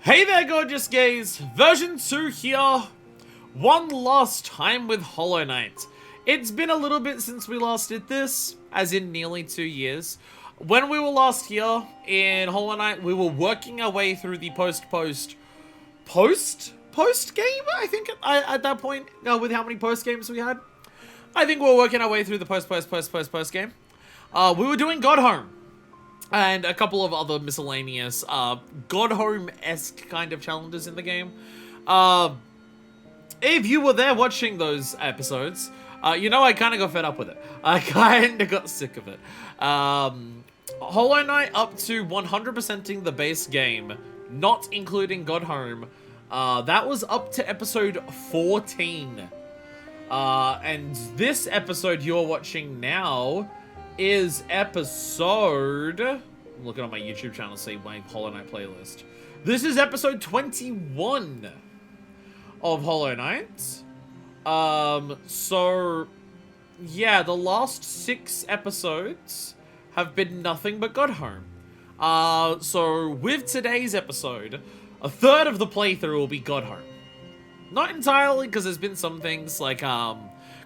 Hey there, gorgeous gays! Version 2 here. One last time with Hollow Knight. It's been a little bit since we last did this, as in nearly 2 years. When we were last here in Hollow Knight, we were working our way through the post game, I think, at that point, with how many post games we had. I think we were working our way through the post game. We were doing Godhome. And a couple of other miscellaneous, Godhome-esque kind of challenges in the game. If you were there watching those episodes, you know I kind of got fed up with it. I kind of got sick of it. Hollow Knight up to 100%ing the base game, not including Godhome. That was up to episode 14. And this episode you're watching now is episode... I'm looking on my YouTube channel to see my Hollow Knight playlist. This is episode 21 of Hollow Knight. So, yeah, the last 6 episodes have been nothing but Godhome. So, with today's episode, a third of the playthrough will be Godhome. Not entirely, because there's been some things like,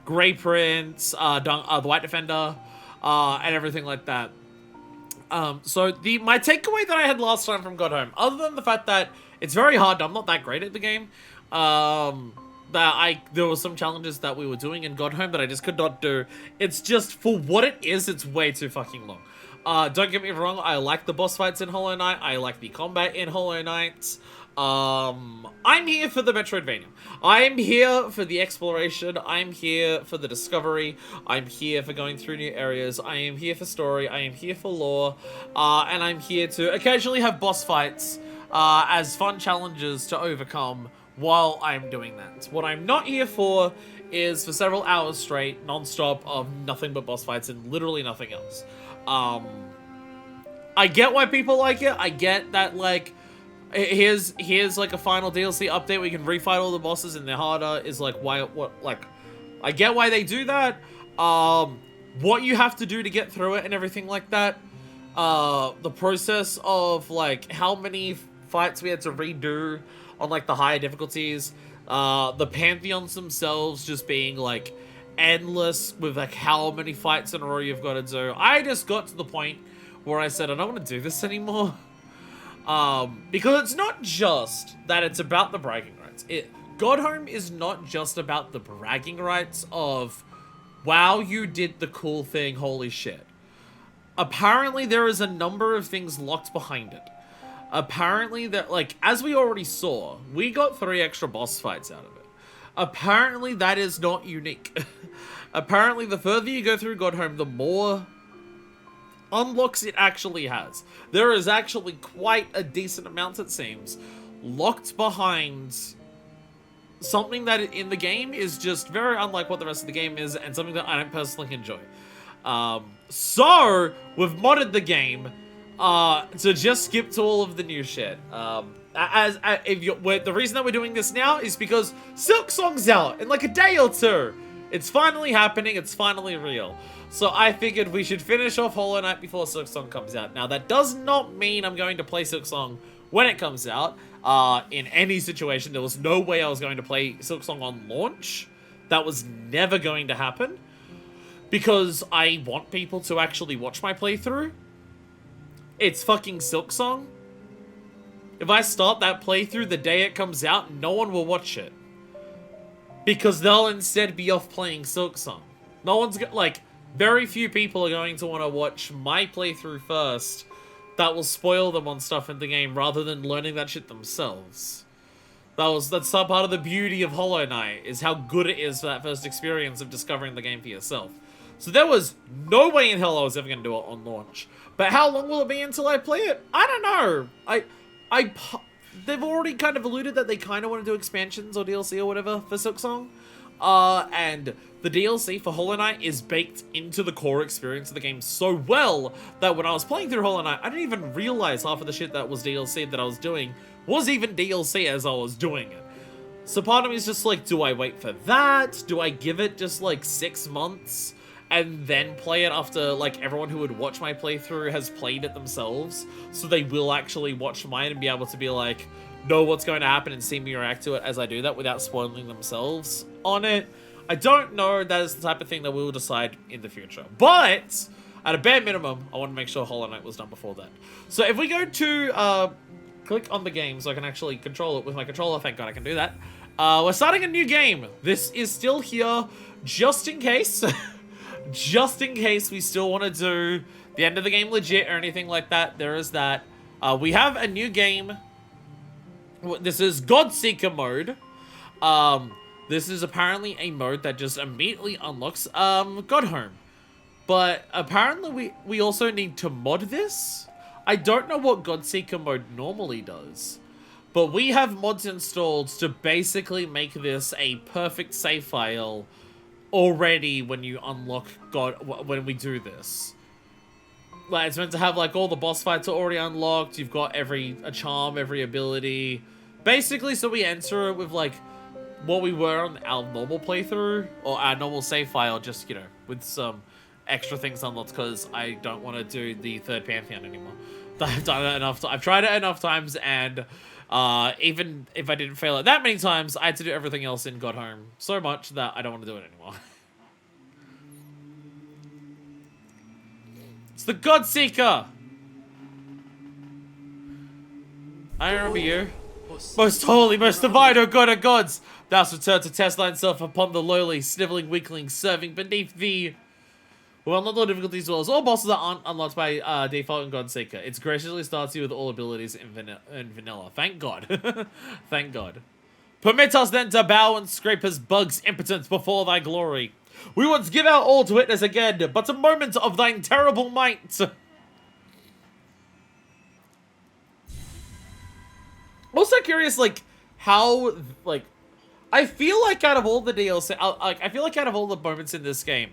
Grey Prince, the White Defender, and everything like that. So my takeaway that I had last time from Godhome, other than the fact that it's very hard, I'm not that great at the game, there were some challenges that we were doing in Godhome that I just could not do. It's just, for what it is, it's way too fucking long. Don't get me wrong, I like the boss fights in Hollow Knight, I like the combat in Hollow Knight. I'm here for the Metroidvania. I'm here for the exploration. I'm here for the discovery. I'm here for going through new areas. I am here for story. I am here for lore. And I'm here to occasionally have boss fights as fun challenges to overcome while I'm doing that. What I'm not here for is for several hours straight, non-stop, of nothing but boss fights and literally nothing else. I get why people like it. I get that, like, here's like a final DLC update. We can refight all the bosses and they're harder. Is like I get why they do that. What you have to do to get through it and everything like that. The process of like how many fights we had to redo on like the higher difficulties. The pantheons themselves just being like endless with like how many fights in a row you've got to do. I just got to the point where I said I don't want to do this anymore. Because it's not just that it's about the bragging rights. Godhome is not just about the bragging rights of, wow, you did the cool thing, holy shit. Apparently there is a number of things locked behind it. Apparently that, like, as we already saw, we got 3 extra boss fights out of it. Apparently that is not unique. Apparently the further you go through Godhome, the more unlocks it actually has. There is actually quite a decent amount, it seems, locked behind something that in the game is just very unlike what the rest of the game is, and something that I don't personally enjoy. So we've modded the game to just skip to all of the new shit. The reason that we're doing this now is because Silksong's out in like a day or two. It's finally happening. It's finally real. So I figured we should finish off Hollow Knight before Silksong comes out. Now, that does not mean I'm going to play Silksong when it comes out. In any situation, there was no way I was going to play Silksong on launch. That was never going to happen. Because I want people to actually watch my playthrough. It's fucking Silksong. If I start that playthrough the day it comes out, no one will watch it. Because they'll instead be off playing Silksong. No one's like... Very few people are going to want to watch my playthrough first. That will spoil them on stuff in the game rather than learning that shit themselves. That's some part of the beauty of Hollow Knight, is how good it is for that first experience of discovering the game for yourself. So there was no way in hell I was ever going to do it on launch. But how long will it be until I play it? I don't know. They've already kind of alluded that they kind of want to do expansions or DLC or whatever for Silksong. And the DLC for Hollow Knight is baked into the core experience of the game so well that when I was playing through Hollow Knight, I didn't even realize half of the shit that was DLC that I was doing was even DLC as I was doing it. So part of me is just like, do I wait for that? Do I give it just like 6 months and then play it after, like, everyone who would watch my playthrough has played it themselves, so they will actually watch mine and be able to be like, know what's going to happen and see me react to it as I do that without spoiling themselves on it. I don't know. That is the type of thing that we will decide in the future. But at a bare minimum, I want to make sure Hollow Knight was done before that. So if we go to click on the game so I can actually control it with my controller, thank God I can do that. We're starting a new game. This is still here just in case. Just in case we still want to do the end of the game legit or anything like that. There is that. We have a new game. This is Godseeker mode. This is apparently a mode that just immediately unlocks Godhome. But apparently we also need to mod this. I don't know what Godseeker mode normally does. But we have mods installed to basically make this a perfect save file already when you unlock when we do this. Like, it's meant to have like all the boss fights are already unlocked. You've got a charm, every ability. Basically, so we enter it with like what we were on our normal playthrough or our normal save file, just, you know, with some extra things unlocked because I don't want to do the third Pantheon anymore. I've done it enough. I've tried it enough times, and even if I didn't fail it that many times, I had to do everything else in Godhome so much that I don't want to do it anymore. It's the Godseeker! I remember you. Most holy, most divine, O God of gods! Thou hast returned to test thyself upon the lowly, sniveling weaklings serving beneath thee. Well, unlock all difficulties as well as all bosses are unlocked by default in Godseeker. It graciously starts you with all abilities in vanilla. Thank God. Thank God. Permit us then to bow and scrape as bugs impotent before thy glory. We once give our all to witness again, but a moment of thine terrible might. Also curious, like, how, like, I feel like out of all the DLC, I feel like out of all the moments in this game,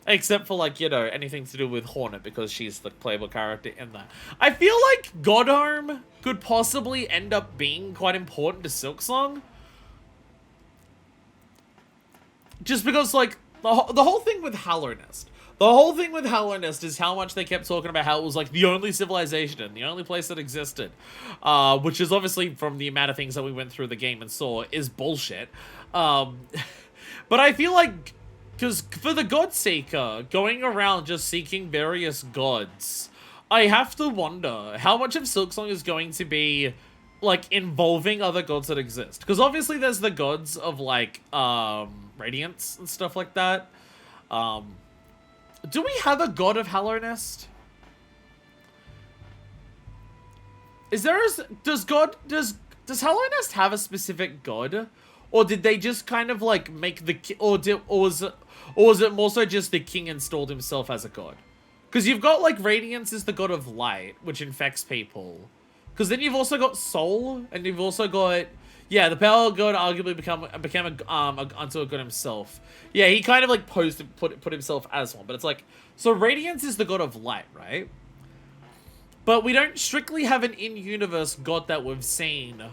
except for, like, you know, anything to do with Hornet, because she's the playable character in that, I feel like Godhome could possibly end up being quite important to Silksong. Just because, like, the whole thing with Hallownest. The whole thing with Hallownest is how much they kept talking about how it was, like, the only civilization and the only place that existed. Which is obviously, from the amount of things that we went through the game and saw, is bullshit. But I feel like, because for the Godseeker, going around just seeking various gods, I have to wonder how much of Silksong is going to be, like, involving other gods that exist. Because obviously there's the gods of, like, Radiance and stuff like that. Do we have a god of Hallownest? Is there does Hallownest have a specific god? Or did they just kind of like make the or was it more so just the king installed himself as a god? Because you've got like Radiance is the god of light, which infects people. Because then you've also got Soul, and you've also got, yeah, the Pale God arguably became unto a god himself. Yeah, he kind of like put himself as one, but it's like, so Radiance is the god of light, right? But we don't strictly have an in-universe god that we've seen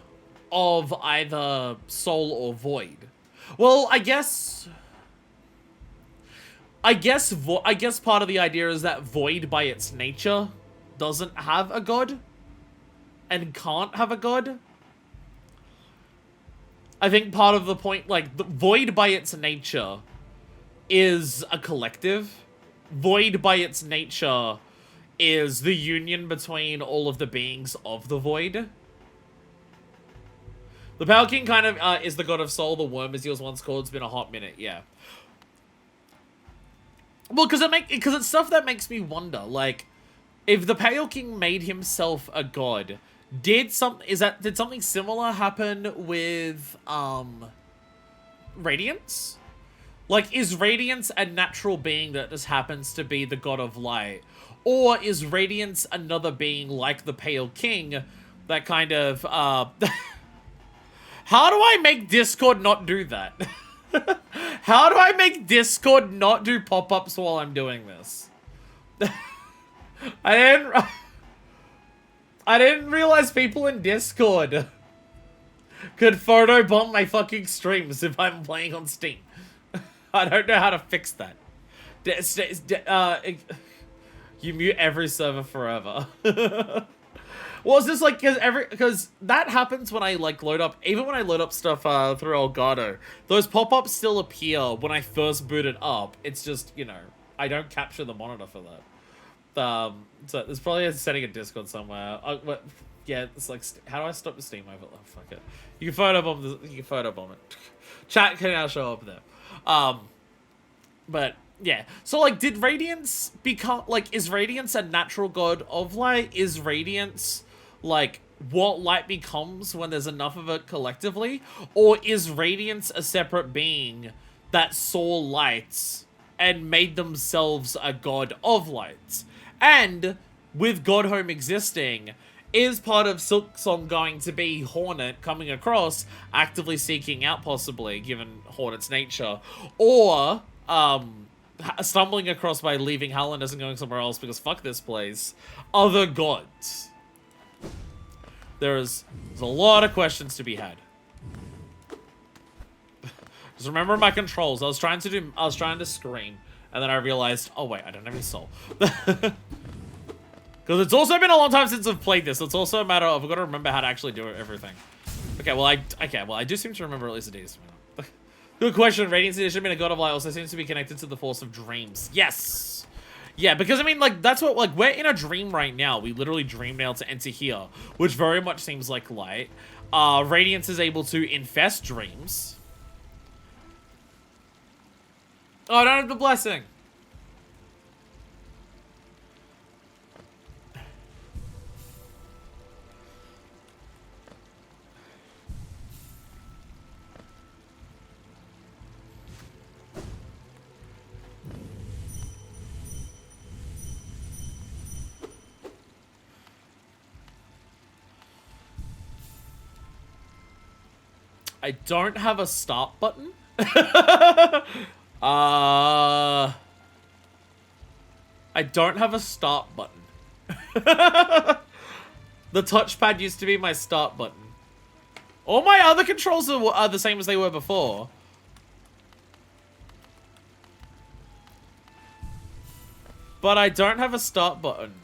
of either Soul or Void. Well, I guess part of the idea is that Void by its nature doesn't have a god and can't have a god. I think part of the point, like, the Void by its nature is a collective. Void by its nature is the union between all of the beings of the Void. The Power King kind of is the god of soul, the worm as he was once called. It's been a hot minute, yeah. Well, because it's stuff that makes me wonder, like, if the Pale King made himself a god, did something similar happen with Radiance? Like, is Radiance a natural being that just happens to be the god of light? Or is Radiance another being like the Pale King that kind of how do I make Discord not do that? How do I make Discord not do pop-ups while I'm doing this? I didn't realize people in Discord could photobomb my fucking streams if I'm playing on Steam. I don't know how to fix that. You mute every server forever. Well, it's just like, because that happens when I like load up, even when I load up stuff through Elgato, those pop-ups still appear when I first boot it up. It's just, you know, I don't capture the monitor for that. So there's probably a setting in Discord somewhere. Yeah, it's like, how do I stop the Steam overlay? Oh, fuck it. You can photobomb it. Chat can now show up there. But yeah, so like, did Radiance become like? Is Radiance a natural god of light? Is Radiance like what light becomes when there's enough of it collectively, or is Radiance a separate being that saw lights and made themselves a god of lights? And with Godhome existing, is part of Silksong going to be Hornet coming across, actively seeking out, possibly, given Hornet's nature, or stumbling across by leaving Hallanders and going somewhere else because fuck this place, other gods? There's a lot of questions to be had. Just remember my controls. I was trying to scream, and then I realized, oh wait, I don't have any soul. Because it's also been a long time since I've played this. It's also a matter of, I've got to remember how to actually do everything. Okay, well I do seem to remember at least a decent amount. Good question. Radiance Edition being a god of light also seems to be connected to the force of dreams. Yes. Yeah, because I mean, like, that's what, like, we're in a dream right now. We literally dreamed now to enter here, which very much seems like light. Radiance is able to infest dreams. Oh, I don't have the blessing. I don't have a start button. I don't have a start button. The touchpad used to be my start button. All my other controls are the same as they were before. But I don't have a start button.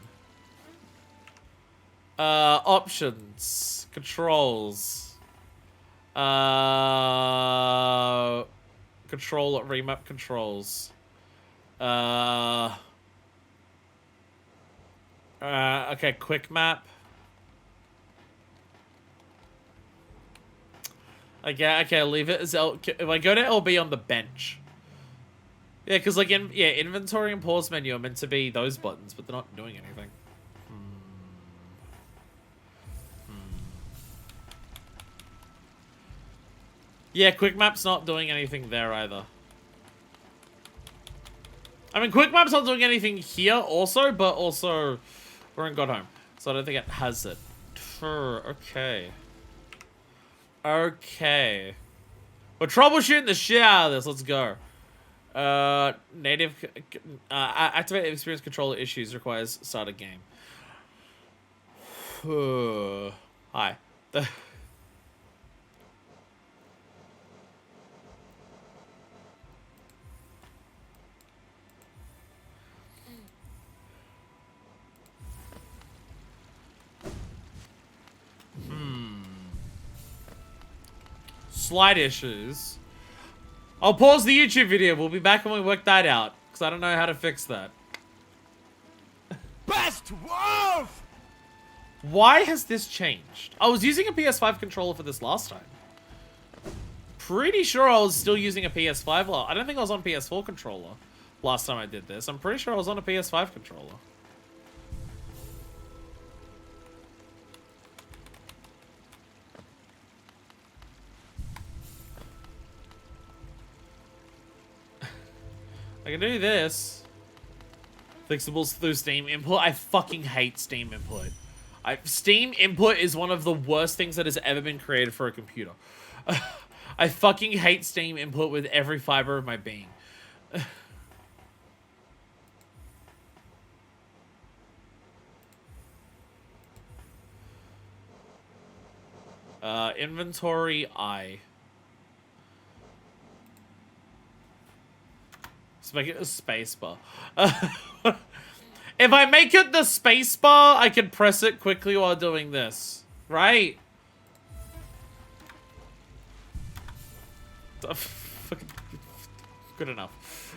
Options. Controls. Remap controls. Okay, quick map. Okay, leave it as L. If I go to LB on the bench. Yeah, because like inventory and pause menu are meant to be those buttons, but they're not doing anything. Yeah, quick map's not doing anything there either. I mean, quick map's not doing anything here also, but also we're in Godhome, so I don't think it has it. Okay. Okay. We're troubleshooting the shit out of this. Let's go. Activate experience controller issues requires start a game. Hi. Slight issues. I'll pause the YouTube video. We'll be back when we work that out, because I don't know how to fix that. Best wolf! Why has this changed? I was using a PS5 controller for this last time. Pretty sure I was still using a PS5. I don't think I was on PS4 controller last time I did this. I'm pretty sure I was on a PS5 controller. I can do this. Fixables through Steam input. I fucking hate Steam input. Steam input is one of the worst things that has ever been created for a computer. I fucking hate Steam input with every fiber of my being. Inventory I. Let's make it a spacebar. If I make it the space bar, I can press it quickly while doing this. Right? Good enough.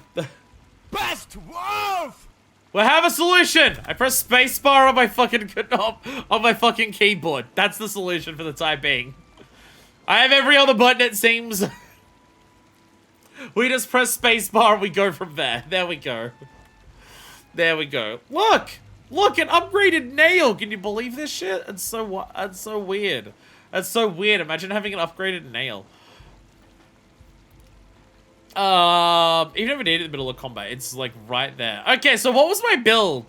Best wolf! We have a solution! I press spacebar on my fucking keyboard. That's the solution for the time being. I have every other button, it seems. We just press spacebar and we go from there. There we go. There we go. Look! Look, an upgraded nail! Can you believe this shit? It's so weird. That's so weird. Imagine having an upgraded nail. Even if I need it in the middle of combat, it's like right there. Okay, so what was my build?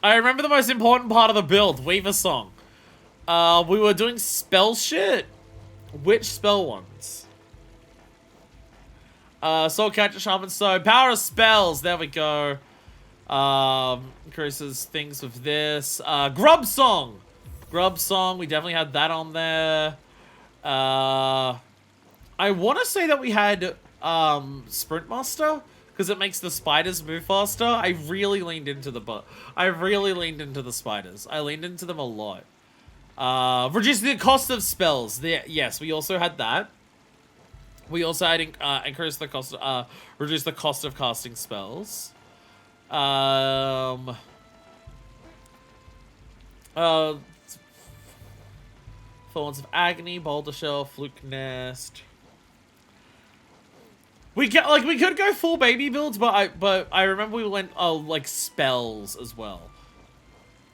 I remember the most important part of the build, Weaver Song. We were doing spell shit. Which spell ones? Soul Catcher, Shaman Stone, Power of Spells, there we go. Increases things with this. Grub Song. Grub Song, we definitely had that on there. I want to say that we had Sprint Master because it makes the spiders move faster. I really leaned into the spiders. I leaned into them a lot. Reduce the cost of spells. Yes, we also had that. We also had increase the cost. Reduce the cost of casting spells. Thorns of Agony, Boulder Shell, Fluke Nest. We could go full baby builds, but I remember we went like spells as well.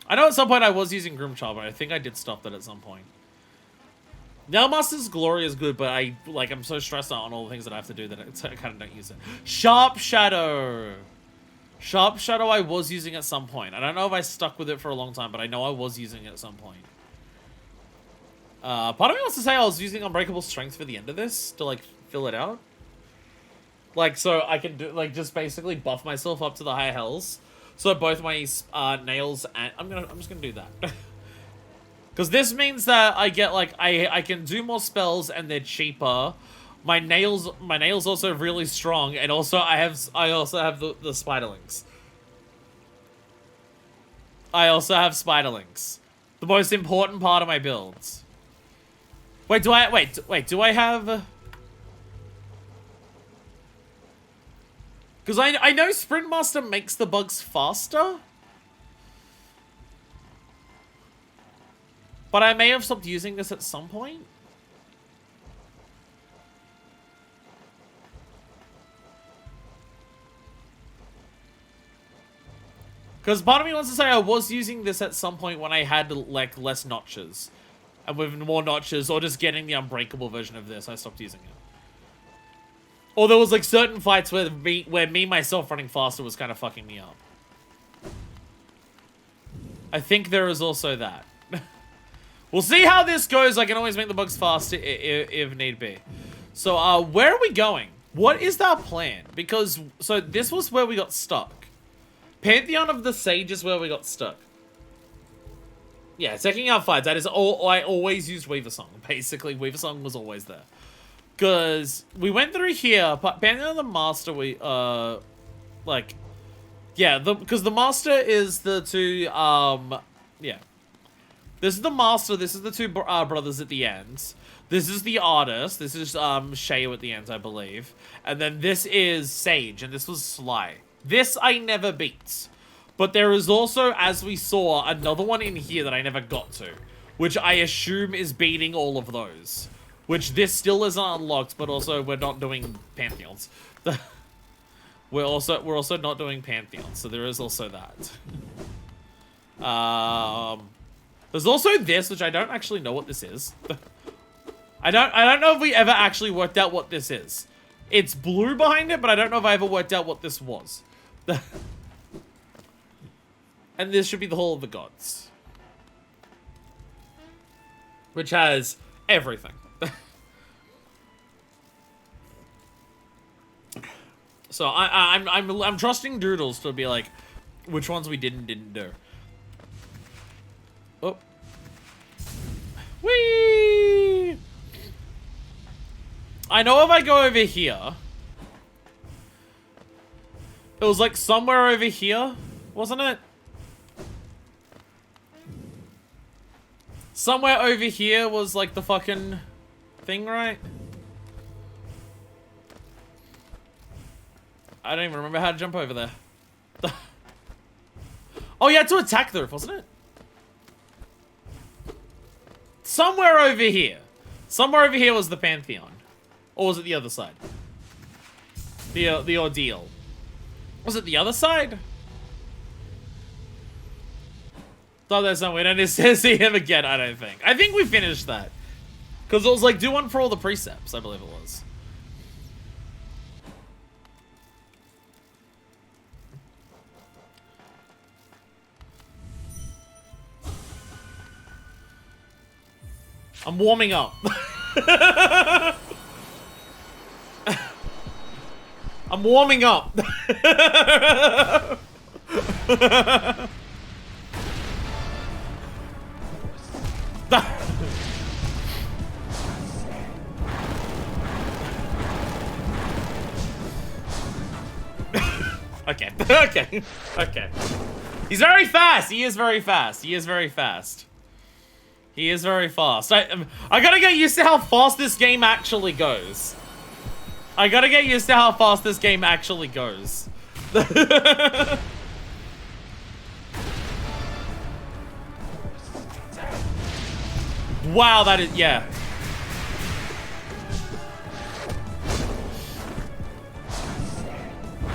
I know at some point I was using Grimchild, but I think I did stop that at some point. Nailmaster's Glory is good, but I'm so stressed out on all the things that I have to do that I kind of don't use it. Sharp Shadow. Sharp Shadow I was using at some point. I don't know if I stuck with it for a long time, but I know I was using it at some point. Part of me wants to say I was using Unbreakable Strength for the end of this to like fill it out. Like, so I can do, like, just basically buff myself up to the high hells. So both my nails and... I'm just gonna do that. Because this means that I get, like, I can do more spells and they're cheaper. My nails also really strong. And also, I also have the spiderlings. I also have spiderlings. The most important part of my builds. Wait, do I have... Because I know Sprint Master makes the bugs faster. But I may have stopped using this at some point. Because part of me wants to say I was using this at some point when I had, like, less notches. And with more notches, or just getting the unbreakable version of this, I stopped using it. Or there was, like, certain fights where me myself running faster was kind of fucking me up. I think there is also that. We'll see how this goes. I can always make the bugs faster if need be. So, where are we going? What is our plan? Because, so this was where we got stuck. Pantheon of the Sage is where we got stuck. Yeah, checking out fights. That is all. I always used Weaver Song. Basically, Weaver Song was always there. Because we went through here, but Pantheon of the Master, like, yeah, because the Master is the two, yeah. This is the Master, this is the two brothers at the end. This is the Artist, this is, Sheo at the end, I believe. And then this is Sage, and this was Sly. This I never beat. But there is also, as we saw, another one in here that I never got to. Which I assume is beating all of those. Which this still isn't unlocked, but also we're not doing Pantheons. We're also not doing Pantheons, so there is also that. There's also this, which I don't actually know what this is. I don't know if we ever actually worked out what this is. It's blue behind it, but I don't know if I ever worked out what this was. And this should be the Hall of the Gods. Which has everything. So I'm trusting Doodles to be like, which ones we didn't do. Oh. Whee! I know if I go over here, it was like somewhere over here. wasn't it? Somewhere over here was like the fucking thing, right? I don't even remember how to jump over there. Oh, you had to attack the roof, wasn't it? Somewhere over here. Somewhere over here was the Pantheon. Or was it the other side? The ordeal. Was it the other side? Thought there's no way. I didn't see him again, I don't think. I think we finished that. Because it was like, do one for all the precepts, I believe it was. I'm warming up. I'm warming up. Okay. Okay. Okay. He's very fast. He is very fast. He is very fast. He is very fast. I gotta get used to how fast this game actually goes. I gotta get used to how fast this game actually goes. Wow, that is, yeah.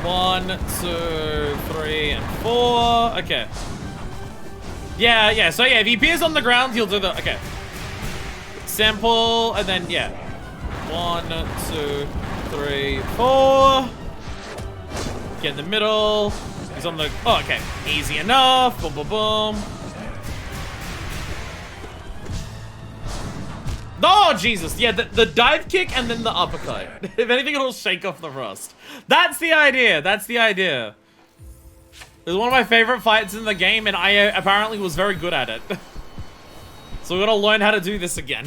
One, two, three, and four. Okay. Yeah, yeah. So yeah, if he appears on the ground, he'll do the, okay. Sample, and then, yeah. 1, 2, 3, 4. Get in the middle. He's on the, oh, okay. Easy enough. Boom, boom, boom. Oh, Jesus. Yeah, the dive kick and then the uppercut. If anything, it'll shake off the rust. That's the idea. That's the idea. It was one of my favorite fights in the game, and I apparently was very good at it. So we gotta learn how to do this again.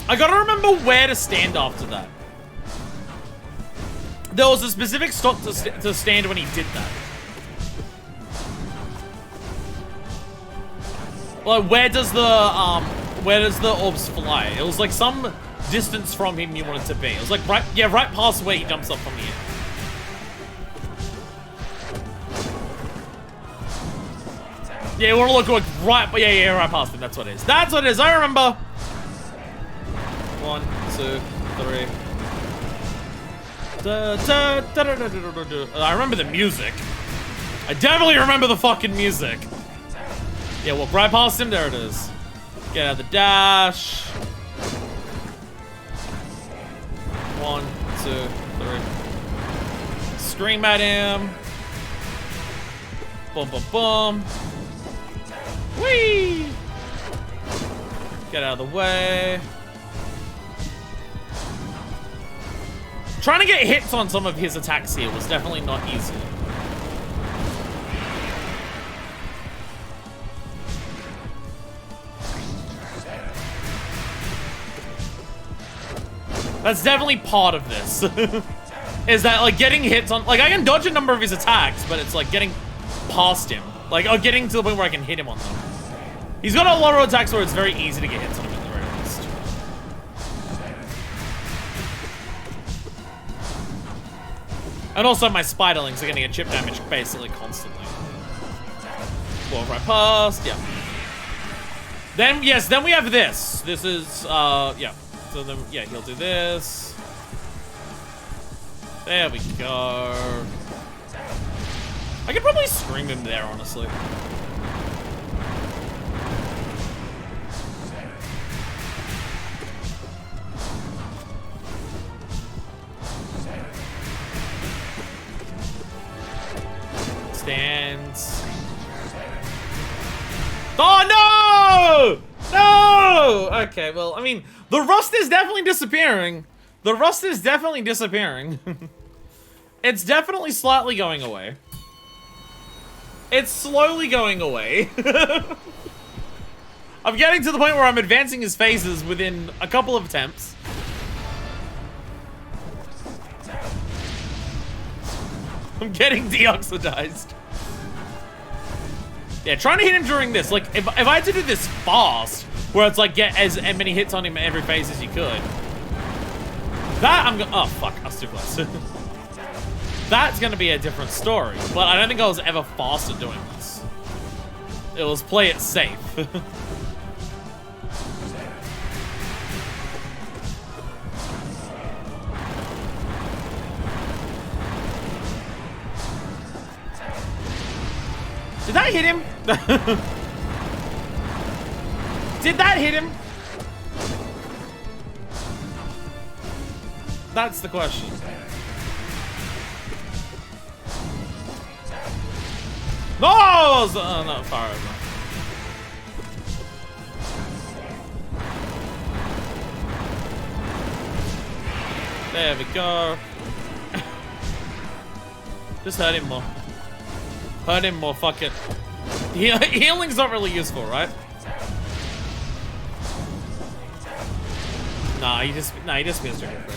I gotta remember where to stand after that. There was a specific spot to stand when he did that. Like, where does the orbs fly? It was like some distance from him you wanted to be. It was like right past where he jumps up from here. Yeah, you want to look like right, but yeah, right past him. That's what it is. That's what it is. I remember. 1, 2, 3. I remember the music. I definitely remember the fucking music. Yeah, walk right past him. There it is. Get out of the dash. 1, 2, 3. Scream at him. Boom, boom, boom. Whee! Get out of the way. Trying to get hits on some of his attacks here was definitely not easy. That's definitely part of this. Is that, like, getting hits on... Like, I can dodge a number of his attacks, but it's, like, getting past him. Like, or getting to the point where I can hit him on them. He's got a lot of attacks where it's very easy to get hits on him at the very least. And also my spiderlings are getting a chip damage basically constantly. Walk right past, yeah. Then, yes, then we have this. This is, yeah. So then, yeah, he'll do this. There we go. I could probably scream him there, honestly. Stands. Oh, no! No! Okay, well, I mean, the rust is definitely disappearing. The rust is definitely disappearing. It's definitely slightly going away. It's slowly going away. I'm getting to the point where I'm advancing his phases within a couple of attempts. I'm getting deoxidized. Yeah, trying to hit him during this. Like, if I had to do this fast, where it's like get as many hits on him in every phase as you could. That I'm gonna. Oh, fuck. I was too close. That's gonna be a different story. But I don't think I was ever fast at doing this. It was play it safe. Did that hit him? Did that hit him? That's the question. No! Oh, not far over. There we go. Just hurt him more. Hurt him more, fuck it. Healing's not really useful, right? Nah, he disappears too quickly.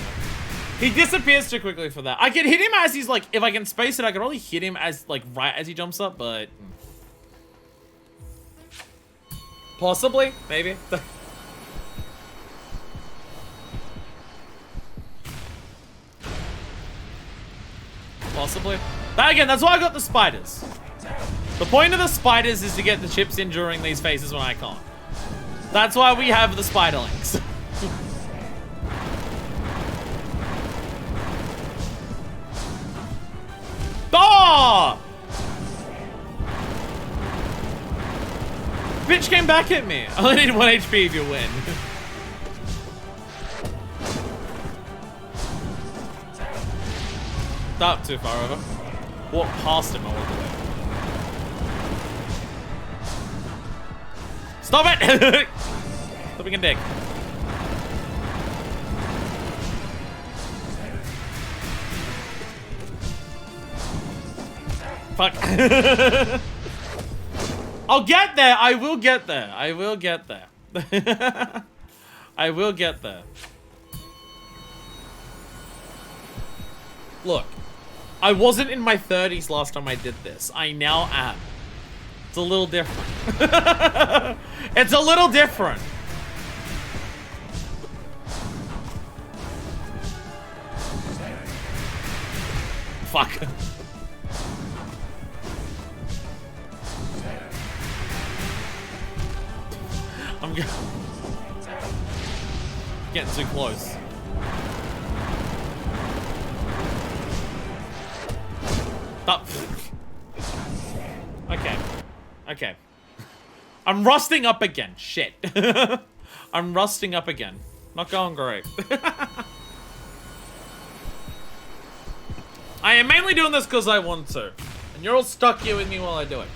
He disappears too quickly for that. I can hit him as he's like, if I can space it, I can only hit him as like right as he jumps up, but possibly, maybe. Possibly. But again, that's why I got the spiders. The point of the spiders is to get the chips in during these phases when I can't. That's why we have the spiderlings. Oh! Bitch came back at me. I only need 1 HP if you win. Not too far over. Walk past him, I walk away. Stop it! Stop being a dick. Fuck. I'll get there. I will get there. I will get there. I will get there. Look, I wasn't in my 30s last time I did this. I now am. It's a little different. It's a little different. Fuck. I'm getting too close. Stop. Okay. Okay. I'm rusting up again. Shit. I'm rusting up again. Not going great. I am mainly doing this because I want to. And you're all stuck here with me while I do it.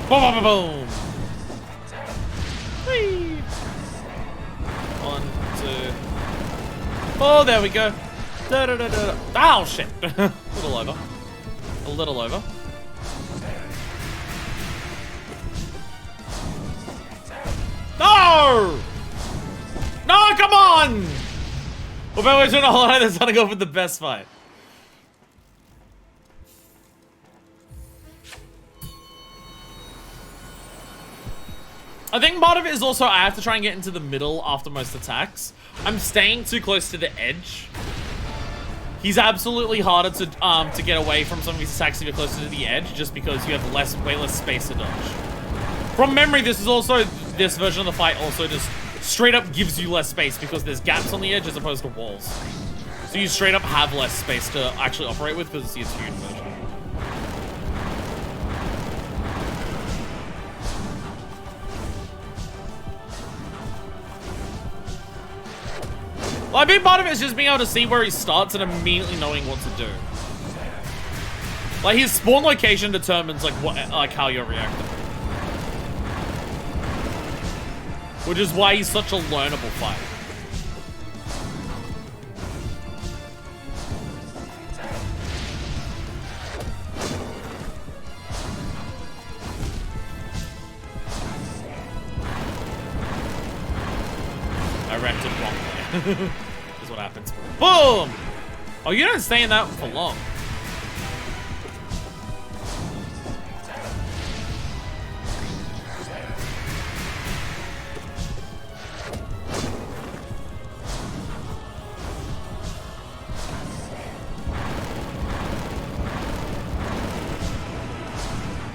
Boom, boom, boom. Whee. 1, 2. Oh, there we go. Da, da, da, da. Oh, shit. A little over. A little over. No! No, come on! Well, we're doing a whole lot of this, trying to go for the best fight. I think part of it is also I have to try and get into the middle after most attacks. I'm staying too close to the edge. He's absolutely harder to get away from some of his attacks if you're closer to the edge, just because you have way less space to dodge. From memory, this version of the fight also just straight up gives you less space because there's gaps on the edge as opposed to walls. So you straight up have less space to actually operate with because it's the huge version. Well, a big part of it is just being able to see where he starts and immediately knowing what to do. Like, his spawn location determines, like, how you're reacting. Which is why he's such a learnable fight. I wrecked it wrong there. Is what happens. Boom! Oh, you don't stay in that for long.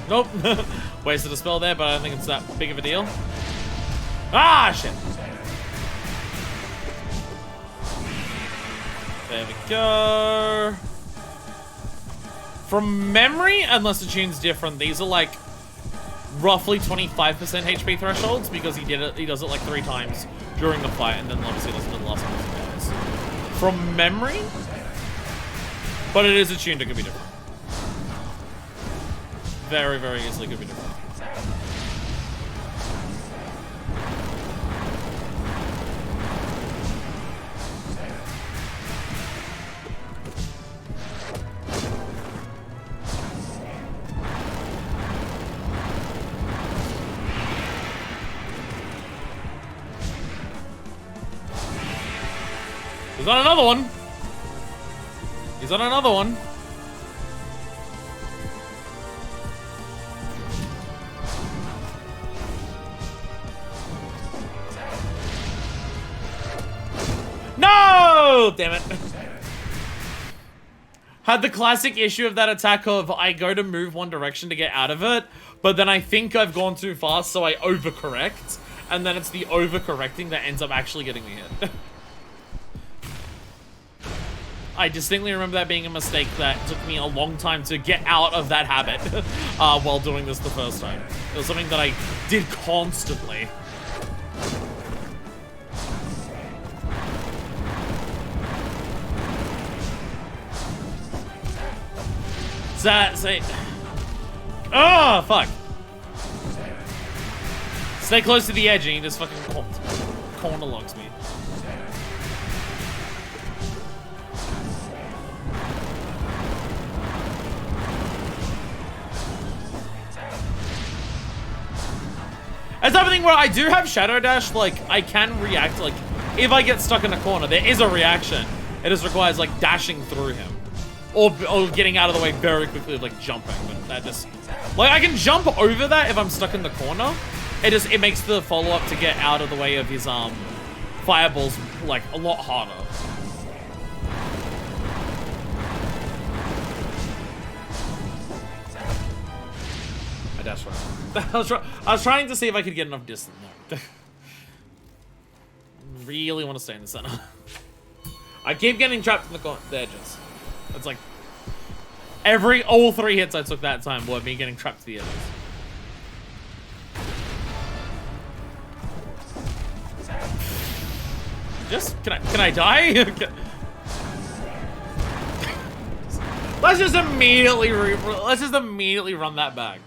Nope. Wasted a spell there, but I don't think it's that big of a deal. Ah, shit. There we go. From memory, unless the tune's different, these are like roughly 25% HP thresholds because he does it like 3 times during the fight, and then obviously doesn't do the last time he dies. From memory, but it is attuned, it could be different. Very, very easily could be different. He's on another one. He's on another one. No! Damn it. Had the classic issue of that attack of I go to move one direction to get out of it, but then I think I've gone too fast, so I overcorrect, and then it's the overcorrecting that ends up actually getting me hit. I distinctly remember that being a mistake that took me a long time to get out of that habit while doing this the first time. It was something that I did constantly. Say, oh, fuck. Stay close to the edge and he just fucking corner locks me. It's something where I do have Shadow Dash, like, I can react, like, if I get stuck in a corner, there is a reaction. It just requires, like, dashing through him. Or getting out of the way very quickly, like, jumping. But that just... Like, I can jump over that if I'm stuck in the corner. It makes the follow-up to get out of the way of his, fireballs, like, a lot harder. I dashed right. I was trying to see if I could get enough distance. No. Really want to stay in the center. I keep getting trapped in the edges. It's like all 3 hits I took that time were me getting trapped to the edges. Just can I die? Let's just immediately run that back.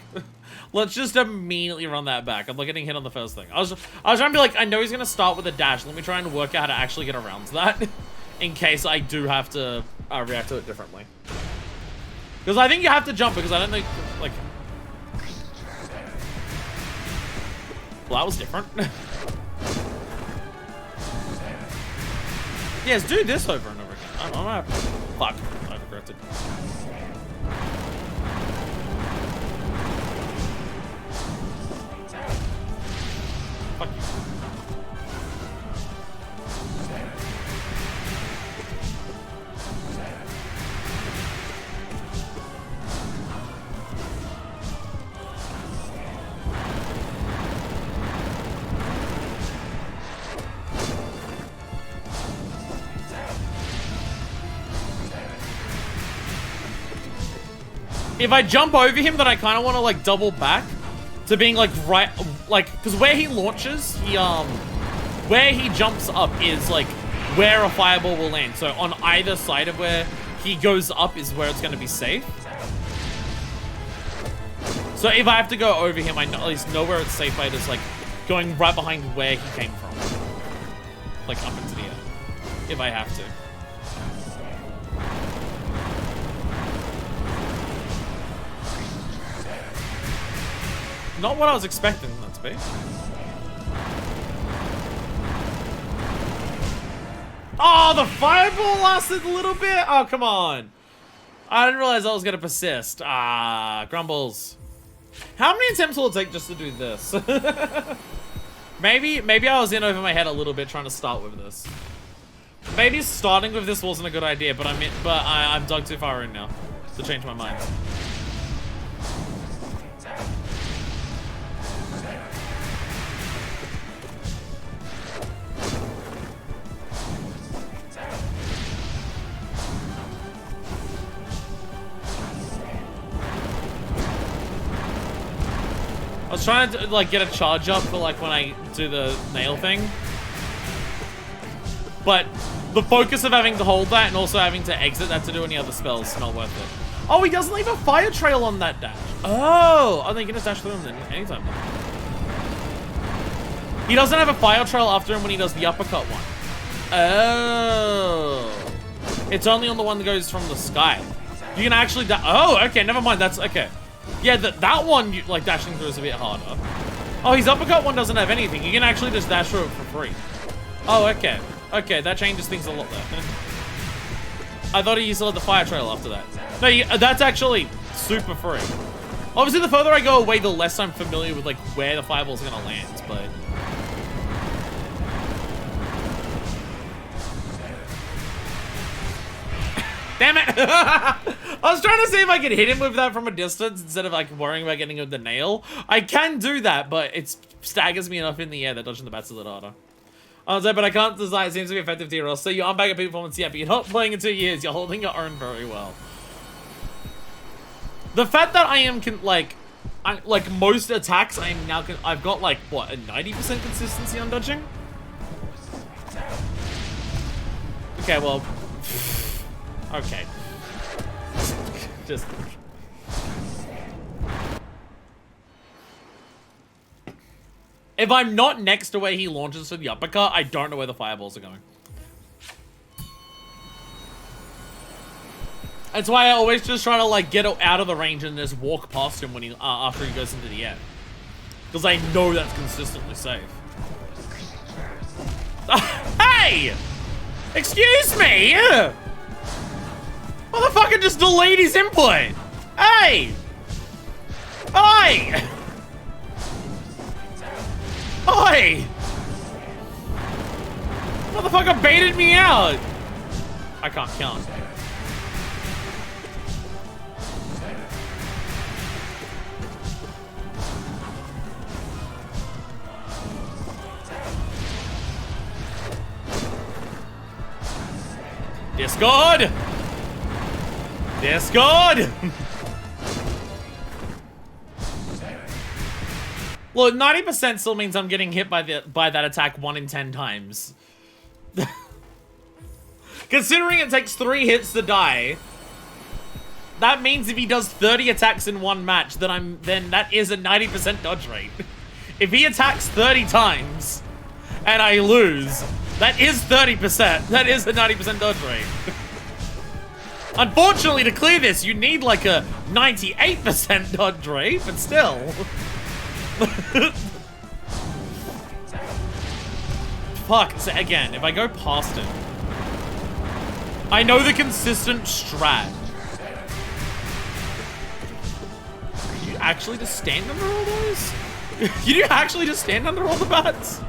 Let's just immediately run that back. I'm like getting hit on the first thing. I was trying to be like, I know he's gonna start with a dash. Let me try and work out how to actually get around to that, in case I do have to react to it differently. Because I think you have to jump, because I don't think like. Well, that was different. Yes, do this over and over again. I'm not. Fuck. I overcorrected. Fuck you. If I jump over him, then I kind of want to like double back to being like right, like, because where he launches, where he jumps up is like where a fireball will land. So on either side of where he goes up is where it's going to be safe. So if I have to go over him, I at least know where it's safe by just like going right behind where he came from. Like up into the air. If I have to. Not what I was expecting that to be. Oh, the fireball lasted a little bit? Oh, come on. I didn't realize I was going to persist. Ah, grumbles. How many attempts will it take just to do this? Maybe I was in over my head a little bit trying to start with this. Maybe starting with this wasn't a good idea, but I'm dug too far in now to change my mind. I was trying to like get a charge up for like when I do the nail thing. But the focus of having to hold that and also having to exit that to do any other spells is not worth it. Oh, he doesn't leave a fire trail on that dash. Oh, I think you can just dash through him then anytime. He doesn't have a fire trail after him when he does the uppercut one. Oh. It's only on the one that goes from the sky. You can actually oh, okay, never mind. That's okay. Yeah, that one, like, dashing through is a bit harder. Oh, his uppercut one doesn't have anything. You can actually just dash through it for free. Oh, okay. Okay, that changes things a lot there. I thought he still had the fire trail after that. No, that's actually super free. Obviously, the further I go away, the less I'm familiar with, like, where the fireballs are going to land, but... Damn it! I was trying to see if I could hit him with that from a distance instead of like worrying about getting with the nail. I can do that, but it staggers me enough in the air that dodging the bat's a little harder. I was like, but I can't decide. It seems to be effective to your So you aren't back at peak performance yet, but you're not playing in 2 years. You're holding your own very well. The fact that I am like most attacks, I am now I've got like what, a 90% consistency on dodging. Okay, well. Okay. Just... If I'm not next to where he launches to the uppercut, I don't know where the fireballs are going. That's why I always just try to like get out of the range and just walk past him when he after he goes into the air. Because I know that's consistently safe. Hey! Excuse me! Motherfucker just delayed his input! Hey! Oi! Oi! Motherfucker baited me out! I can't count. Discord! Discord! Look, 90% still means I'm getting hit by that attack 1 in 10 times. Considering it takes 3 hits to die, that means if he does 30 attacks in 1 match, then that is a 90% dodge rate. If he attacks 30 times and I lose, that is 30%. That is a 90% dodge rate. Unfortunately, to clear this, you need like a 98% dodge rate, but still. Fuck, so again, if I go past him, I know the consistent strat. Can you actually just stand under all those? Can you actually just stand under all the bats?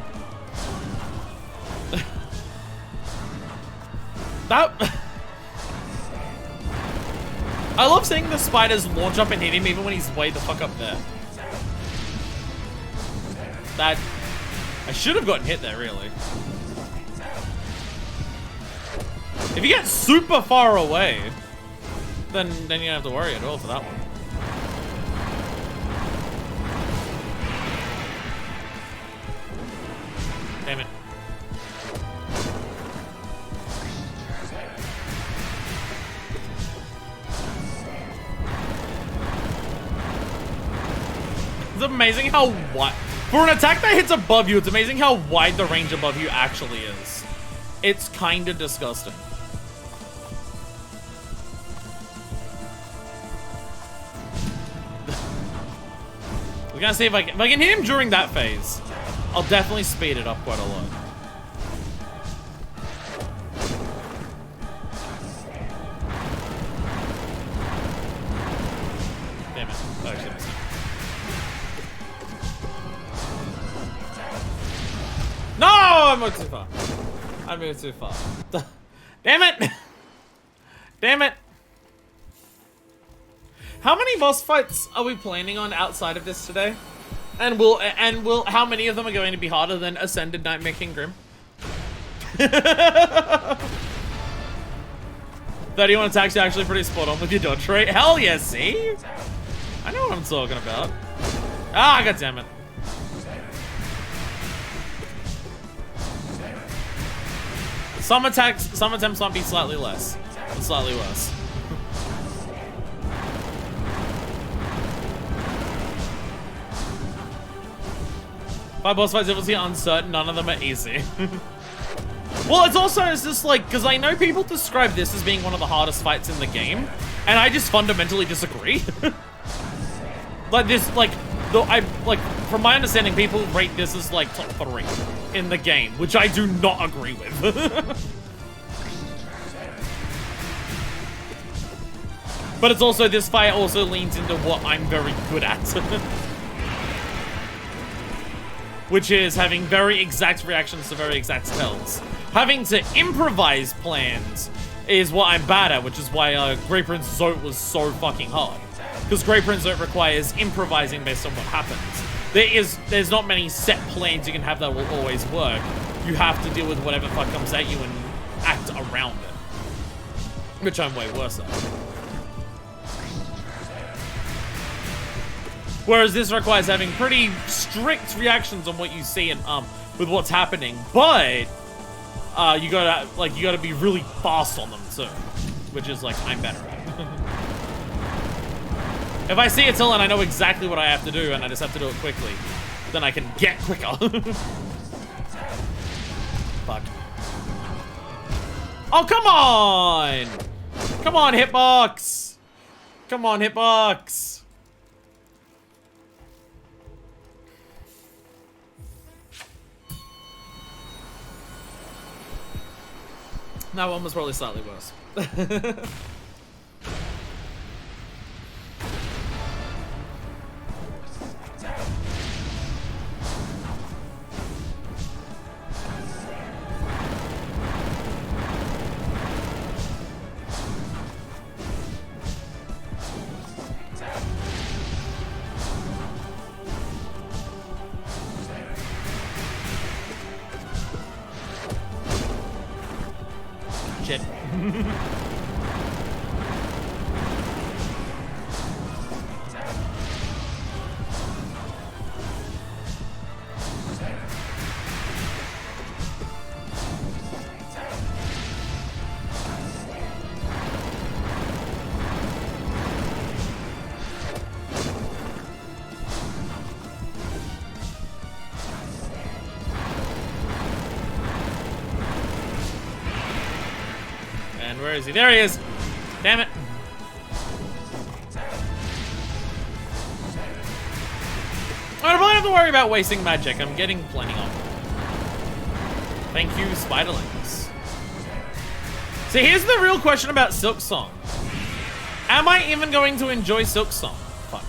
That... I love seeing the spiders launch up and hit him even when he's way the fuck up there. That... I should have gotten hit there, really. If you get super far away, then you don't have to worry at all for that one. Damn it. It's amazing how wide... For an attack that hits above you, it's amazing how wide the range above you actually is. It's kind of disgusting. We're gonna see if I can hit him during that phase. I'll definitely speed it up quite a lot. Damn it. Oh, actually missed it. No! I moved too far. I moved too far. Damn it! Damn it! How many boss fights are we planning on outside of this today? And will how many of them are going to be harder than Ascended Nightmare King Grim? 31 attacks are actually pretty spot on with your dodge rate. Hell yeah, see? I know what I'm talking about. Ah, goddammit. Some attempts might be slightly less, but slightly worse. My boss fights obviously uncertain, none of them are easy. Well, it's just like, because I know people describe this as being one of the hardest fights in the game, and I just fundamentally disagree. Like this, like, from my understanding, people rate this as like top 3 in the game, which I do not agree with. But it's also, this fight also leans into what I'm very good at. Which is having very exact reactions to very exact spells. Having to improvise plans is what I'm bad at, which is why Great Prince Zote was so fucking hard. Because Great Prince Zote requires improvising based on what happens. There's not many set plans you can have that will always work. You have to deal with whatever fuck comes at you and act around it. Which I'm way worse at. Whereas this requires having pretty strict reactions on what you see and with what's happening, but you gotta be really fast on them too, which is like I'm better at. If I see a till and I know exactly what I have to do and I just have to do it quickly, then I can get quicker. Fuck. Oh, come on! Come on, hitbox! Come on, hitbox! That one was probably slightly worse. Shit. And where is he? There he is! Damn it! I don't have to worry about wasting magic. I'm getting plenty of it. Thank you, Spiderlings. See, here's the real question about Silksong. Am I even going to enjoy Silksong? Fuck.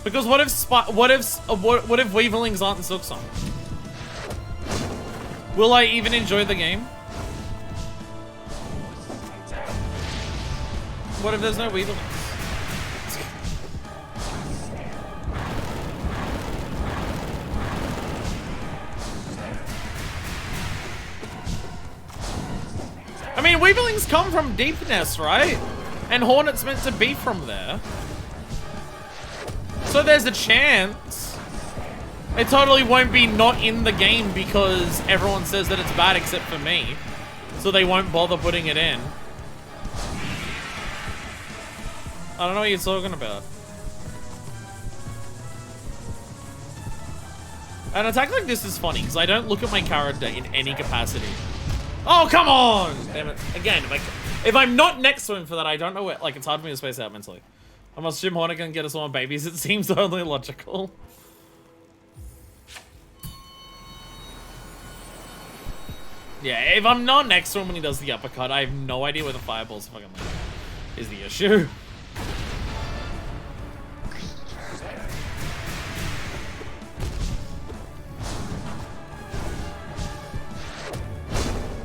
Because what if Weaverlings aren't in Silksong? Will I even enjoy the game? What if there's no Weaverlings? I mean, Weaverlings come from Deepness, right? And Hornet's meant to be from there. So there's a chance. It totally won't be not in the game because everyone says that it's bad except for me. So they won't bother putting it in. I don't know what you're talking about. An attack like this is funny, because I don't look at my character in any capacity. Oh, come on! Damn it. Again, if I'm not next to him for that, I don't know where, like, it's hard for me to space out mentally. I must assume Hornet can get us all babies. It seems only logical. Yeah, if I'm not next to him when he does the uppercut, I have no idea where the fireballs fucking land. Is the issue.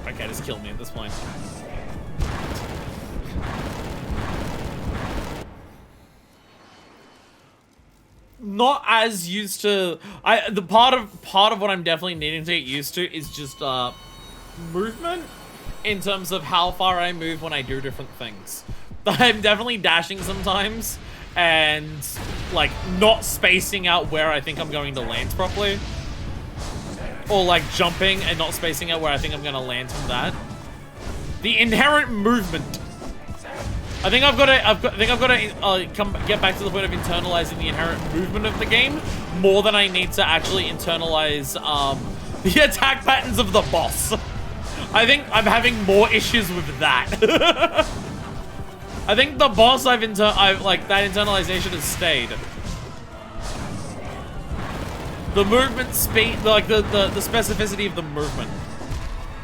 Okay, just kill me at this point. Not as used to. The part of what I'm definitely needing to get used to is just movement in terms of how far I move when I do different things. I'm definitely dashing sometimes and like not spacing out where I think I'm going to land properly, or like jumping and not spacing out where I think I'm going to land from that. The inherent movement. I think I've got to get back to the point of internalizing the inherent movement of the game more than I need to actually internalize the attack patterns of the boss. I think I'm having more issues with that. I think the boss like that internalization has stayed. The movement speed, like the specificity of the movement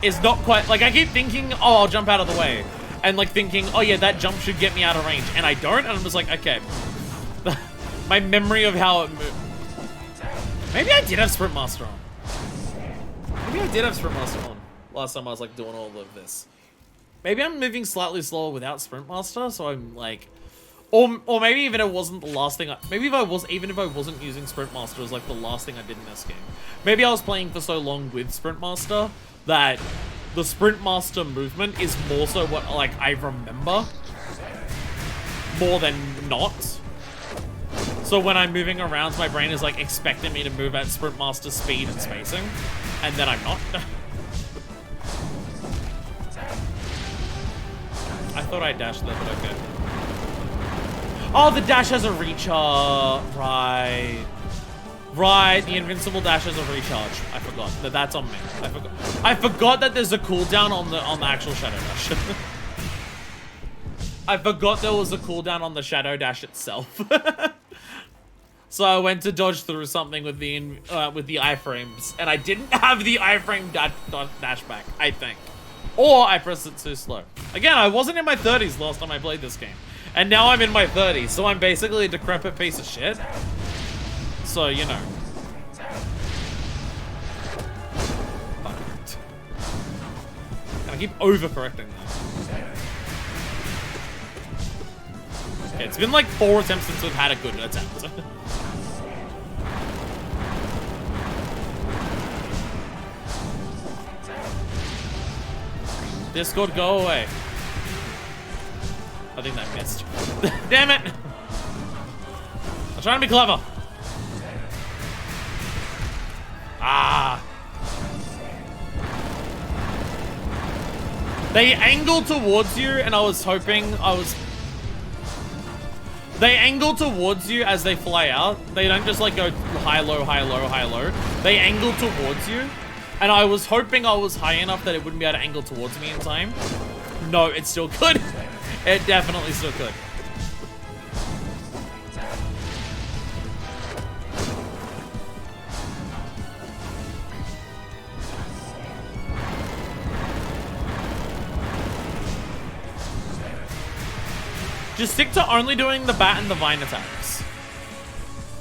is not quite, like I keep thinking, oh, I'll jump out of the way. And like thinking, oh yeah, that jump should get me out of range. And I don't, and I'm just like, okay. My memory of how it moved. Maybe I did have Sprint Master on. Maybe I did have Sprint Master on last time I was like doing all of this. Maybe I'm moving slightly slower without Sprint Master, so I'm like, or maybe even it wasn't the last thing. Maybe if I wasn't using Sprint Master, it was like the last thing I did in this game. Maybe I was playing for so long with Sprint Master that the Sprint Master movement is more so what like I remember more than not. So when I'm moving around, my brain is like expecting me to move at Sprint Master speed and spacing, and then I'm not. I thought I dashed there, but okay. Oh, the dash has a recharge. Right, the invincible dash has a recharge. I forgot that that's on me. I forgot that there's a cooldown on the actual shadow dash. I forgot there was a cooldown on the shadow dash itself. So I went to dodge through something with the iframes, and I didn't have the iframe dash back, I think. Or I pressed it too slow. Again, I wasn't in my 30s last time I played this game. And now I'm in my 30s, so I'm basically a decrepit piece of shit. So, you know. I keep overcorrecting that. Okay, it's been like 4 attempts since we've had a good attempt. Discord, go away. I think that missed. Damn it! I'm trying to be clever. Ah. They angle towards you, and I was hoping They angle towards you as they fly out. They don't just like go high, low, high, low, high, low. They angle towards you. And I was hoping I was high enough that it wouldn't be able to angle towards me in time. No, it still could. It definitely still could. Just stick to only doing the bat and the vine attacks.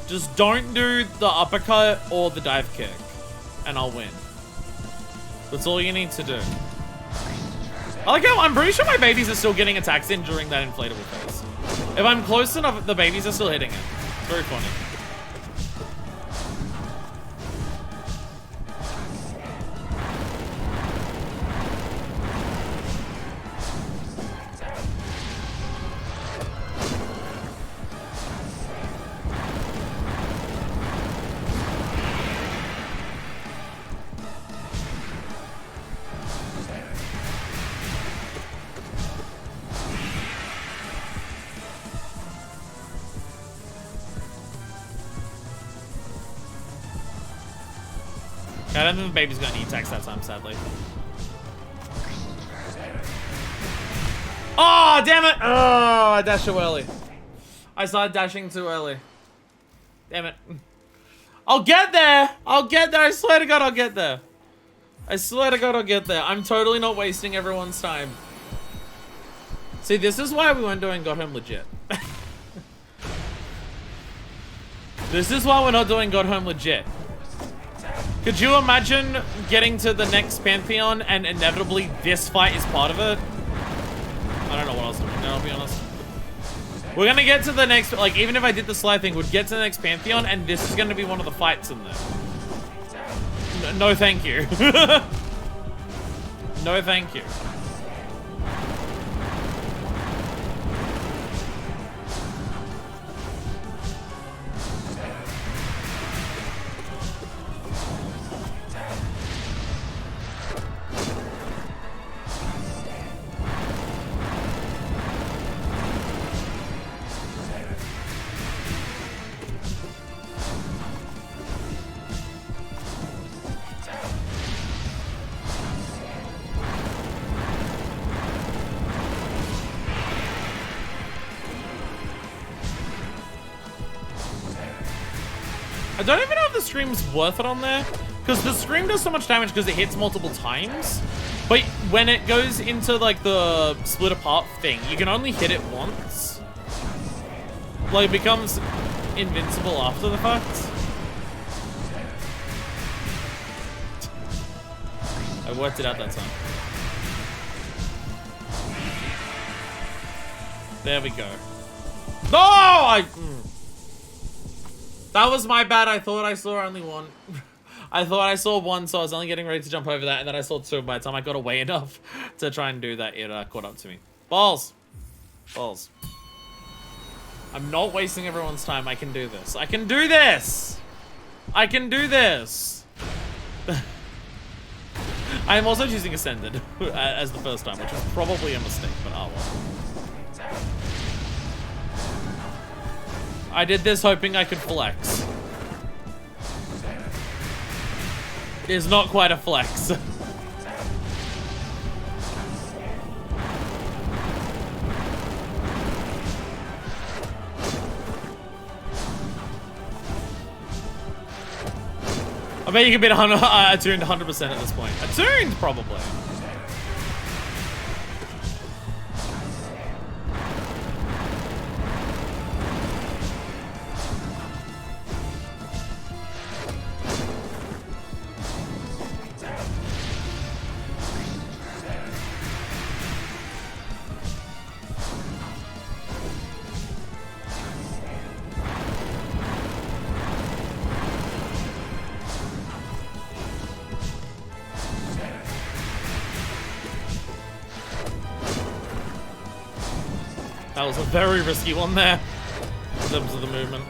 Just don't do the uppercut or the dive kick, and I'll win. That's all you need to do. I like how I'm pretty sure my babies are still getting attacks in during that inflatable phase. If I'm close enough, the babies are still hitting it. It's very funny. I don't think the baby's gonna need attacks that time, sadly. Oh, damn it! Oh, I dashed too early. I started dashing too early. Damn it. I'll get there! I'll get there! I swear to God I'll get there. I swear to God I'll get there. I'm totally not wasting everyone's time. See, this is why we weren't doing Godhome legit. This is why we're not doing Godhome legit. Could you imagine getting to the next Pantheon and inevitably this fight is part of it? I don't know what else to do, I'll be honest. We're gonna get to the next, like, even if I did the slide thing, we'd get to the next Pantheon and this is gonna be one of the fights in there. No, thank you. No, thank you. I don't even know if the scream's worth it on there, because the scream does so much damage because it hits multiple times. But when it goes into like the split apart thing, you can only hit it once. Like, it becomes invincible after the fact. I worked it out that time. There we go. No! That was my bad. I thought I saw only one. I thought I saw one, so I was only getting ready to jump over that, and then I saw two. By the time I got away enough to try and do that, it caught up to me. Balls. Balls. I'm not wasting everyone's time. I can do this. I can do this! I can do this! I'm also choosing Ascended as the first time, which is probably a mistake, but oh well. I did this hoping I could flex. It is not quite a flex. I bet you can beat attuned 100% at this point. Attuned, probably. That was a very risky one there, in terms of the movement.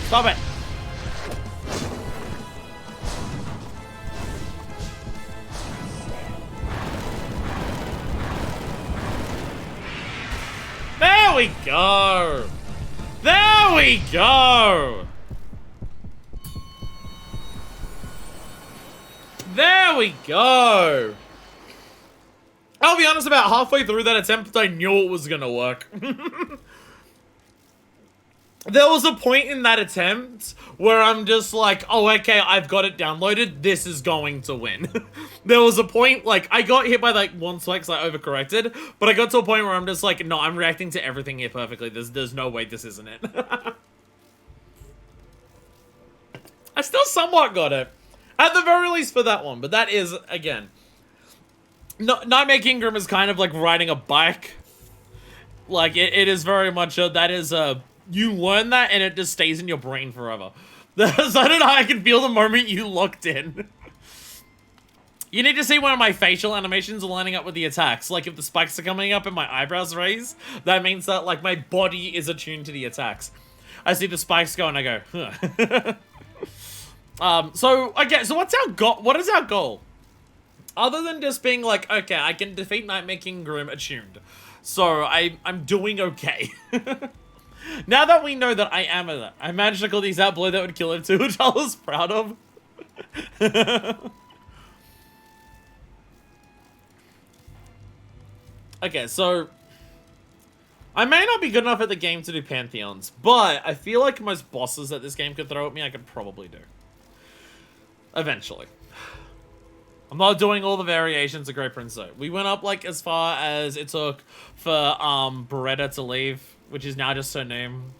Stop it. There we go. There we go. There we go. I'll be honest, about halfway through that attempt, I knew it was gonna work. There was a point in that attempt where I'm just like, oh, okay, I've got it downloaded. This is going to win. There was a point, like, I got hit by, like, one spike because I overcorrected, but I got to a point where I'm just like, no, I'm reacting to everything here perfectly. There's no way this isn't it. I still somewhat got it. At the very least for that one, but that is, again... Nightmare Kingdom is kind of like riding a bike. Like, it is very much a... That is a... You learn that and it just stays in your brain forever. So I don't know, I can feel the moment you locked in. You need to see one of my facial animations lining up with the attacks. Like, if the spikes are coming up and my eyebrows raise, that means that, like, my body is attuned to the attacks. I see the spikes go and I go, huh. So, okay, so what's our goal? What is our goal? Other than just being like, okay, I can defeat Nightmare King Groom attuned. So, I'm doing okay. Now that we know that I am I managed to call these out blow that would kill him too, which I was proud of. Okay, so... I may not be good enough at the game to do Pantheons, but I feel like most bosses that this game could throw at me, I could probably do. Eventually. I'm not doing all the variations of Great Prince though. We went up like as far as it took for Beretta to leave, which is now just her name.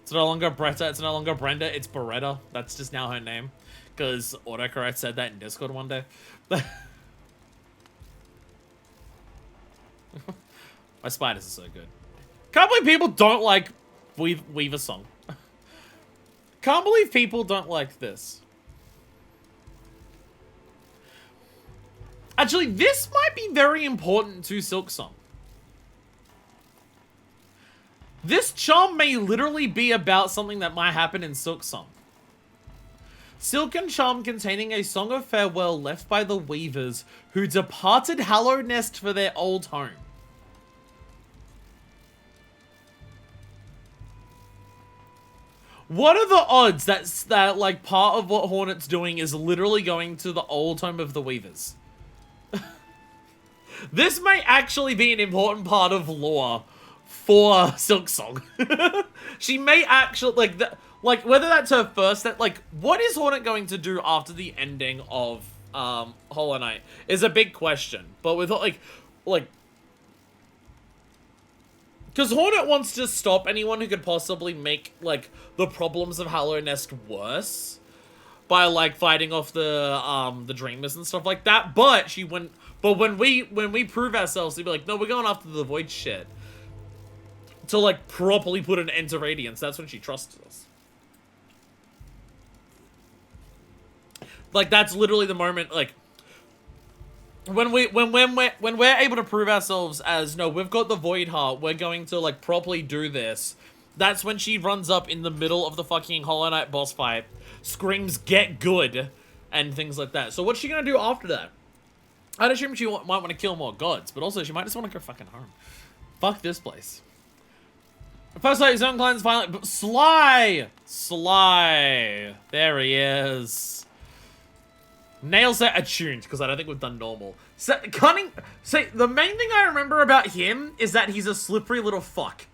It's no longer Bretta, it's no longer Brenda, it's Beretta. That's just now her name. Because autocorrect said that in Discord one day. My spiders are so good. Can't believe people don't like Weaver Song. Can't believe people don't like this. Actually, this might be very important to Silksong. This charm may literally be about something that might happen in Silksong. Silken charm containing a song of farewell left by the Weavers who departed Hallow Nest for their old home. What are the odds that like part of what Hornet's doing is literally going to the old home of the Weavers? This may actually be an important part of lore for Silksong. She may actually, like, whether that's her first, what is Hornet going to do after the ending of, Hollow Knight is a big question. But with, like, because Hornet wants to stop anyone who could possibly make, like, the problems of Hallow Nest worse by, like, fighting off the Dreamers and stuff like that. But when we prove ourselves to be like, no, we're going after the Void shit. To, like, properly put an end to Radiance, that's when she trusts us. Like, that's literally the moment, like, when we're able to prove ourselves as, no, we've got the Void Heart, we're going to, like, properly do this. That's when she runs up in the middle of the fucking Hollow Knight boss fight, screams, get good, and things like that. So what's she gonna do after that? I'd assume she might want to kill more gods, but also she might just want to go fucking home. Fuck this place. First like Zone Client's finally... Sly! Sly! There he is. Nail set attuned, because I don't think we've done normal. Cunning... See, the main thing I remember about him is that he's a slippery little fuck.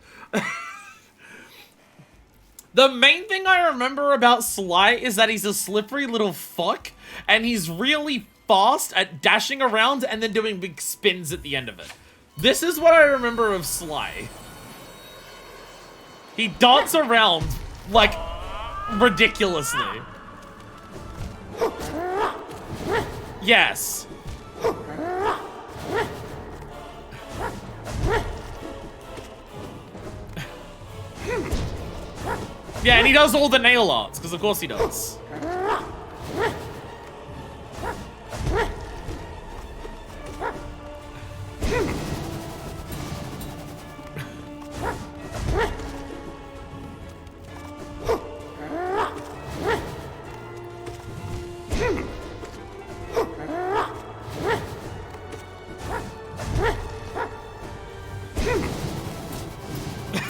The main thing I remember about Sly is that he's a slippery little fuck, and he's really fast at dashing around and then doing big spins at the end of it. This is what I remember of Sly. He darts around, like, ridiculously. Yes. Yeah, and he does all the nail arts, because of course he does.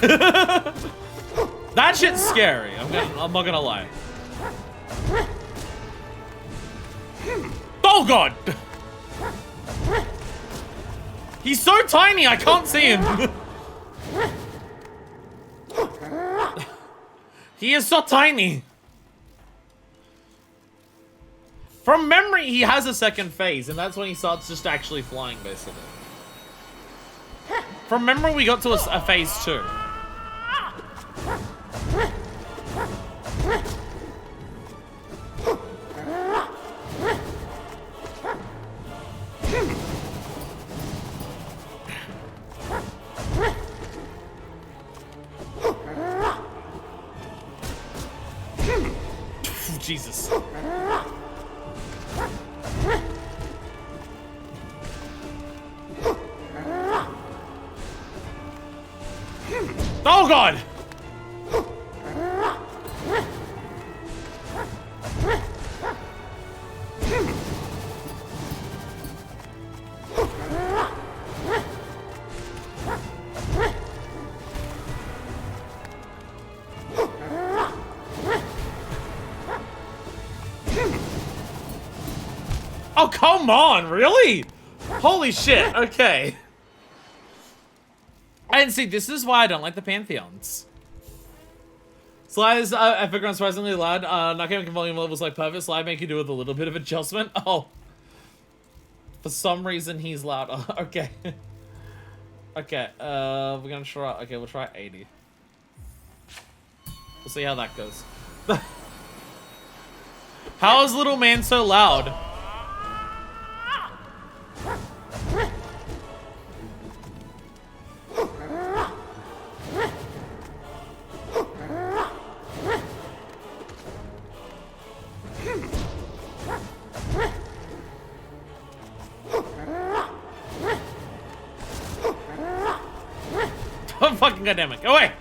That shit's scary. I'm not gonna lie. Oh god! He's so tiny, I can't see him. He is so tiny. From memory, he has a second phase, and that's when he starts just actually flying, basically. From memory, we got to a phase 2. Jesus. Oh god! Oh, come on, really? Holy shit, okay. And see, this is why I don't like the Pantheons. Slide is epic and surprisingly loud. Not getting volume levels like perfect. Slide make you do with a little bit of adjustment. Oh. For some reason, he's louder. Okay. Okay, we're gonna try, okay, we'll try 80. We'll see how that goes. How is little man so loud? Oh, fucking goddammit. Go away!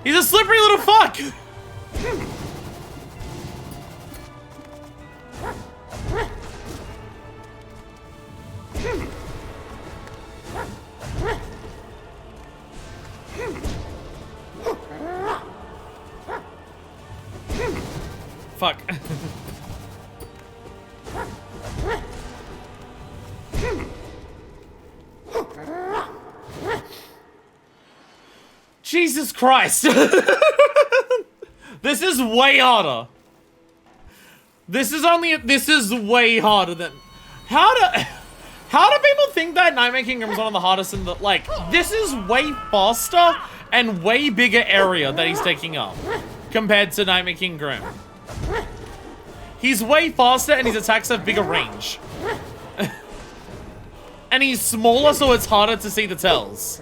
He's a slippery little fuck! Fuck. Jesus Christ. This is way harder. This is way harder than... How do people think that Nightmare Kingdom is one of the hardest in the... Like, this is way faster and way bigger area that he's taking up compared to Nightmare King Grim. He's way faster and his attacks have bigger range. And he's smaller, so it's harder to see the tells.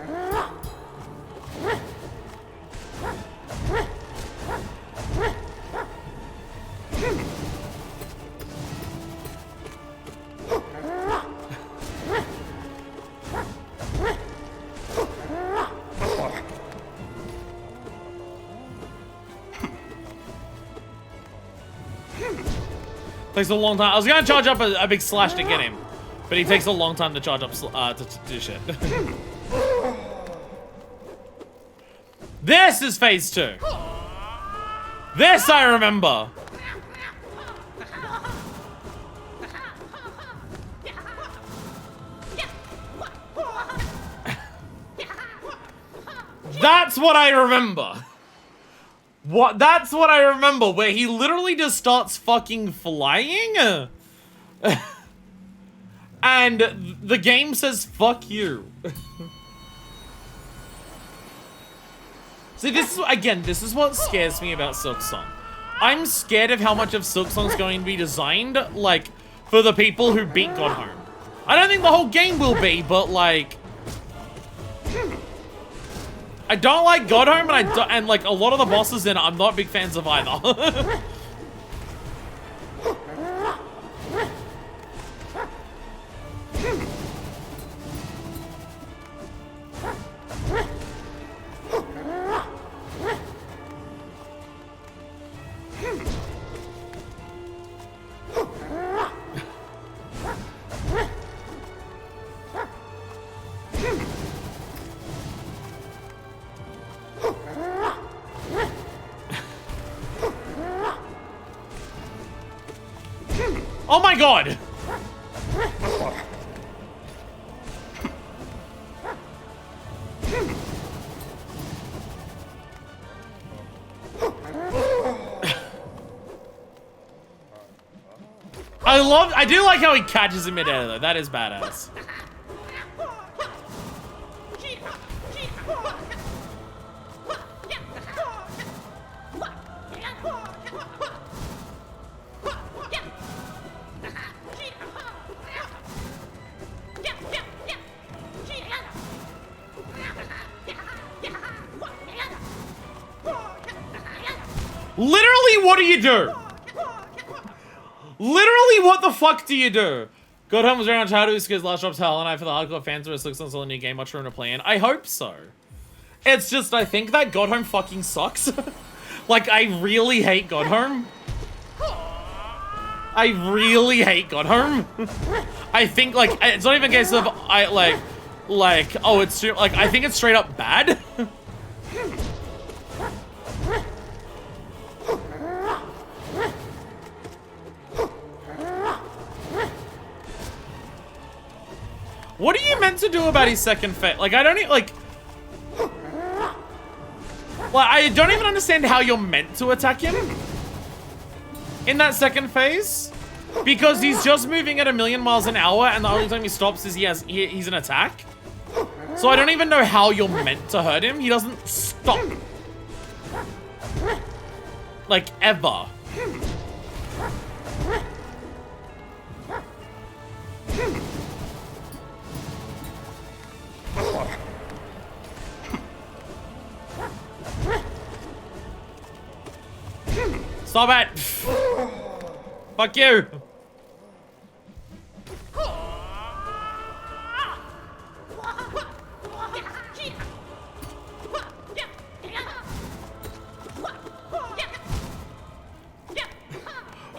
Takes a long time. I was gonna charge up a big slash to get him, but he takes a long time to charge up to do shit. This is phase 2. This I remember. That's what I remember. That's what I remember, where he literally just starts fucking flying. And the game says, fuck you. See, this is what scares me about Silksong. I'm scared of how much of Silksong's going to be designed, like, for the people who beat Godhome. I don't think the whole game will be, but, like... I don't like Godhome, and like a lot of the bosses in it, I'm not big fans of either. Oh my god! I do like how he catches him midair though. That is badass. Literally, what do you do? Literally, what the fuck do you do? Godhome was around childhood because last drop's hell, and I for the hardcore fans where Silksong still a new game, much room to play in. I hope so. It's just, I think that Godhome fucking sucks. Like, I really hate Godhome. I really hate Godhome. I think, like, it's not even a case of, oh, it's, like, I think it's straight up bad. What are you meant to do about his second phase? Like, I don't even, like, I don't even understand how you're meant to attack him in that second phase, because he's just moving at 1,000,000 miles an hour, and the only time he stops is he's an attack. So I don't even know how you're meant to hurt him. He doesn't stop, like, ever. Stop it! Fuck you!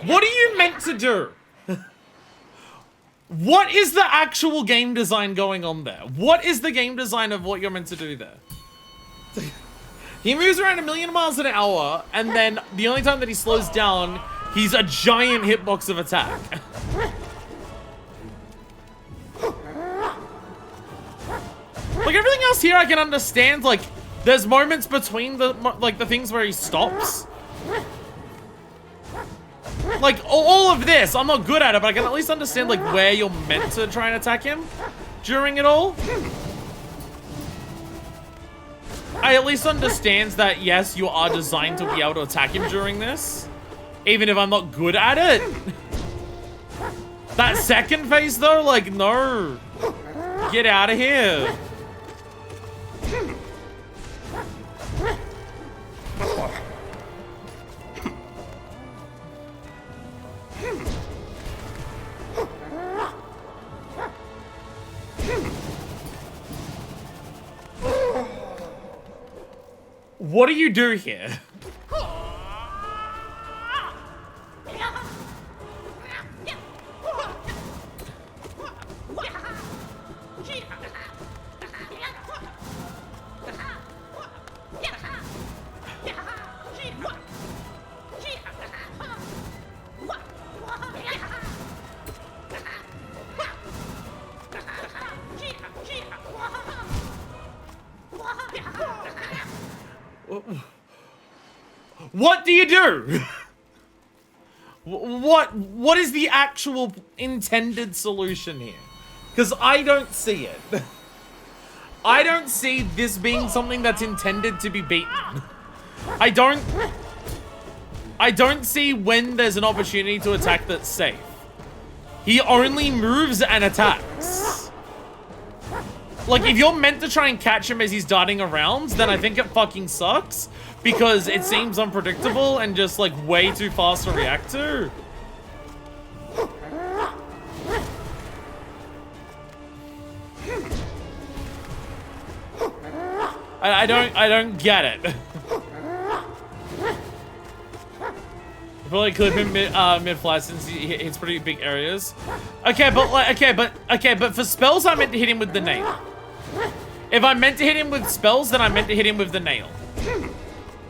What are you meant to do? What is the actual game design going on there? What is the game design of what you're meant to do there? He moves around 1,000,000 miles an hour, and then the only time that he slows down, he's a giant hitbox of attack. Like, everything else here I can understand. Like, there's moments between the things where he stops. Like, all of this, I'm not good at it, but I can at least understand, like, where you're meant to try and attack him during it all. I at least understand that, yes, you are designed to be able to attack him during this, even if I'm not good at it. That second phase, though, like, no. Get out of here. What do you do here? What do you do? What is the actual intended solution here? Because I don't see it. I don't see this being something that's intended to be beaten. I don't see when there's an opportunity to attack that's safe. He only moves and attacks. Like, if you're meant to try and catch him as he's darting around, then I think it fucking sucks. Because it seems unpredictable and just, like, way too fast to react to. I don't get it. Probably clip him mid-flight since he hits pretty big areas. Okay, but for spells, I meant to hit him with the nail. If I meant to hit him with spells, then I meant to hit him with the nail.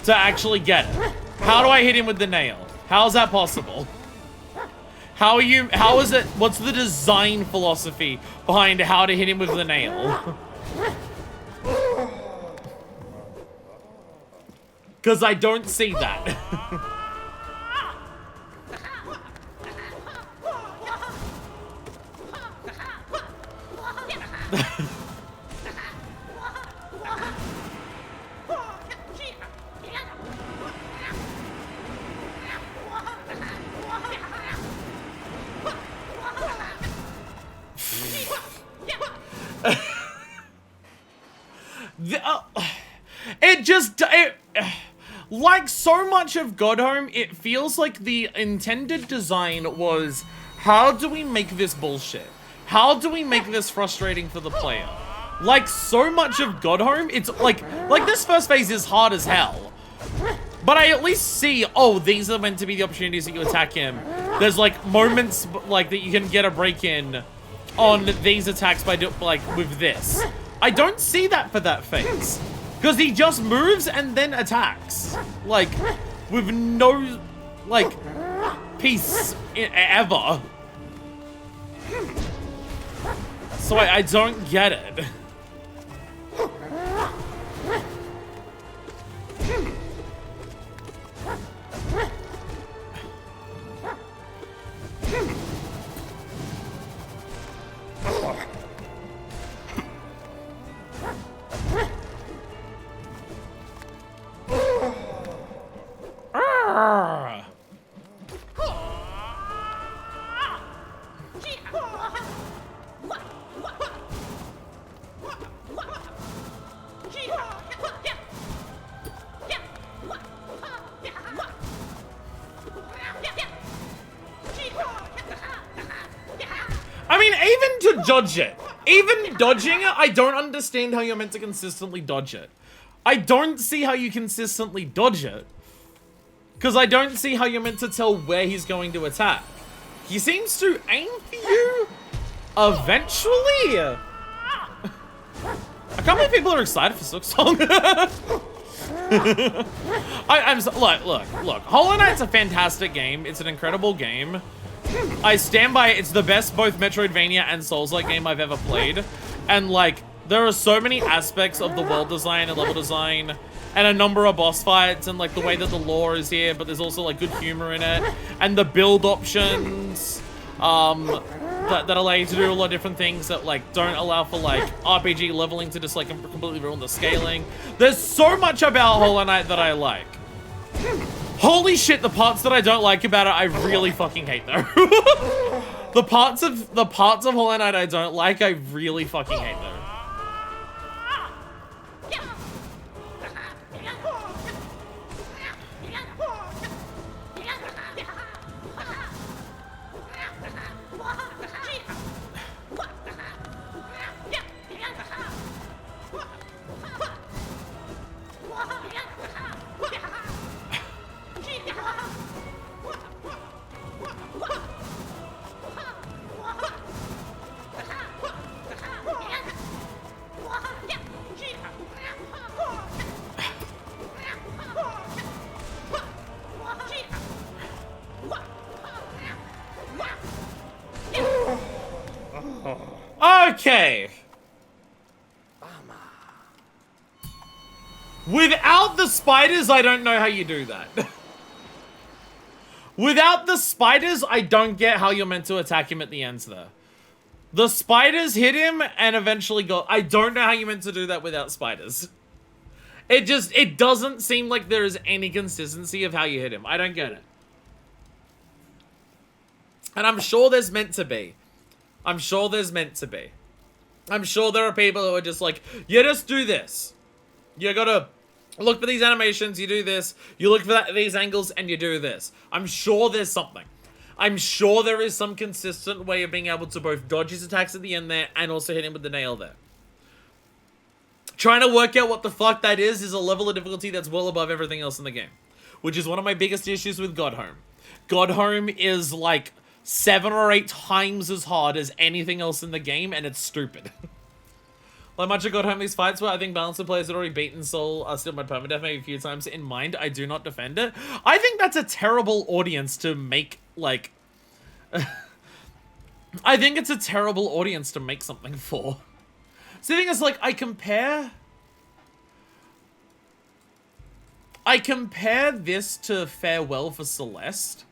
To actually get it. How do I hit him with the nail? How is that possible? How is it, what's the design philosophy behind how to hit him with the nail? Because I don't see that. Like so much of Godhome, it feels like the intended design was, how do we make this bullshit? How do we make this frustrating for the player? Like so much of Godhome, it's like this first phase is hard as hell. But I at least see, oh, these are meant to be the opportunities that you attack him. There's like moments like that you can get a break in on these attacks by with this. I don't see that for that phase. Because he just moves and then attacks. Like, with no, like, peace ever. So I don't get it. I mean, even to dodge it, even dodging it, I don't understand how you're meant to consistently dodge it. I don't see how you consistently dodge it. Because I don't see how you're meant to tell where he's going to attack. He seems to aim for you eventually. I can't believe people are excited for Silksong. Look. Hollow Knight's a fantastic game. It's an incredible game. I stand by it. It's the best both Metroidvania and Souls-like game I've ever played. And like, there are so many aspects of the world design and level design and a number of boss fights and like the way that the lore is here, but there's also like good humor in it. And the build options that allow you to do a lot of different things that like don't allow for like RPG leveling to just like completely ruin the scaling. There's so much about Hollow Knight that I like. Holy shit, the parts that I don't like about it, I really fucking hate though. the parts of Hollow Knight I don't like, I really fucking hate though. Okay. Without the spiders, I don't know how you do that. Without the spiders, I don't get how you're meant to attack him at the ends there. The spiders hit him and eventually go. I don't know how you're meant to do that without spiders. It doesn't seem like there is any consistency of how you hit him. I don't get it. And I'm sure there's meant to be. I'm sure there's meant to be. I'm sure there are people who are just like, you just do this. You gotta look for these animations, you do this. You look for these angles, and you do this. I'm sure there's something. I'm sure there is some consistent way of being able to both dodge his attacks at the end there and also hit him with the nail there. Trying to work out what the fuck that is a level of difficulty that's well above everything else in the game. Which is one of my biggest issues with Godhome. Godhome is like 7 or 8 times as hard as anything else in the game, and it's stupid. Like much of Godhome, these fights where I think balanced players had already beaten Soul still my permadeath maybe a few times in mind. I do not defend it. I think that's a terrible audience to make, like, I think it's a terrible audience to make something for. So the thing is, like, I compare this to Farewell for Celeste.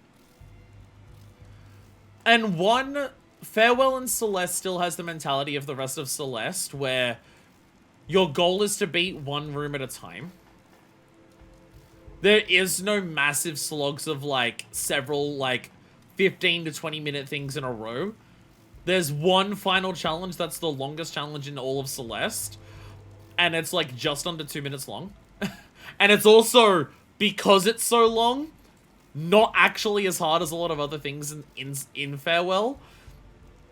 And one, Farewell and Celeste still has the mentality of the rest of Celeste, where your goal is to beat one room at a time. There is no massive slogs of, like, several, like, 15 to 20 minute things in a row. There's one final challenge that's the longest challenge in all of Celeste. And it's, like, just under 2 minutes long. And it's also, because it's so long, not actually as hard as a lot of other things in Farewell.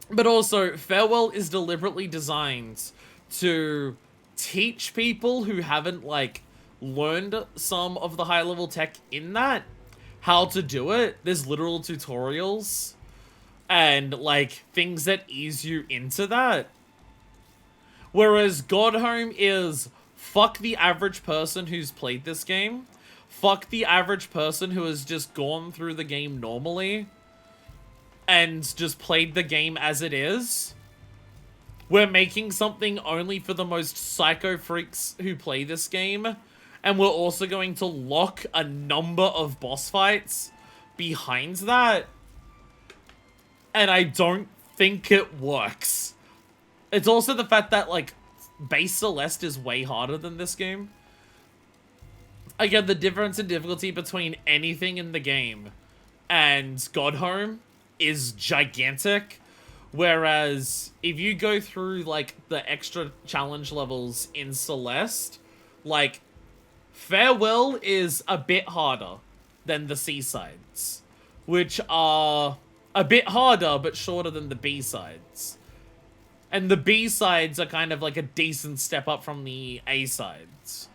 But also, Farewell is deliberately designed to teach people who haven't, like, learned some of the high-level tech in that how to do it. There's literal tutorials and, like, things that ease you into that. Whereas Godhome is fuck the average person who's played this game. Fuck the average person who has just gone through the game normally and just played the game as it is. We're making something only for the most psycho freaks who play this game. And we're also going to lock a number of boss fights behind that. And I don't think it works. It's also the fact that, like, base Celeste is way harder than this game. Again, the difference in difficulty between anything in the game and Godhome is gigantic. Whereas, if you go through, like, the extra challenge levels in Celeste, like, Farewell is a bit harder than the C-sides, which are a bit harder but shorter than the B-sides. And the B-sides are kind of like a decent step up from the A-sides.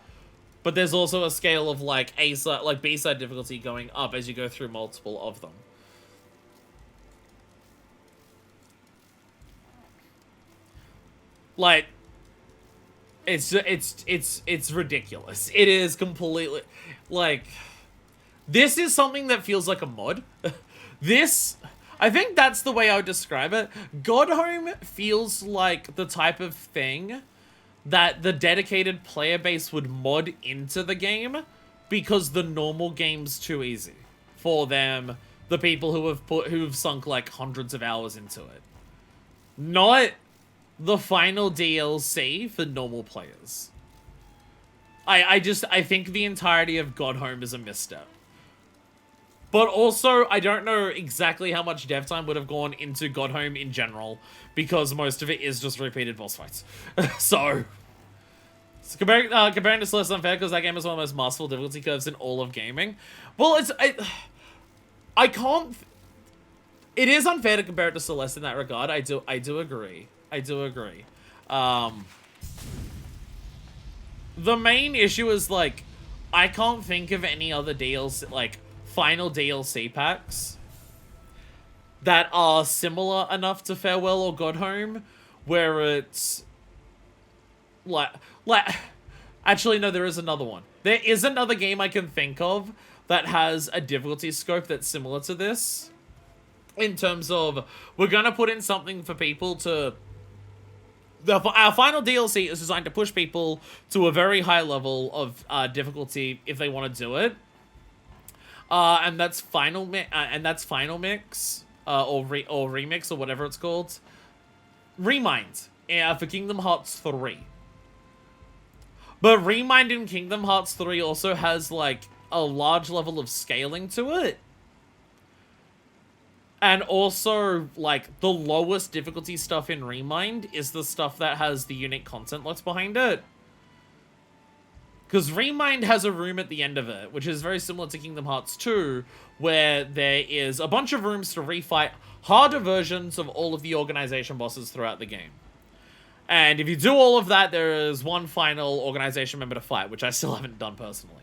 But there's also a scale of, like, A-side, like, B-side difficulty going up as you go through multiple of them. Like, it's ridiculous. It is completely, like, this is something that feels like a mod. This, I think that's the way I would describe it. Godhome feels like the type of thing that the dedicated player base would mod into the game because the normal game's too easy for them, the people who've sunk, like, hundreds of hours into it. Not the final DLC for normal players. I think the entirety of Godhome is a misstep. But also, I don't know exactly how much dev time would have gone into Godhome in general, because most of it is just repeated boss fights. So comparing to Celeste is unfair, because that game is one of the most masterful difficulty curves in all of gaming. Well, I can't... It is unfair to compare it to Celeste in that regard. I do agree. I do agree. The main issue is, like, I can't think of any other DLC, like, final DLC packs that are similar enough to Farewell or Godhome, where it's, like, actually, no, there is another one. There is another game I can think of that has a difficulty scope that's similar to this, in terms of, we're gonna put in something for people to... Our final DLC is designed to push people to a very high level of difficulty if they want to do it. And that's Final Mix, or Remix, or whatever it's called. Remind, for Kingdom Hearts 3. But Remind in Kingdom Hearts 3 also has, like, a large level of scaling to it. And also, like, the lowest difficulty stuff in Remind is the stuff that has the unique content left behind it. Because Remind has a room at the end of it, which is very similar to Kingdom Hearts 2, where there is a bunch of rooms to refight harder versions of all of the organization bosses throughout the game. And if you do all of that, there is one final organization member to fight, which I still haven't done personally.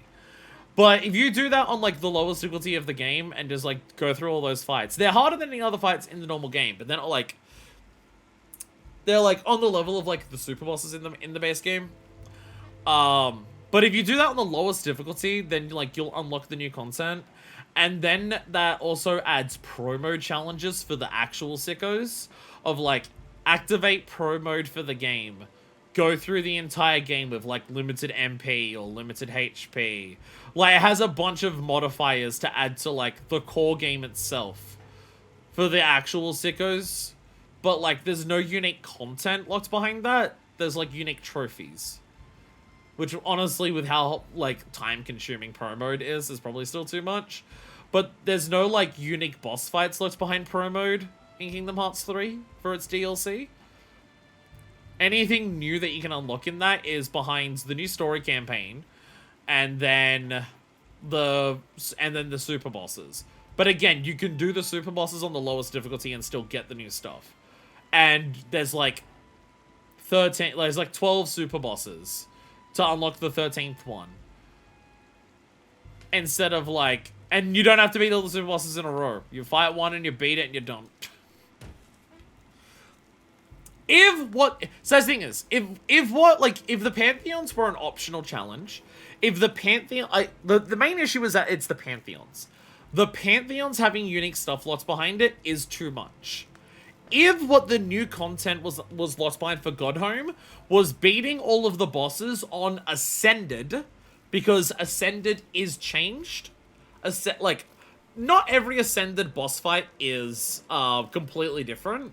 But if you do that on, like, the lowest difficulty of the game and just, like, go through all those fights, they're harder than any other fights in the normal game, but then, like, they're, like, on the level of, like, the super bosses in the base game. But if you do that on the lowest difficulty, then, like, you'll unlock the new content. And then that also adds pro mode challenges for the actual sickos of like activate pro mode for the game. Go through the entire game with like limited MP or limited HP. Like it has a bunch of modifiers to add to like the core game itself for the actual sickos. But like there's no unique content locked behind that. There's like unique trophies. Which honestly, with how like time consuming pro mode is probably still too much. But there's no like unique boss fights locked behind pro mode in Kingdom Hearts 3 for its DLC. Anything new that you can unlock in that is behind the new story campaign and then the super bosses. But again, you can do the super bosses on the lowest difficulty and still get the new stuff. And there's like 12 super bosses to unlock the 13th one. Instead of like, and you don't have to beat all the super bosses in a row. You fight one and you beat it and you're done. So the thing is, if the Pantheons were an optional challenge, if the Pantheon, the main issue is that it's the Pantheons. The Pantheons having unique stuff locked behind it is too much. If what the new content was locked behind for Godhome was beating all of the bosses on Ascended, because Ascended is changed. Not every Ascended boss fight is completely different.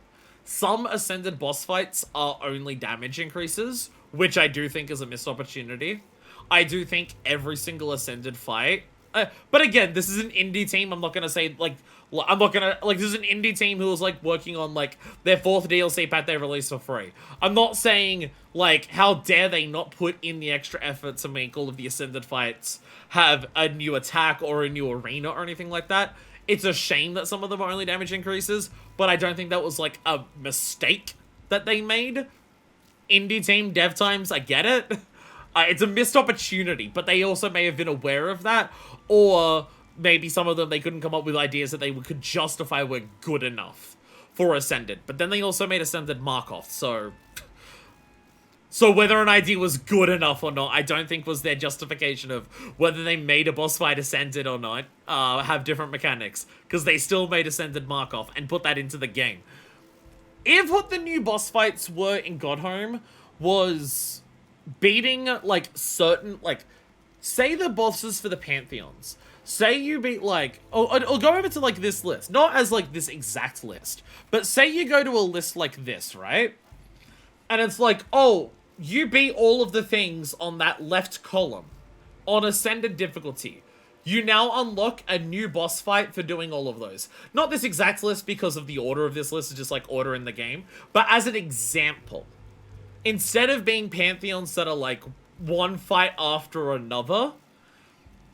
Some Ascended boss fights are only damage increases, which I do think is a missed opportunity. I do think every single Ascended fight... but again, this is an indie team. I'm not going to say, this is an indie team who was, working on, their 4th DLC pack they released for free. I'm not saying, how dare they not put in the extra effort to make all of the Ascended fights have a new attack or a new arena or anything like that. It's a shame that some of them are only damage increases, but I don't think that was, a mistake that they made. Indie team, dev times, I get it. It's a missed opportunity, but they also may have been aware of that, or maybe some of them, they couldn't come up with ideas that they could justify were good enough for Ascended. But then they also made Ascended Markov, so whether an idea was good enough or not, I don't think was their justification of whether they made a boss fight Ascended or not, have different mechanics, because they still made Ascended Markov and put that into the game. If what the new boss fights were in Godhome was beating, certain, say the bosses for the Pantheons. Say you beat, or go over to, this list. Not as, this exact list. But say you go to a list like this, right? And it's oh, you beat all of the things on that left column on Ascended difficulty. You now unlock a new boss fight for doing all of those. Not this exact list because of the order of this list, is just, order in the game. But as an example, instead of being Pantheons that are, one fight after another,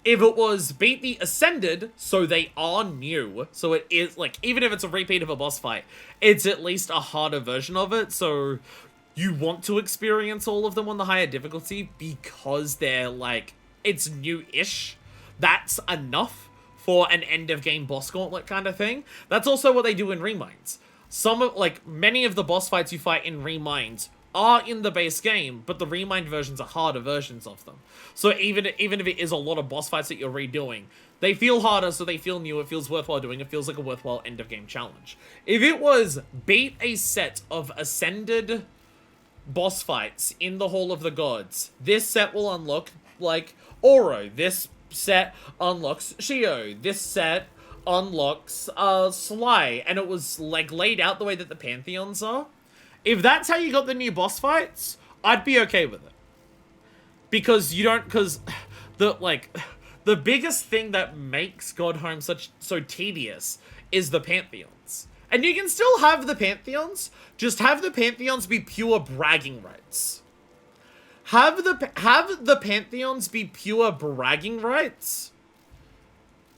if it was beat the Ascended, so they are new, so it is, even if it's a repeat of a boss fight, it's at least a harder version of it, so you want to experience all of them on the higher difficulty because they're, it's new-ish. That's enough for an end-of-game boss gauntlet kind of thing. That's also what they do in Reminds. Many of the boss fights you fight in Reminds are in the base game, but the Remind versions are harder versions of them. So even if it is a lot of boss fights that you're redoing, they feel harder, so they feel new, it feels worthwhile doing, it feels like a worthwhile end-of-game challenge. If it was beat a set of Ascended boss fights in the Hall of the Gods, this set will unlock, Oro. This set unlocks Shio. This set unlocks, Sly. And it was, laid out the way that the Pantheons are. If that's how you got the new boss fights, I'd be okay with it. Because the biggest thing that makes Godhome so tedious is the Pantheons. And you can still have the Pantheons, just have the Pantheons be pure bragging rights. Have the Pantheons be pure bragging rights.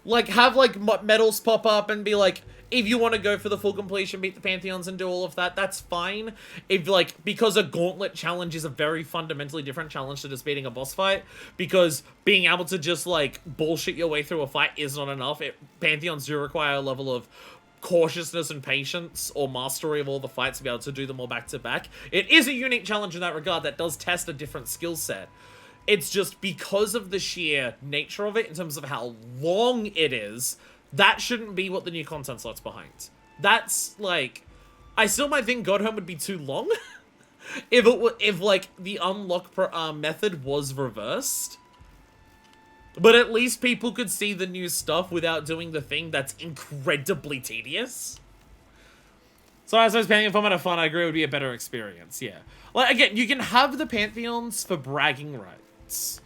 Have, medals pop up and be if you want to go for the full completion, beat the Pantheons and do all of that, that's fine. If, because a gauntlet challenge is a very fundamentally different challenge to just beating a boss fight, because being able to just, bullshit your way through a fight is not enough. Pantheons do require a level of cautiousness and patience or mastery of all the fights to be able to do them all back to back. It is a unique challenge in that regard that does test a different skill set. It's just because of the sheer nature of it, in terms of how long it is, that shouldn't be what the new content slot's behind. That's, like... I still might think Godhome would be too long. if like, the unlock method was reversed. But at least people could see the new stuff without doing the thing that's incredibly tedious. So as I was paying format of fun, I agree it would be a better experience, yeah. Like, again, you can have the Pantheons for bragging rights.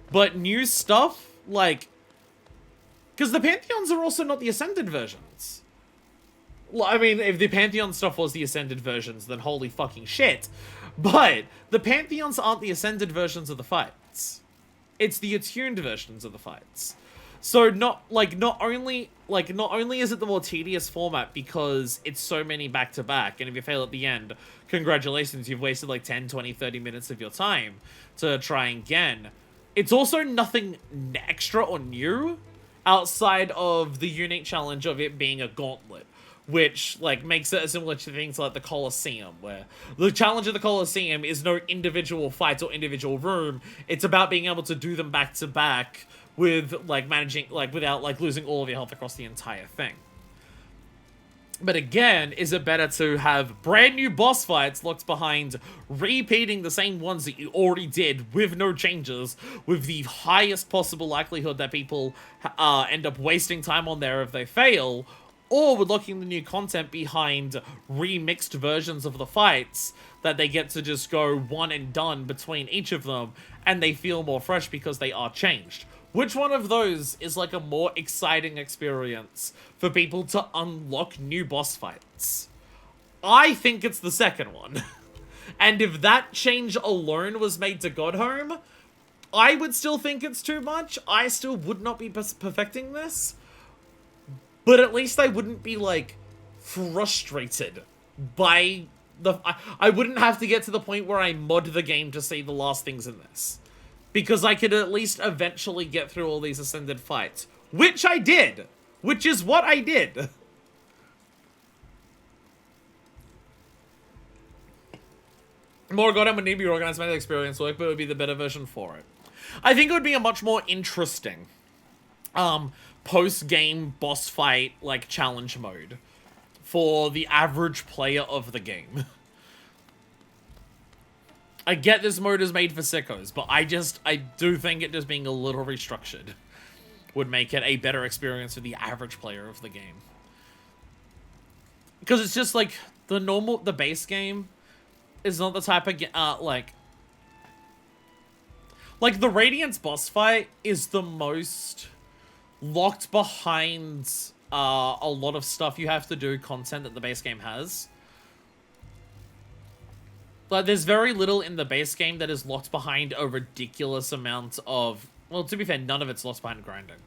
But new stuff, like... Because the Pantheons are also not the Ascended versions. I mean, if the Pantheon stuff was the Ascended versions, then holy fucking shit. But the Pantheons aren't the Ascended versions of the fights. It's the attuned versions of the fights. So not only is it the more tedious format because it's so many back-to-back, and if you fail at the end, congratulations, you've wasted like 10, 20, 30 minutes of your time to try again. It's also nothing extra or new outside of the unique challenge of it being a gauntlet, which, like, makes it similar to things like the Colosseum, where the challenge of the Colosseum is no individual fight or individual room. It's about being able to do them back-to-back with, like, managing, like, without, like, losing all of your health across the entire thing. But again, is it better to have brand new boss fights locked behind repeating the same ones that you already did with no changes, with the highest possible likelihood that people end up wasting time on there if they fail, or with locking the new content behind remixed versions of the fights that they get to just go one and done between each of them, and they feel more fresh because they are changed? Which one of those is like a more exciting experience for people to unlock new boss fights? I think it's the second one. And if that change alone was made to Godhome, I would still think it's too much. I still would not be perfecting this. But at least I wouldn't be, like, frustrated by the... I wouldn't have to get to the point where I mod the game to see the last things in this. Because I could at least eventually get through all these Ascended fights. Which I did! Which is what I did! More Godhome would need to be organized to make the experience work, but it would be the better version for it. I think it would be a much more interesting post-game boss fight, like, challenge mode for the average player of the game. I get this mode is made for sickos, but I do think it just being a little restructured would make it a better experience for the average player of the game. Because it's just, like, the base game is not the type of, like, the Radiance boss fight is the most locked behind, a lot of stuff you have to do, content that the base game has. Like, there's very little in the base game that is locked behind a ridiculous amount of... Well, to be fair, none of it's locked behind grinding.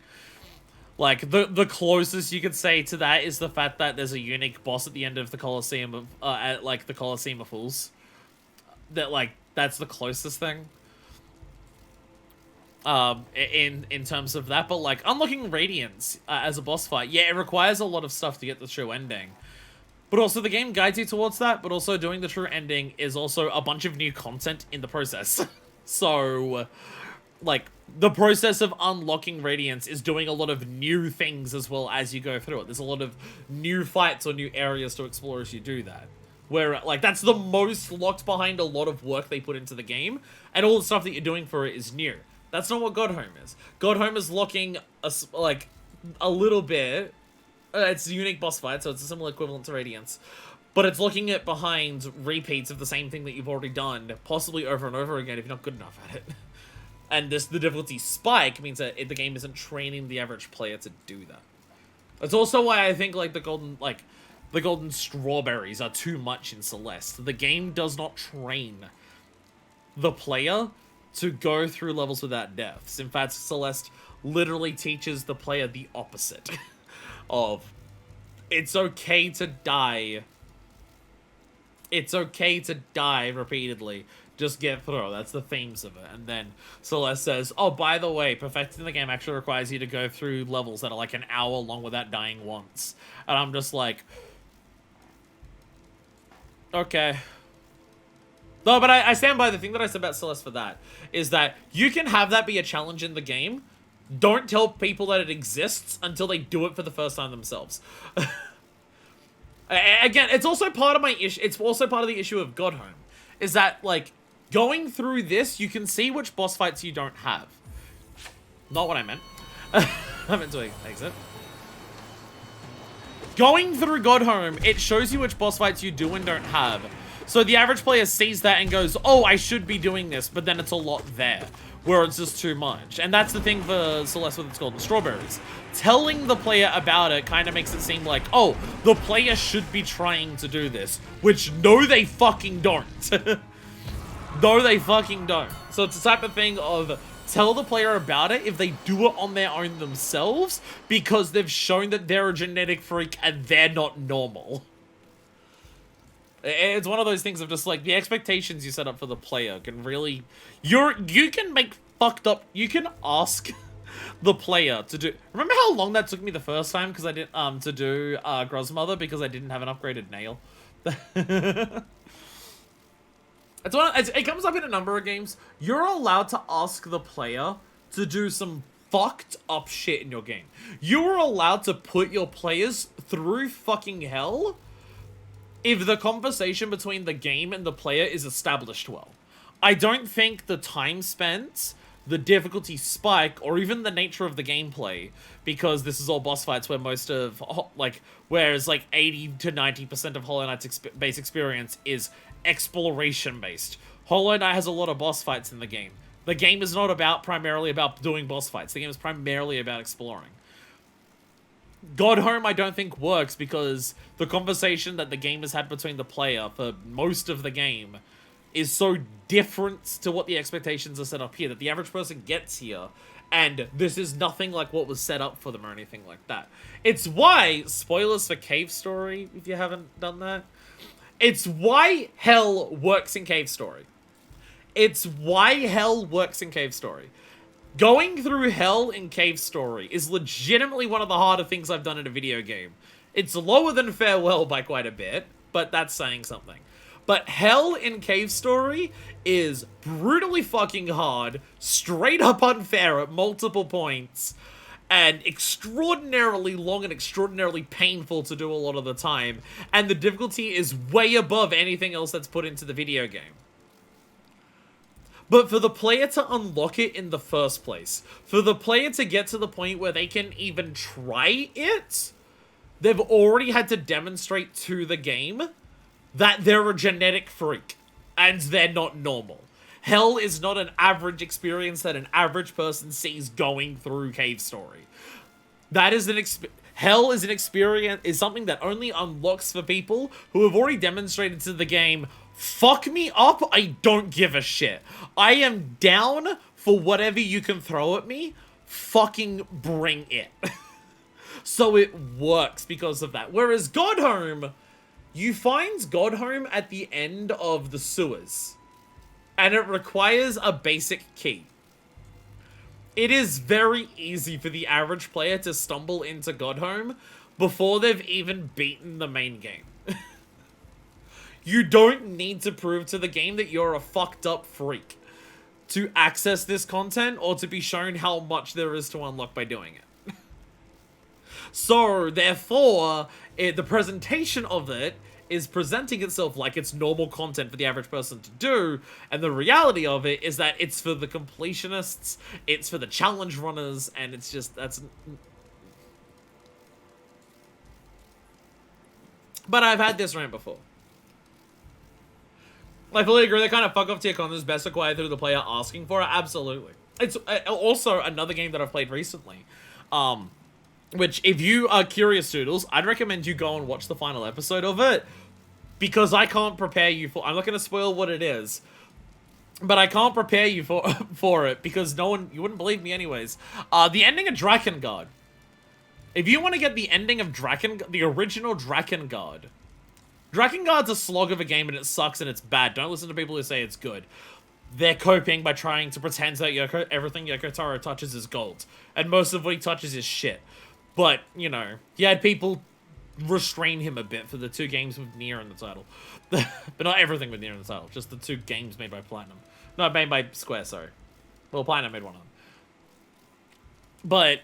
Like, the closest you could say to that is the fact that there's a unique boss at the end of the Colosseum of... at, like, the Colosseum of Fools. That, like, that's the closest thing. In terms of that. But, like, unlocking Radiance as a boss fight, yeah, it requires a lot of stuff to get the true ending. But also, the game guides you towards that, but also doing the true ending is also a bunch of new content in the process. So, like, the process of unlocking Radiance is doing a lot of new things as well as you go through it. There's a lot of new fights or new areas to explore as you do that. Where, like, that's the most locked behind a lot of work they put into the game, and all the stuff that you're doing for it is new. That's not what Godhome is. Godhome is locking, a little bit... it's a unique boss fight, so it's a similar equivalent to Radiance. But it's looking at behind repeats of the same thing that you've already done, possibly over and over again if you're not good enough at it. And the difficulty spike means that the game isn't training the average player to do that. That's also why I think, like, the golden strawberries are too much in Celeste. The game does not train the player to go through levels without deaths. In fact, Celeste literally teaches the player the opposite. Of, it's okay to die. It's okay to die repeatedly. Just get through. That's the themes of it. And then Celeste says, oh, by the way, perfecting the game actually requires you to go through levels that are like an hour long without dying once. And I'm just like, okay. No, but I stand by the thing that I said about Celeste for that, is that you can have that be a challenge in the game. Don't tell people that it exists until they do it for the first time themselves. Again, it's also part of my issue. It's also part of the issue of Godhome, is that, like, going through this, you can see which boss fights you don't have. Not what I meant. I meant to exit. Going through Godhome, it shows you which boss fights you do and don't have. So the average player sees that and goes, oh, I should be doing this, but then it's a lot there, where it's just too much. And that's the thing for Celeste with its golden strawberries. Telling the player about it kind of makes it seem like, oh, the player should be trying to do this, which no, they fucking don't. No, they fucking don't. So it's the type of thing of tell the player about it if they do it on their own themselves, because they've shown that they're a genetic freak and they're not normal. It's one of those things of just like the expectations you set up for the player can really, you can make fucked up. You can ask the player to do. Remember how long that took me the first time because I didn't to do Grozmother because I didn't have an upgraded nail. It comes up in a number of games. You're allowed to ask the player to do some fucked up shit in your game. You are allowed to put your players through fucking hell if the conversation between the game and the player is established well. I don't think the time spent, the difficulty spike, or even the nature of the gameplay, because this is all boss fights where most of, like, whereas like 80 to 90% of Hollow Knight's base experience is exploration based. Hollow Knight has a lot of boss fights in the game. The game is not primarily about doing boss fights. The game is primarily about exploring. Godhome, I don't think works because the conversation that the game has had between the player for most of the game is so different to what the expectations are set up here that the average person gets here, and this is nothing like what was set up for them or anything like that. It's why, spoilers for Cave Story, if you haven't done that, it's why hell works in Cave Story. It's why hell works in Cave Story. Going through hell in Cave Story is legitimately one of the harder things I've done in a video game. It's lower than Farewell by quite a bit, but that's saying something. But hell in Cave Story is brutally fucking hard, straight up unfair at multiple points, and extraordinarily long and extraordinarily painful to do a lot of the time. And the difficulty is way above anything else that's put into the video game. But for the player to unlock it in the first place, for the player to get to the point where they can even try it, they've already had to demonstrate to the game that they're a genetic freak and they're not normal. Hell is not an average experience that an average person sees going through Cave Story. That is Hell is an experience, is something that only unlocks for people who have already demonstrated to the game, fuck me up, I don't give a shit. I am down for whatever you can throw at me, fucking bring it. So it works because of that. Whereas Godhome, you find Godhome at the end of the sewers, and it requires a basic key. It is very easy for the average player to stumble into Godhome before they've even beaten the main game. You don't need to prove to the game that you're a fucked up freak to access this content or to be shown how much there is to unlock by doing it. So, therefore, the presentation of it is presenting itself like it's normal content for the average person to do, and the reality of it is that it's for the completionists, it's for the challenge runners, and it's just, that's... But I've had this rant before. I fully agree, that kind of fuck off tier content is best acquired through the player asking for it, absolutely. It's also another game that I've played recently, which, if you are curious, Doodles, I'd recommend you go and watch the final episode of it, because I can't prepare you for... I'm not going to spoil what it is, but I can't prepare you for it, because no one... You wouldn't believe me anyways. The ending of Drakengard. If you want to get the ending of the original Drakengard... Drakengard's a slog of a game, and it sucks, and it's bad. Don't listen to people who say it's good. They're coping by trying to pretend that everything Yoko Taro touches is gold, and most of what he touches is shit. But, you know, you had people restrain him a bit for the 2 games with Nier in the title. But not everything with Nier in the title, just the 2 games made by Platinum. No, made by Square, sorry. Well, Platinum made one of them. But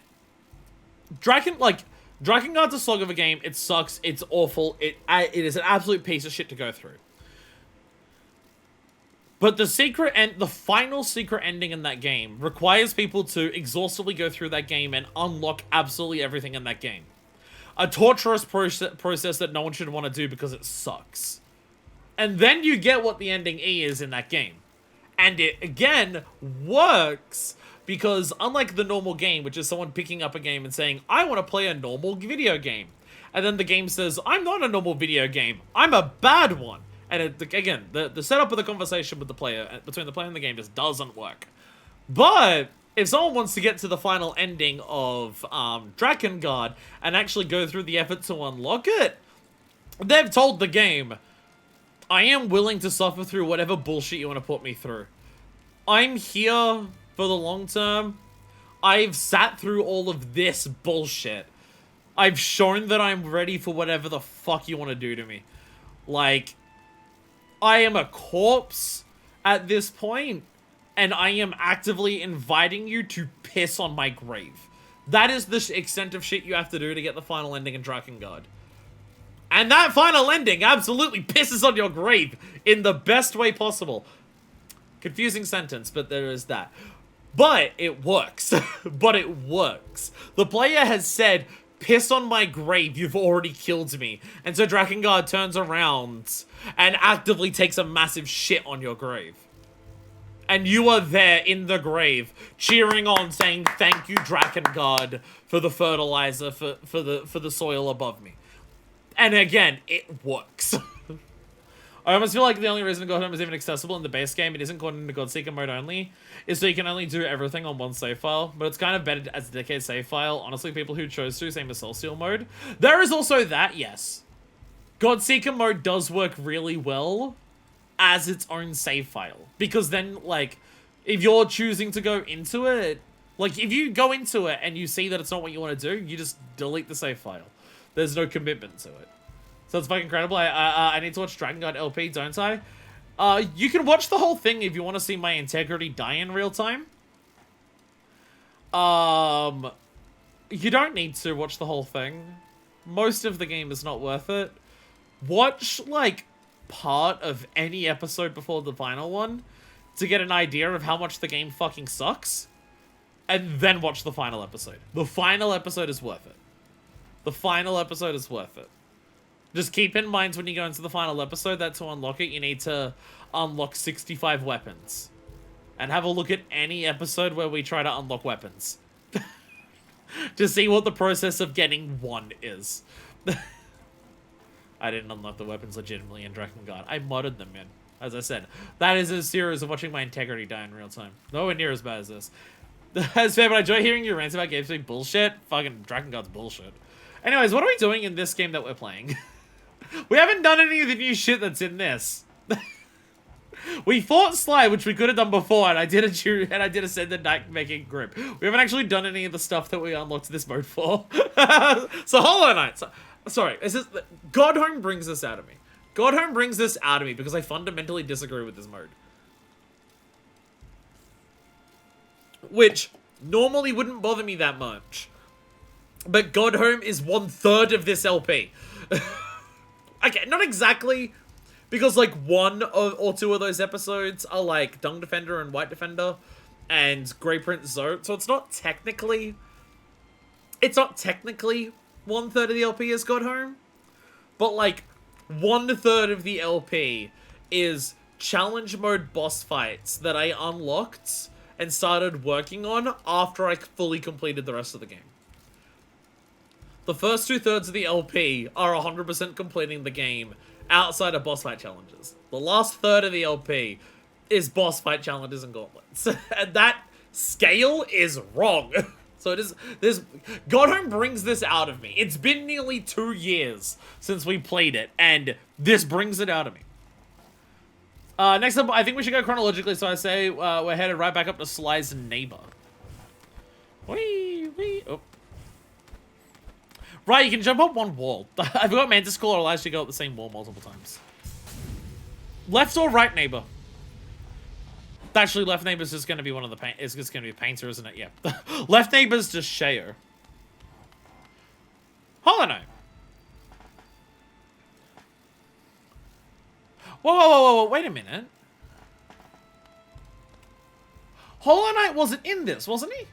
Drakengard's a slog of a game. It sucks. It's awful. It is an absolute piece of shit to go through. But the final secret ending in that game requires people to exhaustively go through that game and unlock absolutely everything in that game. A torturous process that no one should want to do because it sucks. And then you get what the ending is in that game. And it, again, works because unlike the normal game, which is someone picking up a game and saying, I want to play a normal video game. And then the game says, I'm not a normal video game. I'm a bad one. And again, the setup of the conversation with the player, between the player and the game just doesn't work. But if someone wants to get to the final ending of Drakengard and actually go through the effort to unlock it, they've told the game, I am willing to suffer through whatever bullshit you want to put me through. I'm here for the long term. I've sat through all of this bullshit. I've shown that I'm ready for whatever the fuck you want to do to me. Like, I am a corpse at this point, and I am actively inviting you to piss on my grave. That is the extent of shit you have to do to get the final ending in Drakengard. And that final ending absolutely pisses on your grave in the best way possible. Confusing sentence, but there is that. But it works. But it works. The player has said, piss on my grave, you've already killed me. And so Drakengard turns around and actively takes a massive shit on your grave. And you are there in the grave, cheering on, saying, thank you, Drakengard, for the fertilizer, for the soil above me. And again, it works. I almost feel like the only reason Godhome is even accessible in the base game, it isn't called into Godseeker mode only, is so you can only do everything on one save file, but it's kind of better as a dedicated save file. Honestly, people who chose to, same as Soulsteel mode. There is also that, yes. Godseeker mode does work really well as its own save file, because then, like, if you're choosing to go into it, like, if you go into it and you see that it's not what you want to do, you just delete the save file. There's no commitment to it. So it's fucking incredible. I need to watch Drakengard LP, don't I? You can watch the whole thing if you want to see my integrity die in real time. You don't need to watch the whole thing. Most of the game is not worth it. Watch, like, part of any episode before the final one to get an idea of how much the game fucking sucks. And then watch the final episode. The final episode is worth it. The final episode is worth it. Just keep in mind when you go into the final episode that to unlock it, you need to unlock 65 weapons. And have a look at any episode where we try to unlock weapons. To see what the process of getting one is. I didn't unlock the weapons legitimately in Drakengard. I modded them in. As I said, that is a series of watching my integrity die in real time. Nowhere near as bad as this. That's fair, but I enjoy hearing your rants about games being bullshit. Fucking Drakengard's bullshit. Anyways, what are we doing in this game that we're playing? We haven't done any of the new shit that's in this. We fought Sly, which we could have done before, and I did a Send the Night making group. We haven't actually done any of the stuff that we unlocked this mode for. So Hollow Knight. Sorry, Godhome brings this out of me. Godhome brings this out of me because I fundamentally disagree with this mode. Which normally wouldn't bother me that much. But Godhome is 1/3 of this LP. Okay, not exactly, because like one or two of those episodes are like Dung Defender and White Defender and Grey Prince Zoe, so it's not technically 1/3 of the LP is Godhome, but like 1/3 of the LP is challenge mode boss fights that I unlocked and started working on after I fully completed the rest of the game. The first 2/3 of the LP are 100% completing the game outside of boss fight challenges. The last third of the LP is boss fight challenges and gauntlets. And that scale is wrong. So Godhome brings this out of me. It's been nearly 2 years since we played it, and this brings it out of me. Next up, I think we should go chronologically, so I say we're headed right back up to Sly's neighbor. Whee, whee, oh. Right, you can jump up one wall. I forgot Mantis Caller allows you to go up the same wall multiple times. Left or right neighbor? Actually, left neighbor's just going to be one of the it's just going to be a painter, isn't it? Yeah. Left neighbor's just Shayo. Hollow Knight. Whoa, wait a minute. Hollow Knight wasn't in this, wasn't he?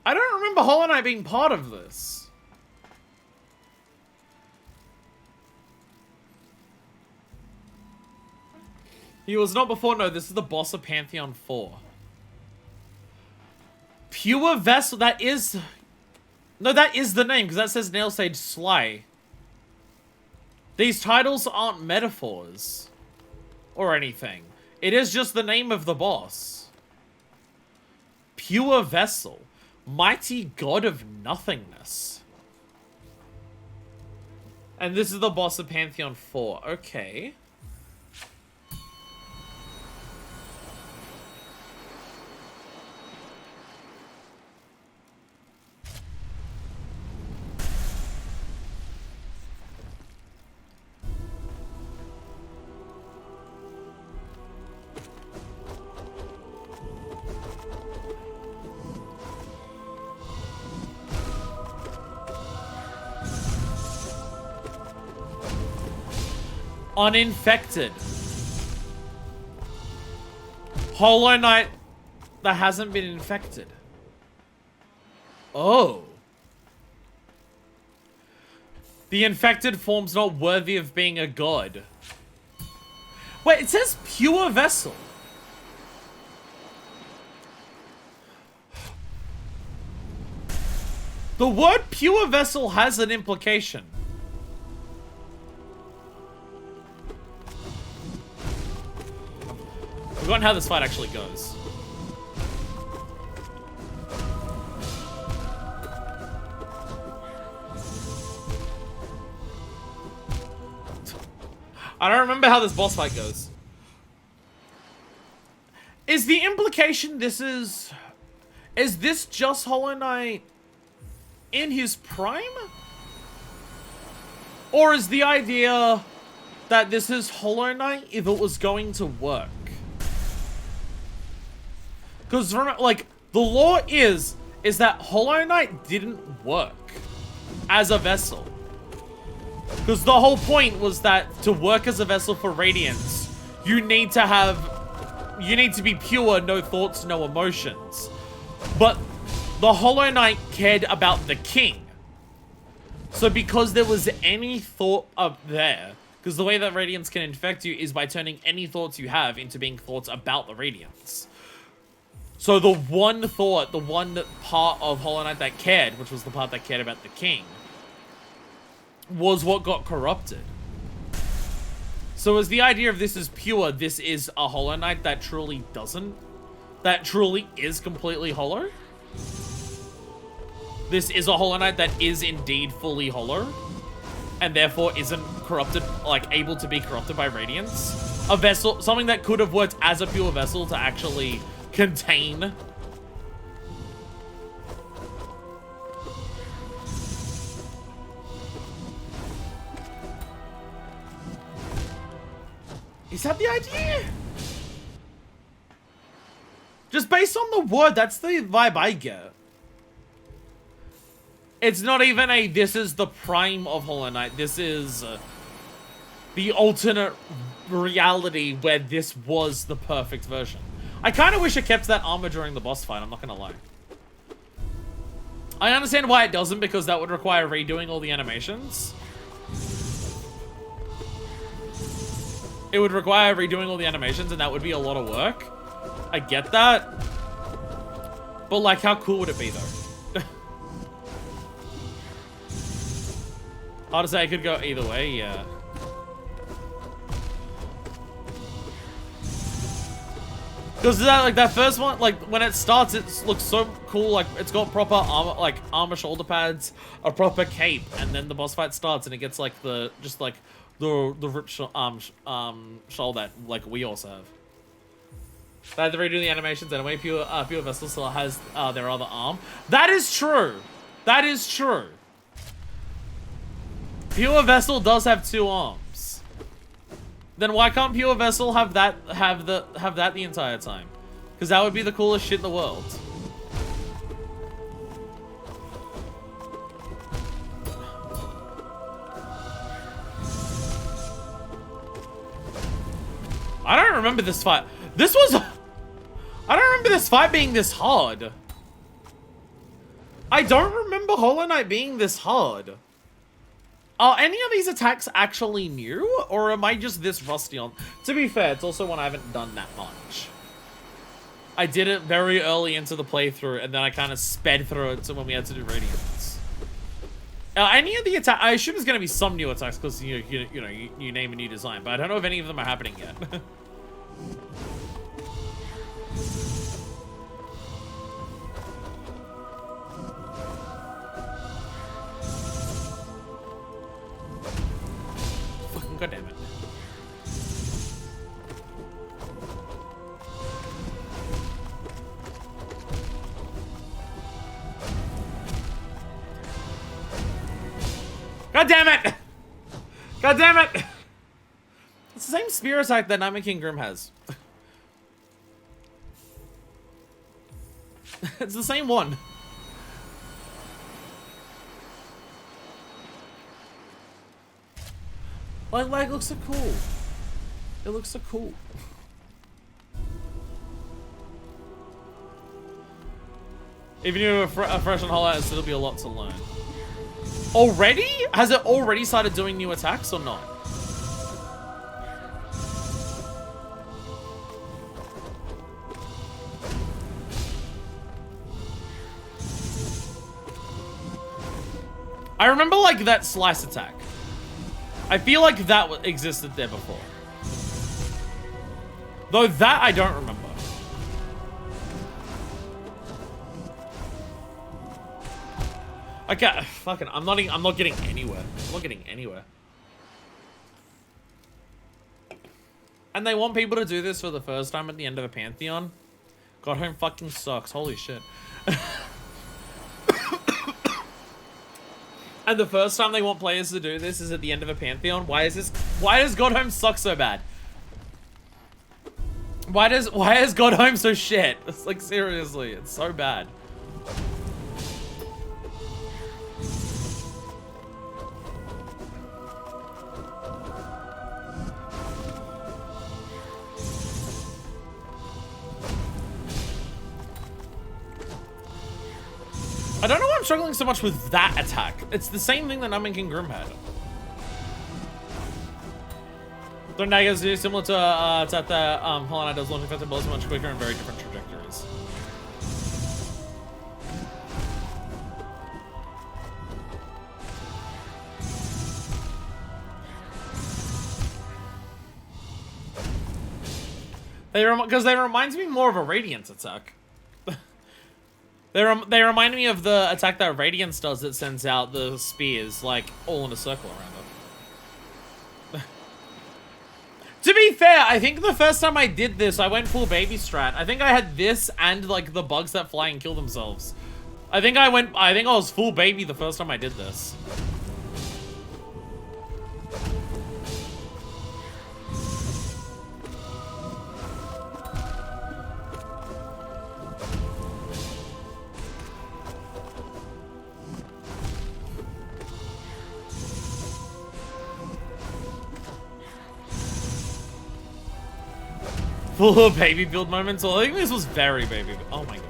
I don't remember Hollow Knight being part of this. He was not before. No, this is the boss of Pantheon 4. Pure Vessel, that is... No, that is the name, because that says Nail Sage Sly. These titles aren't metaphors. Or anything. It is just the name of the boss. Pure Vessel. Mighty God of Nothingness. And this is the boss of Pantheon 4. Okay. Uninfected. Hollow Knight that hasn't been infected. Oh. The infected form's not worthy of being a god. Wait, it says pure vessel. The word pure vessel has an implication. I've forgotten how this fight actually goes. I don't remember how this boss fight goes. Is the implication this is... Is this just Hollow Knight in his prime? Or is the idea that this is Hollow Knight if it was going to work? Because, like, the lore is that Hollow Knight didn't work as a vessel. Because the whole point was that to work as a vessel for Radiance, you need to be pure, no thoughts, no emotions. But the Hollow Knight cared about the king. So because there was any thought up there, because the way that Radiance can infect you is by turning any thoughts you have into being thoughts about the Radiance. So the one thought, the one part of Hollow Knight that cared, which was the part that cared about the king, was what got corrupted. So as the idea of this is pure, this is a Hollow Knight that truly doesn't, that truly is completely hollow. This is a Hollow Knight that is indeed fully hollow, and therefore isn't corrupted, like able to be corrupted by Radiance. A vessel, something that could have worked as a pure vessel to actually contain. Is that the idea? Just based on the word, that's the vibe I get. It's not even a, this is the prime of Hollow Knight. This is the alternate reality where this was the perfect version. I kind of wish it kept that armor during the boss fight, I'm not going to lie. I understand why it doesn't, because that would require redoing all the animations. It would require redoing all the animations, and that would be a lot of work. I get that. But, like, how cool would it be, though? Hard to say, it could go either way, yeah. Because that, like, that first one, like, when it starts, it looks so cool. Like, it's got proper armor, like, armor shoulder pads, a proper cape, and then the boss fight starts, and it gets, like, the, just, like, the rip shoal that like we also have. They had to redo the animations anyway. Pure Vessel still has their other arm. That is true. That is true. Pure Vessel does have 2 arms. Then why can't Pure Vessel have that the entire time? Because that would be the coolest shit in the world. I don't remember this fight. I don't remember this fight being this hard. I don't remember Hollow Knight being this hard. Are any of these attacks actually new? Or am I just this rusty on? To be fair, it's also one I haven't done that much. I did it very early into the playthrough, and then I kind of sped through it to when we had to do Radiance. Any of the attacks, I assume there's going to be some new attacks because you name a new design, but I don't know if any of them are happening yet. God damn it. God damn it! God damn it! It's the same spear attack that Nightmare King Grim has. It's the same one. Like, it looks so cool. It looks so cool. Even if you're a fresh on Hollow, it'll still be a lot to learn. Already? Has it already started doing new attacks or not? I remember, like, that slice attack. I feel like that existed there before. Though that I don't remember. Okay, fucking, I'm not getting anywhere. I'm not getting anywhere. And they want people to do this for the first time at the end of a Pantheon? Godhome fucking sucks. Holy shit. And the first time they want players to do this is at the end of a Pantheon? Why does Godhome suck so bad? Why is Godhome so shit? It's like, seriously, it's so bad. I don't know why I'm struggling so much with that attack. It's the same thing that Nightmare King Grim had. Thornagas do similar to that Hollow Knight does, launch effective blows much quicker and very different trajectories. Because they reminds me more of a Radiance attack. They remind me of the attack that Radiance does that sends out the spears, like, all in a circle around it. To be fair, I think the first time I did this, I went full baby strat. I think I had this and, like, the bugs that fly and kill themselves. I think I was full baby the first time I did this. Full of baby build moments. Well, I think this was very baby. Oh my god.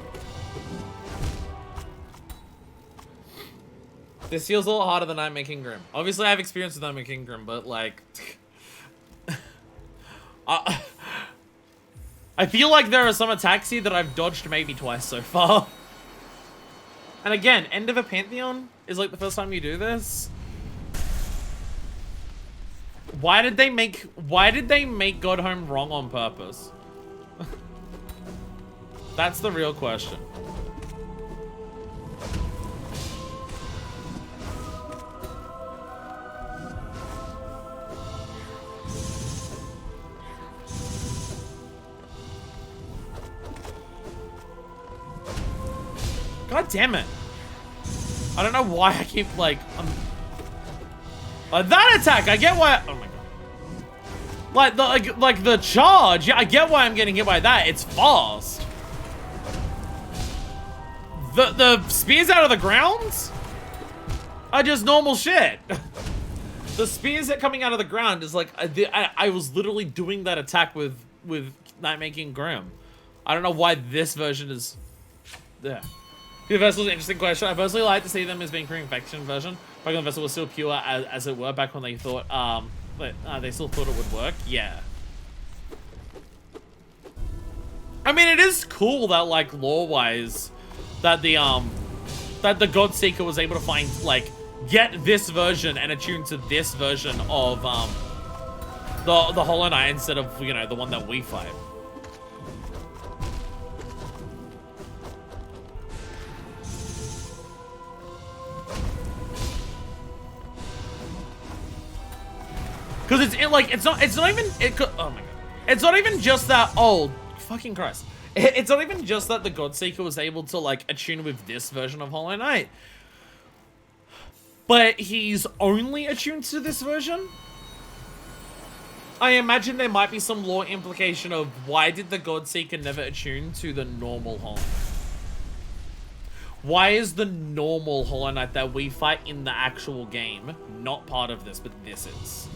This feels a lot harder than Nightmare King Grim. Obviously, I have experience with Nightmare King Grim, but like, I feel like there are some attacks here that I've dodged maybe twice so far. And again, end of a Pantheon is like the first time you do this. Why did they make Godhome wrong on purpose? That's the real question. God damn it. I don't know why I keep, like, that attack, I get why, oh my god. Like the charge, yeah, I get why I'm getting hit by that. It's fast. The spears out of the ground are just normal shit. The spears that coming out of the ground is like, I was literally doing that attack with Nightmaking Grim. I don't know why this version is there. The vessel is an interesting question. I personally like to see them as being pre-infection version. Back when the vessel was still pure as it were, back when they thought, they still thought it would work. Yeah. I mean, it is cool that, like, lore-wise, that the Godseeker was able to find, like, get this version and attune to this version of, the Hollow Knight instead of, you know, the one that we fight. Because it's not even, oh my god. It's not even just that, oh, fucking Christ. It's not even just that the Godseeker was able to, like, attune with this version of Hollow Knight. But he's only attuned to this version? I imagine there might be some lore implication of why did the Godseeker never attune to the normal Hollow Knight? Why is the normal Hollow Knight that we fight in the actual game not part of this, but this is?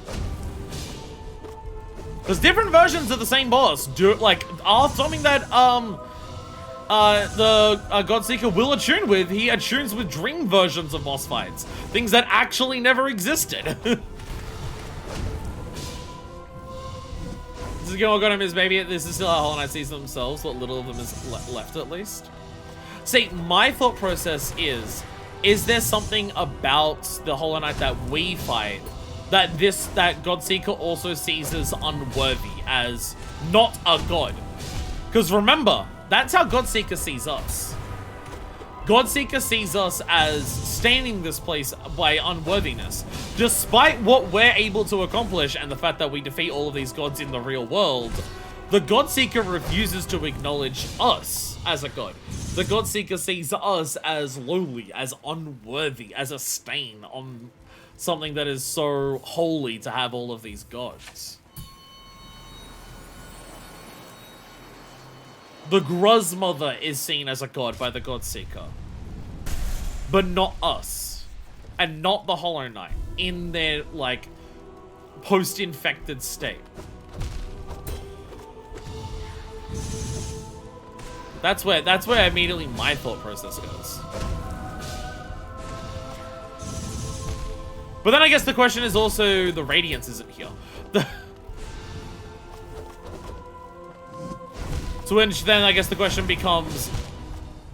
Because different versions of the same boss are something that the Godseeker will attune with. He attunes with dream versions of boss fights, things that actually never existed. This is going to Godhome is maybe this is still how Hollow Knight sees themselves. What little of them is left, at least. See, my thought process is there something about the Hollow Knight that we fight that Godseeker also sees as unworthy, as not a god? Because remember, that's how Godseeker sees us. Godseeker sees us as staining this place by unworthiness. Despite what we're able to accomplish and the fact that we defeat all of these gods in the real world, the Godseeker refuses to acknowledge us as a god. The Godseeker sees us as lowly, as unworthy, as a stain on something that is so holy to have all of these gods. The Gruzmother is seen as a god by the Godseeker, but not us, and not the Hollow Knight in their, like, post-infected state. That's where immediately my thought process goes. But then I guess the question is also the Radiance isn't here. To which then I guess the question becomes,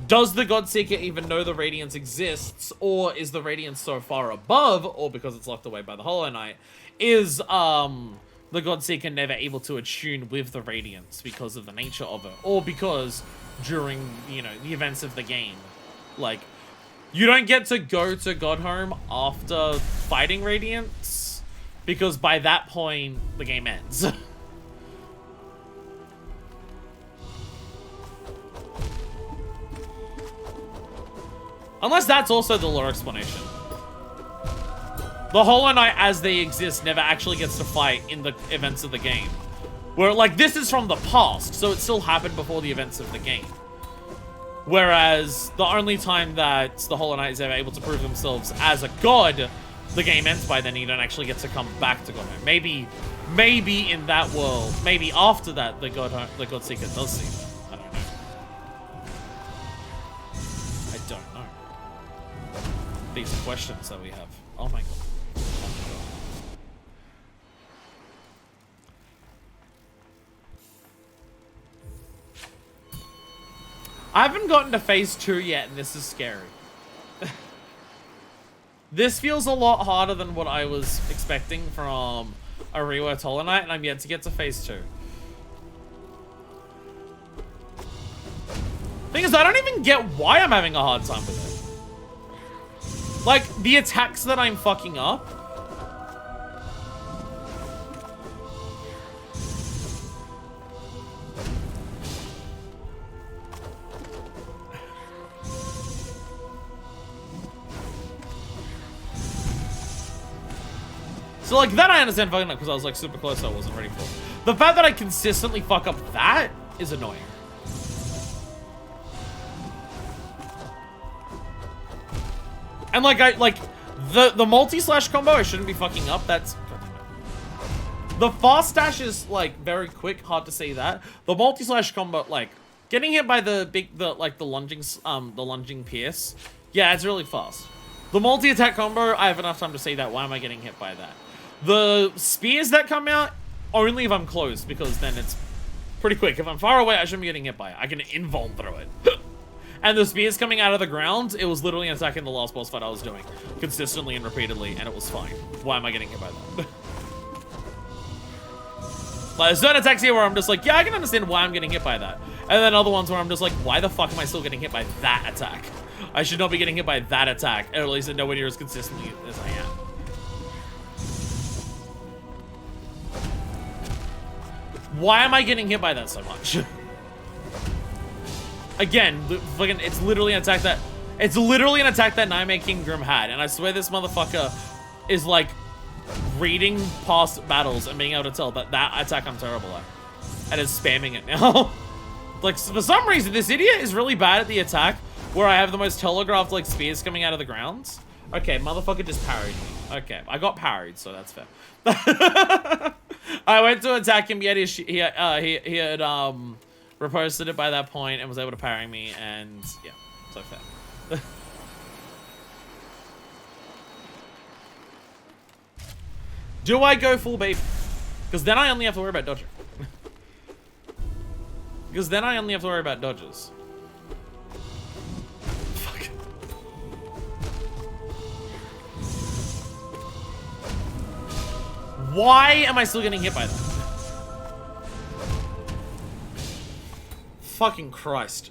does the Godseeker even know the Radiance exists, or is the Radiance so far above, or because it's locked away by the Hollow Knight, is the Godseeker never able to attune with the Radiance because of the nature of it, or because during, you know, the events of the game, like, you don't get to go to Godhome after fighting Radiance, because by that point, the game ends. Unless that's also the lore explanation. The Hollow Knight as they exist never actually gets to fight in the events of the game. Where, like, this is from the past, so it still happened before the events of the game. Whereas, the only time that the Hollow Knight is ever able to prove themselves as a god, the game ends by then, and you don't actually get to come back to Godhome. Maybe in that world, maybe after that, the Godseeker does see them. I don't know. I don't know. These questions that we have. Oh my god. I haven't gotten to phase 2 yet, and this is scary. This feels a lot harder than what I was expecting from a reworked Hollow Knight, and I'm yet to get to phase 2. Thing is, I don't even get why I'm having a hard time with it. Like, the attacks that I'm fucking up. So, like, that I understand fucking up because I was, like, super close, so I wasn't ready for it. The fact that I consistently fuck up that is annoying. And, like, the multi-slash combo I shouldn't be fucking up. That's... The fast dash is, like, very quick. Hard to say that. The multi-slash combo, like, getting hit by the lunging pierce. Yeah, it's really fast. The multi-attack combo, I have enough time to say that. Why am I getting hit by that? The spears that come out, only if I'm close, because then it's pretty quick. If I'm far away, I shouldn't be getting hit by it. I can invuln throw it. And the spears coming out of the ground, it was literally an attack in the last boss fight I was doing. Consistently and repeatedly, and it was fine. Why am I getting hit by that? Like, there's certain attacks here where I'm just like, yeah, I can understand why I'm getting hit by that. And then other ones where I'm just like, why the fuck am I still getting hit by that attack? I should not be getting hit by that attack, or at least nowhere near as consistently as I am. Why am I getting hit by that so much? Again, fucking, it's literally an attack that Nightmare King Grim had, and I swear this motherfucker is like reading past battles and being able to tell that that attack I'm terrible at, and is spamming it now. Like, for some reason, this idiot is really bad at the attack where I have the most telegraphed like spears coming out of the ground. Okay, motherfucker just parried me. Okay, I got parried, so that's fair. I went to attack him, yet he had riposted it by that point and was able to parry me, and yeah, so fair. Do I go full baby? Because then I only have to worry about dodging. Because then I only have to worry about dodges. Fuck. Why am I still getting hit by that? Fucking Christ.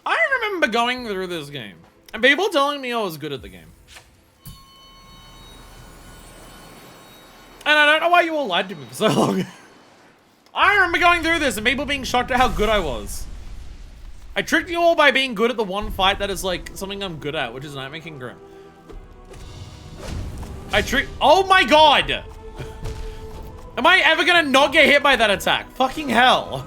I remember going through this game and people telling me I was good at the game. And I don't know why you all lied to me for so long. I remember going through this and people being shocked at how good I was. I tricked you all by being good at the one fight that is like something I'm good at, which is Nightmare King Grim. Oh my god! Am I ever gonna not get hit by that attack? Fucking hell.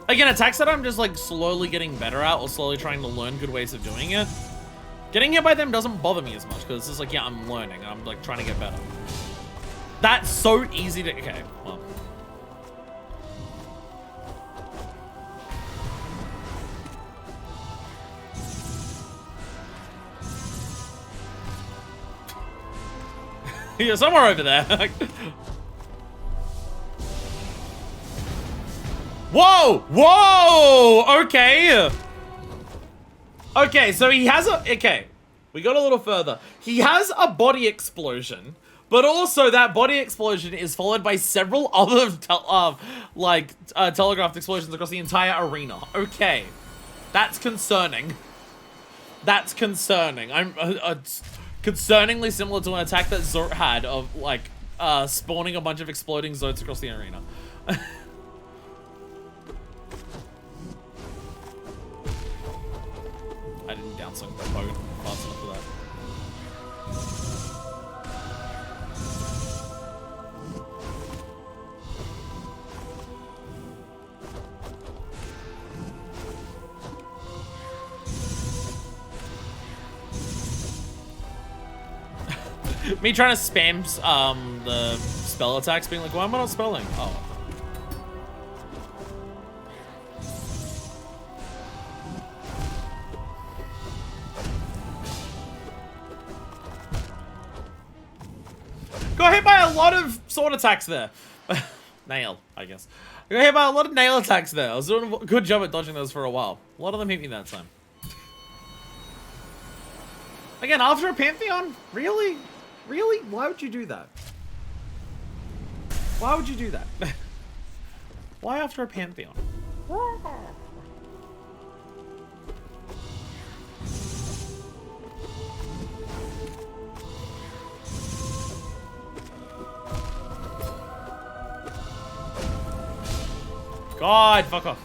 Again, attacks that I'm just like slowly getting better at or slowly trying to learn good ways of doing it. Getting hit by them doesn't bother me as much because it's just like, yeah, I'm learning. I'm like trying to get better. That's so easy to, okay, well. Yeah, somewhere over there. Whoa! Whoa! Okay. Okay, so he has a... Okay. We got a little further. He has a body explosion, but also that body explosion is followed by several other telegraphed explosions across the entire arena. Okay. That's concerning. That's concerning. I'm... concerningly similar to an attack that Zort had of, like, spawning a bunch of exploding Zotes across the arena. I didn't downswing the bow fast enough for that. Me trying to spam the spell attacks, being like, why am I not spelling? Oh. Got hit by a lot of sword attacks there. Nail, I guess. I got hit by a lot of nail attacks there. I was doing a good job at dodging those for a while. A lot of them hit me that time. Again, after a Pantheon? Really? Really? Why would you do that? Why would you do that? Why after a Pantheon? God, fuck off.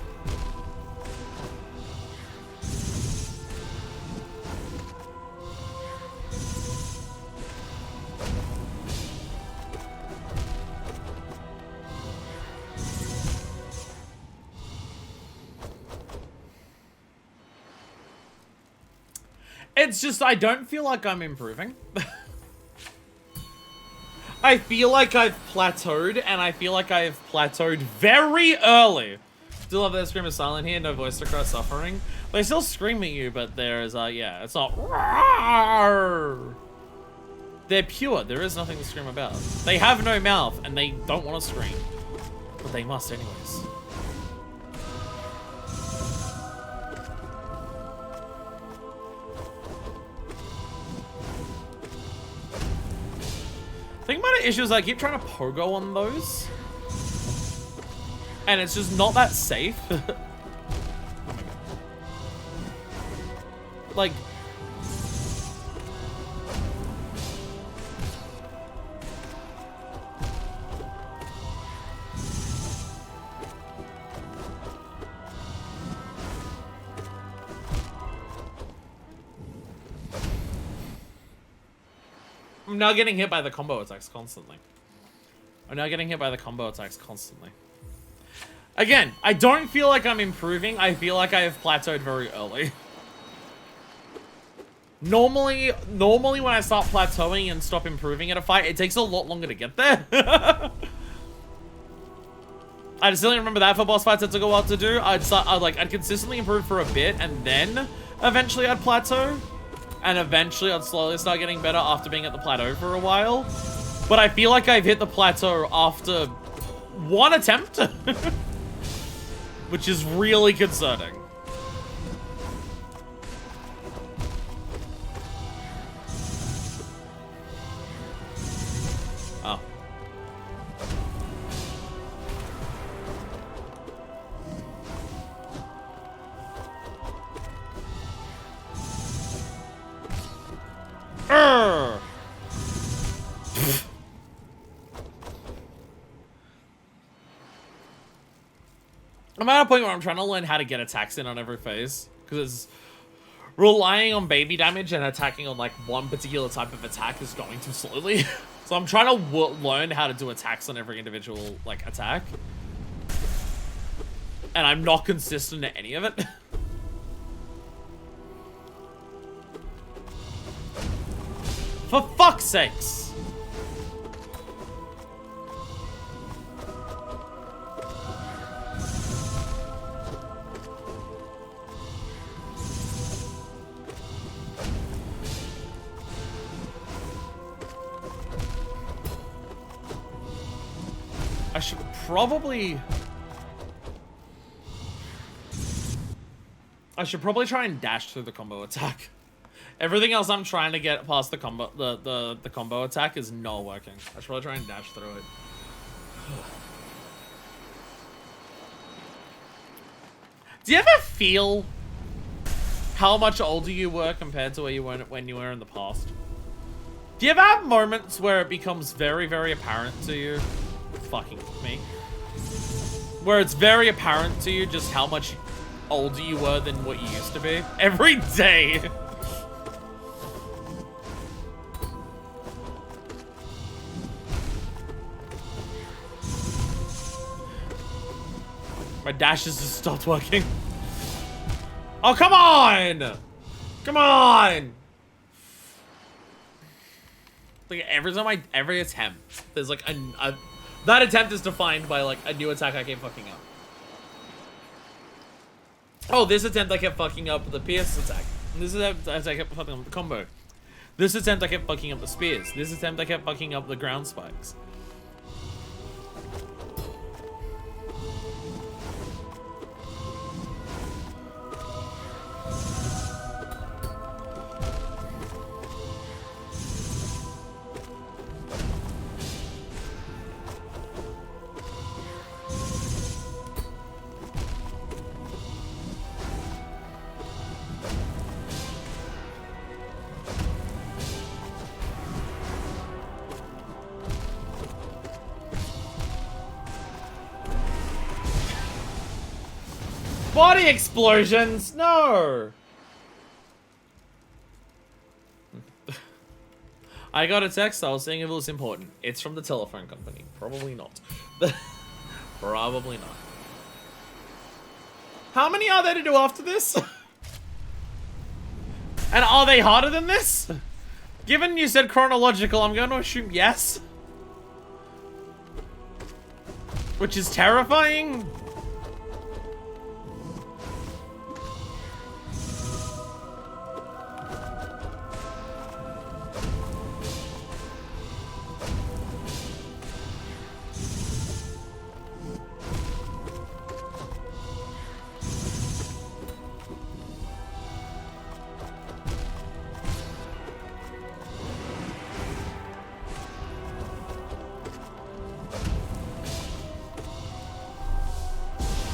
It's just, I don't feel like I'm improving. I feel like I've plateaued, and I feel like I've plateaued very early. Still have that scream of silent here, no voice to cry suffering. They still scream at you, but there's, yeah, it's not. They're pure, there is nothing to scream about. They have no mouth, and they don't want to scream. But they must anyways. I think my issue is I keep trying to pogo on those. And it's just not that safe. Oh my god. Like... I'm now getting hit by the combo attacks constantly. Again, I don't feel like I'm improving. I feel like I have plateaued very early. Normally when I start plateauing and stop improving in a fight, it takes a lot longer to get there. I distinctly remember that for boss fights that took a while to do. I'd consistently improve for a bit, and then eventually I'd plateau. And eventually I'd slowly start getting better after being at the plateau for a while. But I feel like I've hit the plateau after one attempt. Which is really concerning. Oh. I'm at a point where I'm trying to learn how to get attacks in on every phase, because relying on baby damage and attacking on like one particular type of attack is going too slowly. So I'm trying to learn how to do attacks on every individual like attack, and I'm not consistent at any of it. For fuck's sakes. I should probably try and dash through the combo attack. Everything else I'm trying to get past the combo the combo attack is not working. I should probably try and dash through it. Do you ever feel how much older you were compared to where you were when you were in the past? Do you ever have moments where it becomes very, very apparent to you? Fucking me. Where it's very apparent to you just how much older you were than what you used to be? Every day. My dashes just stopped working. Oh, come on! Come on! Like every attempt, there's like that attempt is defined by like a new attack I keep fucking up. Oh, this attempt I kept fucking up the pierce attack. This attempt I kept fucking up the combo. This attempt I kept fucking up the spears. This attempt I kept fucking up the ground spikes. Body explosions! No! I got a text, I was saying if it was important. It's from the telephone company. Probably not. Probably not. How many are there to do after this? And are they harder than this? Given you said chronological, I'm going to assume yes. Which is terrifying.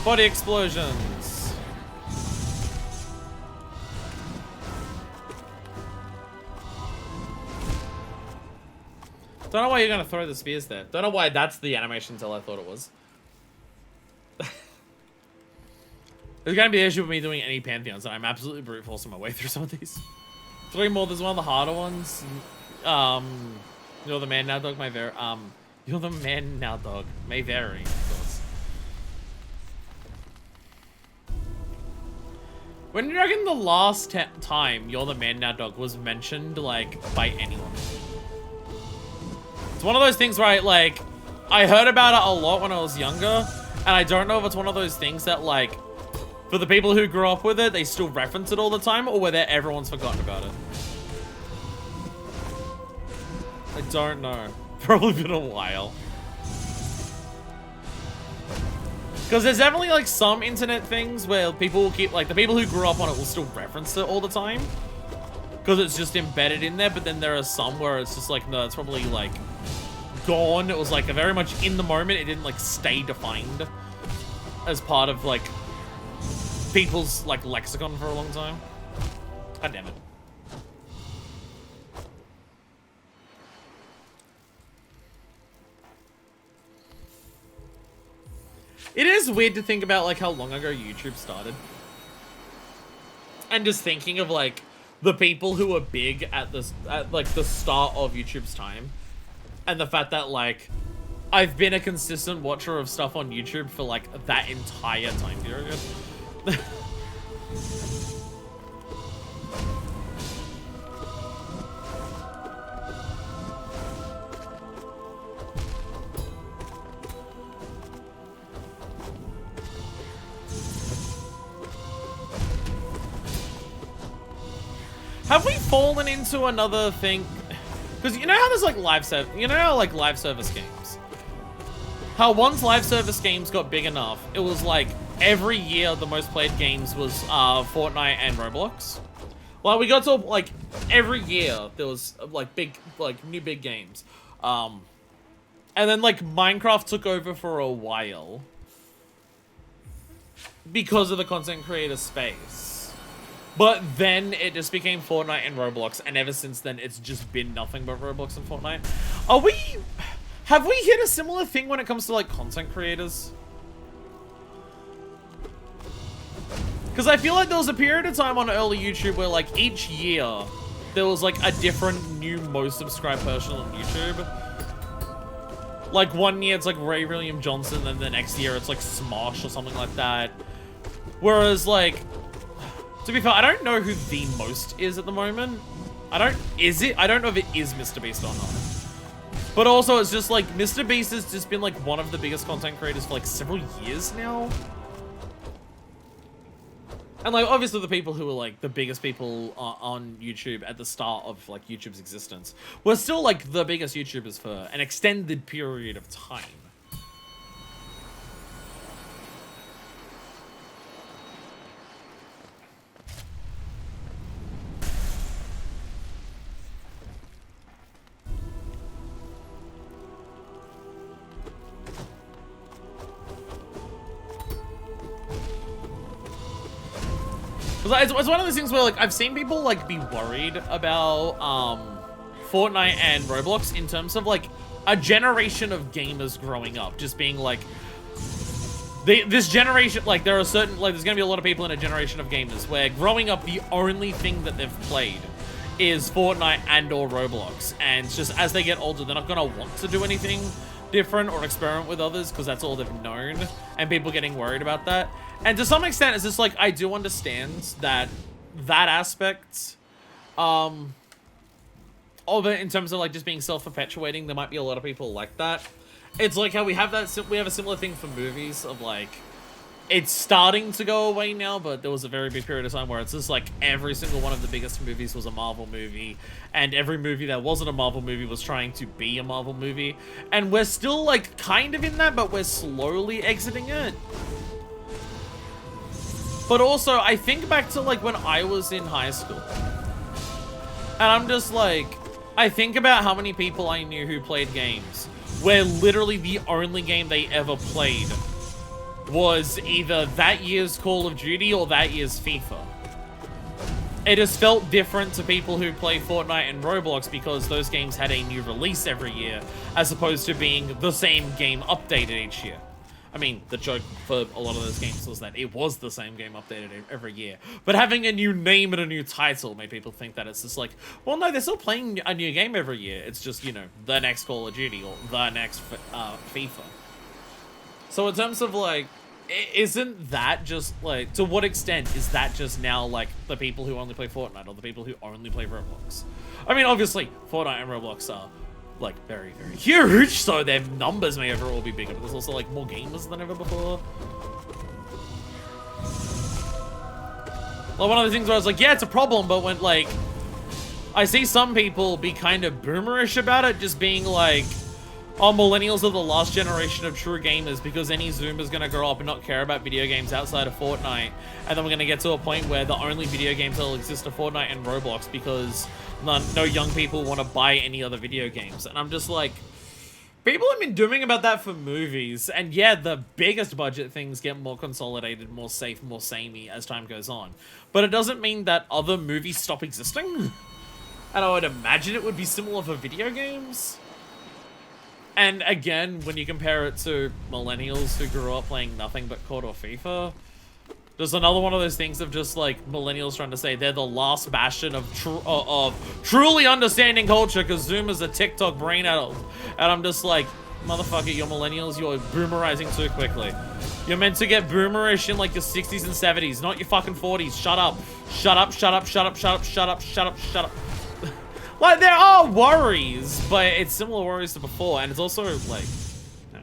Body explosions. Don't know why you're gonna throw the spears there. Don't know why that's the animation until I thought it was. There's gonna be an issue with me doing any pantheons, and I'm absolutely brute forcing my way through some of these. 3 more. There's one of the harder ones. You're the man now, dog. You're the man now, dog. May vary, of course. When do you reckon the last time You're the Man Now Dog was mentioned, like, by anyone? It's one of those things where I heard about it a lot when I was younger, and I don't know if it's one of those things that, like, for the people who grew up with it, they still reference it all the time, or whether everyone's forgotten about it. I don't know. Probably been a while. Because there's definitely, like, some internet things where people will keep, like, the people who grew up on it will still reference it all the time. Because it's just embedded in there, but then there are some where it's just like, no, it's probably, like, gone. It was, like, very much in the moment. It didn't, like, stay defined as part of, like, people's, like, lexicon for a long time. God damn it. It is weird to think about, like, how long ago YouTube started. And just thinking of, like, the people who were big at this, like, the start of YouTube's time. And the fact that, like, I've been a consistent watcher of stuff on YouTube for, like, that entire time period. Have we fallen into another thing? Because you know how there's like live service games? How once live service games got big enough, it was like every year the most played games was Fortnite and Roblox. Like we got to like every year there was like new big games. And then like Minecraft took over for a while because of the content creator space. But then it just became Fortnite and Roblox, and ever since then, it's just been nothing but Roblox and Fortnite. Have we hit a similar thing when it comes to, like, content creators? Because I feel like there was a period of time on early YouTube where, like, each year, there was, like, a different new most subscribed person on YouTube. Like, one year it's, like, Ray William Johnson, and the next year it's, like, Smosh or something like that. Whereas, like... To be fair, I don't know who the most is at the moment. I don't know if it is Mr. Beast or not. But also, it's just like, Mr. Beast has just been like one of the biggest content creators for like several years now. And like, obviously the people who were like the biggest people on YouTube at the start of like YouTube's existence were still like the biggest YouTubers for an extended period of time. It's one of those things where, like, I've seen people, like, be worried about, Fortnite and Roblox in terms of, like, a generation of gamers growing up. Just being, like, this generation, like, there are certain, like, there's gonna be a lot of people in a generation of gamers where growing up, the only thing that they've played is Fortnite and or Roblox. And it's just, as they get older, they're not gonna want to do anything different or experiment with others because that's all they've known, and people getting worried about that. And to some extent, it's just like, I do understand that aspect of it in terms of like just being self-perpetuating. There might be a lot of people like that. It's like how we have a similar thing for movies of like, it's starting to go away now, but there was a very big period of time where it's just like every single one of the biggest movies was a Marvel movie, and every movie that wasn't a Marvel movie was trying to be a Marvel movie. And we're still like kind of in that, but we're slowly exiting it. But also, I think back to like when I was in high school, and I'm just like, I think about how many people I knew who played games where literally the only game they ever played was either that year's Call of Duty or that year's FIFA. It has felt different to people who play Fortnite and Roblox because those games had a new release every year, as opposed to being the same game updated each year. I mean, the joke for a lot of those games was that it was the same game updated every year. But having a new name and a new title made people think that it's just like, well, no, they're still playing a new game every year. It's just, you know, the next Call of Duty or the next FIFA. So in terms of, like, isn't that just, like, to what extent is that just now, like, the people who only play Fortnite or the people who only play Roblox? I mean, obviously, Fortnite and Roblox are like very, very huge, so their numbers may overall be bigger, but there's also like more gamers than ever before. Like one of the things where I was like, yeah, it's a problem, but when like I see some people be kind of boomerish about it, just being like, oh, millennials are the last generation of true gamers because any Zoomer's gonna grow up and not care about video games outside of Fortnite, and then we're gonna get to a point where the only video games that'll exist are Fortnite and Roblox because no young people want to buy any other video games. And I'm just like, people have been doing about that for movies, and yeah, the biggest budget things get more consolidated, more safe, more samey as time goes on. But it doesn't mean that other movies stop existing. And I would imagine it would be similar for video games. And again, when you compare it to millennials who grew up playing nothing but COD or FIFA, just another one of those things of just like millennials trying to say they're the last bastion of truly understanding culture because Zoomers are TikTok brain adults. And I'm just like, motherfucker, you're millennials, you're boomerizing too quickly. You're meant to get boomerish in like your 60s and 70s, not your fucking 40s. Shut up. Shut up, shut up, shut up, shut up, shut up, shut up, shut up. Like, there are worries, but it's similar worries to before, and it's also, like, you know.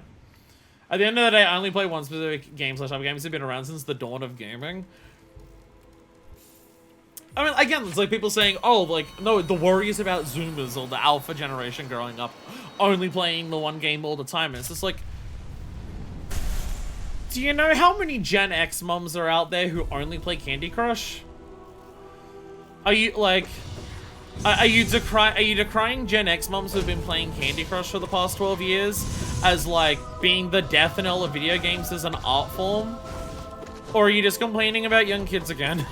At the end of the day, I only play one specific game / type of games that have been around since the dawn of gaming. I mean, again, it's like people saying, oh, like, no, the worries about Zoomers or the alpha generation growing up only playing the one game all the time, and it's just like, do you know how many Gen X mums are out there who only play Candy Crush? Are you, like... Are you decrying Gen X moms who've been playing Candy Crush for the past 12 years as, like, being the death knell of video games as an art form? Or are you just complaining about young kids again?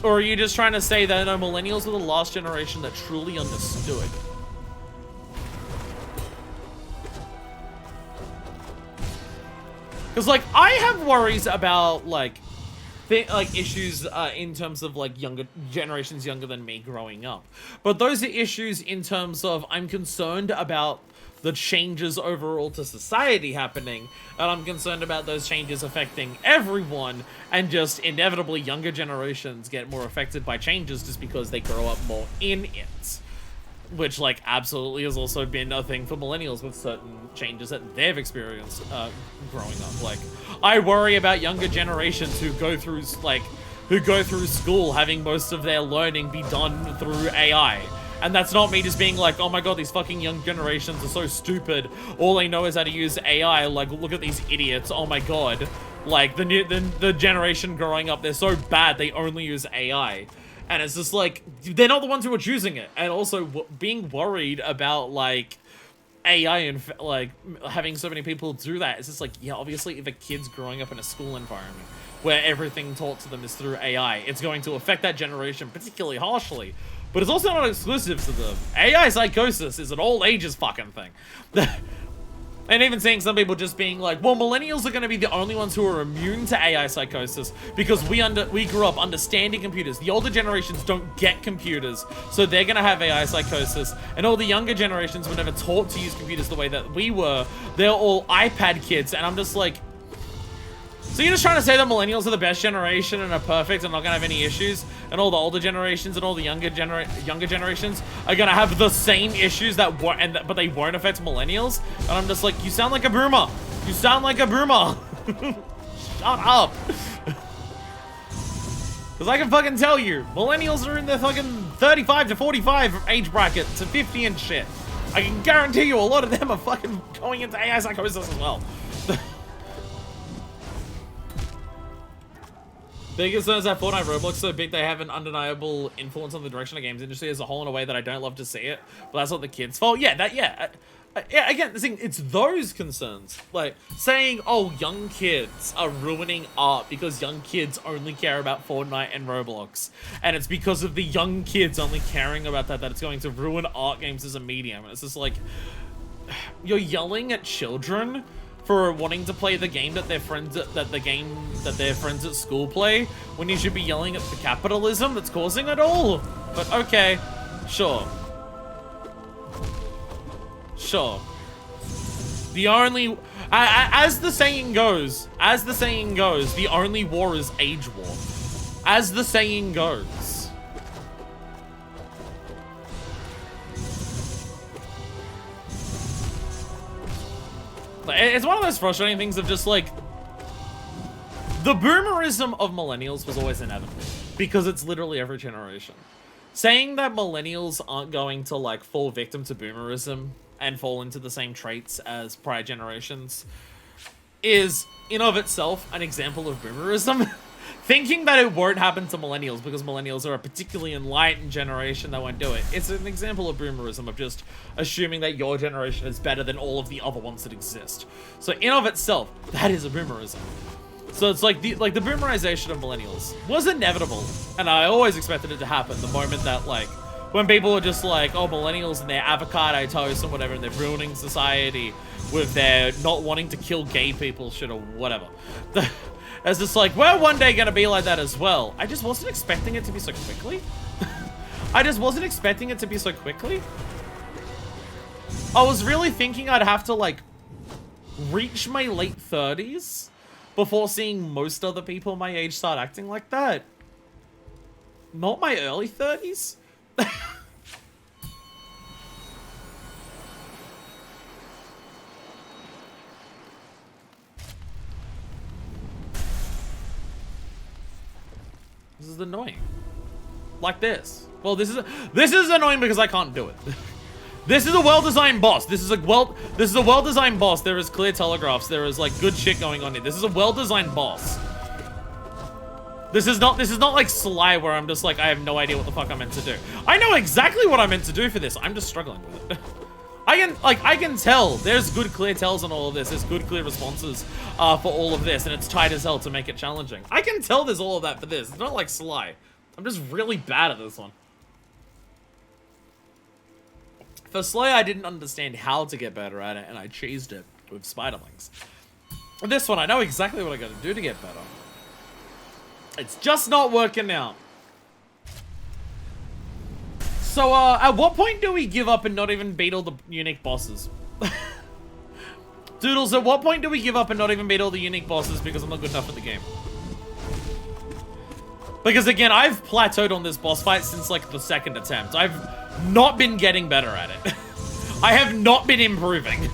Or are you just trying to say that, no, millennials were the last generation that truly understood? Because, like, I have worries about, like issues in terms of like generations younger than me growing up, but those are issues in terms of I'm concerned about the changes overall to society happening, and I'm concerned about those changes affecting everyone, and just inevitably younger generations get more affected by changes just because they grow up more in it. Which, like, absolutely has also been a thing for millennials with certain changes that they've experienced growing up. Like, I worry about younger generations who go through school having most of their learning be done through AI. And that's not me just being like, oh my god, these fucking young generations are so stupid. All they know is how to use AI. Like, look at these idiots. Oh my god. Like, the generation growing up, they're so bad, they only use AI. And it's just like, they're not the ones who are choosing it. And also being worried about, like, AI and, like, having so many people do that. It's just like, yeah, obviously if a kid's growing up in a school environment where everything taught to them is through AI, it's going to affect that generation particularly harshly. But it's also not exclusive to them. AI psychosis is an all ages fucking thing. And even seeing some people just being like, well, millennials are going to be the only ones who are immune to AI psychosis because we grew up understanding computers. The older generations don't get computers, so they're going to have AI psychosis. And all the younger generations were never taught to use computers the way that we were. They're all iPad kids. And I'm just like, so you're just trying to say that millennials are the best generation and are perfect and not gonna have any issues, and all the older generations and all the younger generations are gonna have the same issues that but they won't affect millennials? And I'm just like, you sound like a boomer. You sound like a boomer. Shut up. Because I can fucking tell you, millennials are in the fucking 35 to 45 age bracket to 50 and shit. I can guarantee you a lot of them are fucking going into AI psychosis as well. Big concern is that Fortnite Roblox so big they have an undeniable influence on the direction of the games industry as a whole in a way that I don't love to see it. But that's not the kids' fault. Yeah, again, the thing, it's those concerns. Like, saying, oh, young kids are ruining art because young kids only care about Fortnite and Roblox. And it's because of the young kids only caring about that it's going to ruin art games as a medium. And it's just like, you're yelling at children for wanting to play the game that their friends at school play, when you should be yelling at the capitalism that's causing it all. But okay, sure. The only, as the saying goes, the only war is age war. As the saying goes. It's one of those frustrating things of just like, the boomerism of millennials was always inevitable because it's literally every generation. Saying that millennials aren't going to like fall victim to boomerism and fall into the same traits as prior generations is in of itself an example of boomerism. Thinking that it won't happen to millennials because millennials are a particularly enlightened generation that won't do it. It's an example of boomerism, of just assuming that your generation is better than all of the other ones that exist. So in of itself, that is a boomerism. So it's like the boomerization of millennials was inevitable, and I always expected it to happen the moment that, like, when people were just like, oh, millennials and their avocado toast and whatever, and they're ruining society with their not wanting to kill gay people shit or whatever. It's just like, we're one day gonna be like that as well. I just wasn't expecting it to be so quickly. I was really thinking I'd have to, like, reach my late 30s before seeing most other people my age start acting like that. Not my early 30s. This is annoying. Like this. Well, this is annoying because I can't do it. This is a well-designed boss. This is a well-designed boss. There is clear telegraphs. There is like good shit going on here. This is a well-designed boss. This is not like Sly where I'm just like, I have no idea what the fuck I'm meant to do. I know exactly what I'm meant to do for this. I'm just struggling with it. I can tell there's good clear tells on all of this. There's good clear responses for all of this, and it's tight as hell to make it challenging. I can tell there's all of that for this. It's not like Sly. I'm just really bad at this one. For Sly, I didn't understand how to get better at it, and I cheesed it with Spiderlings. This one, I know exactly what I gotta do to get better. It's just not working out. So, at what point do we give up and not even beat all the unique bosses? Doodles, at what point do we give up and not even beat all the unique bosses because I'm not good enough at the game? Because, again, I've plateaued on this boss fight since, like, the second attempt. I've not been getting better at it. I have not been improving.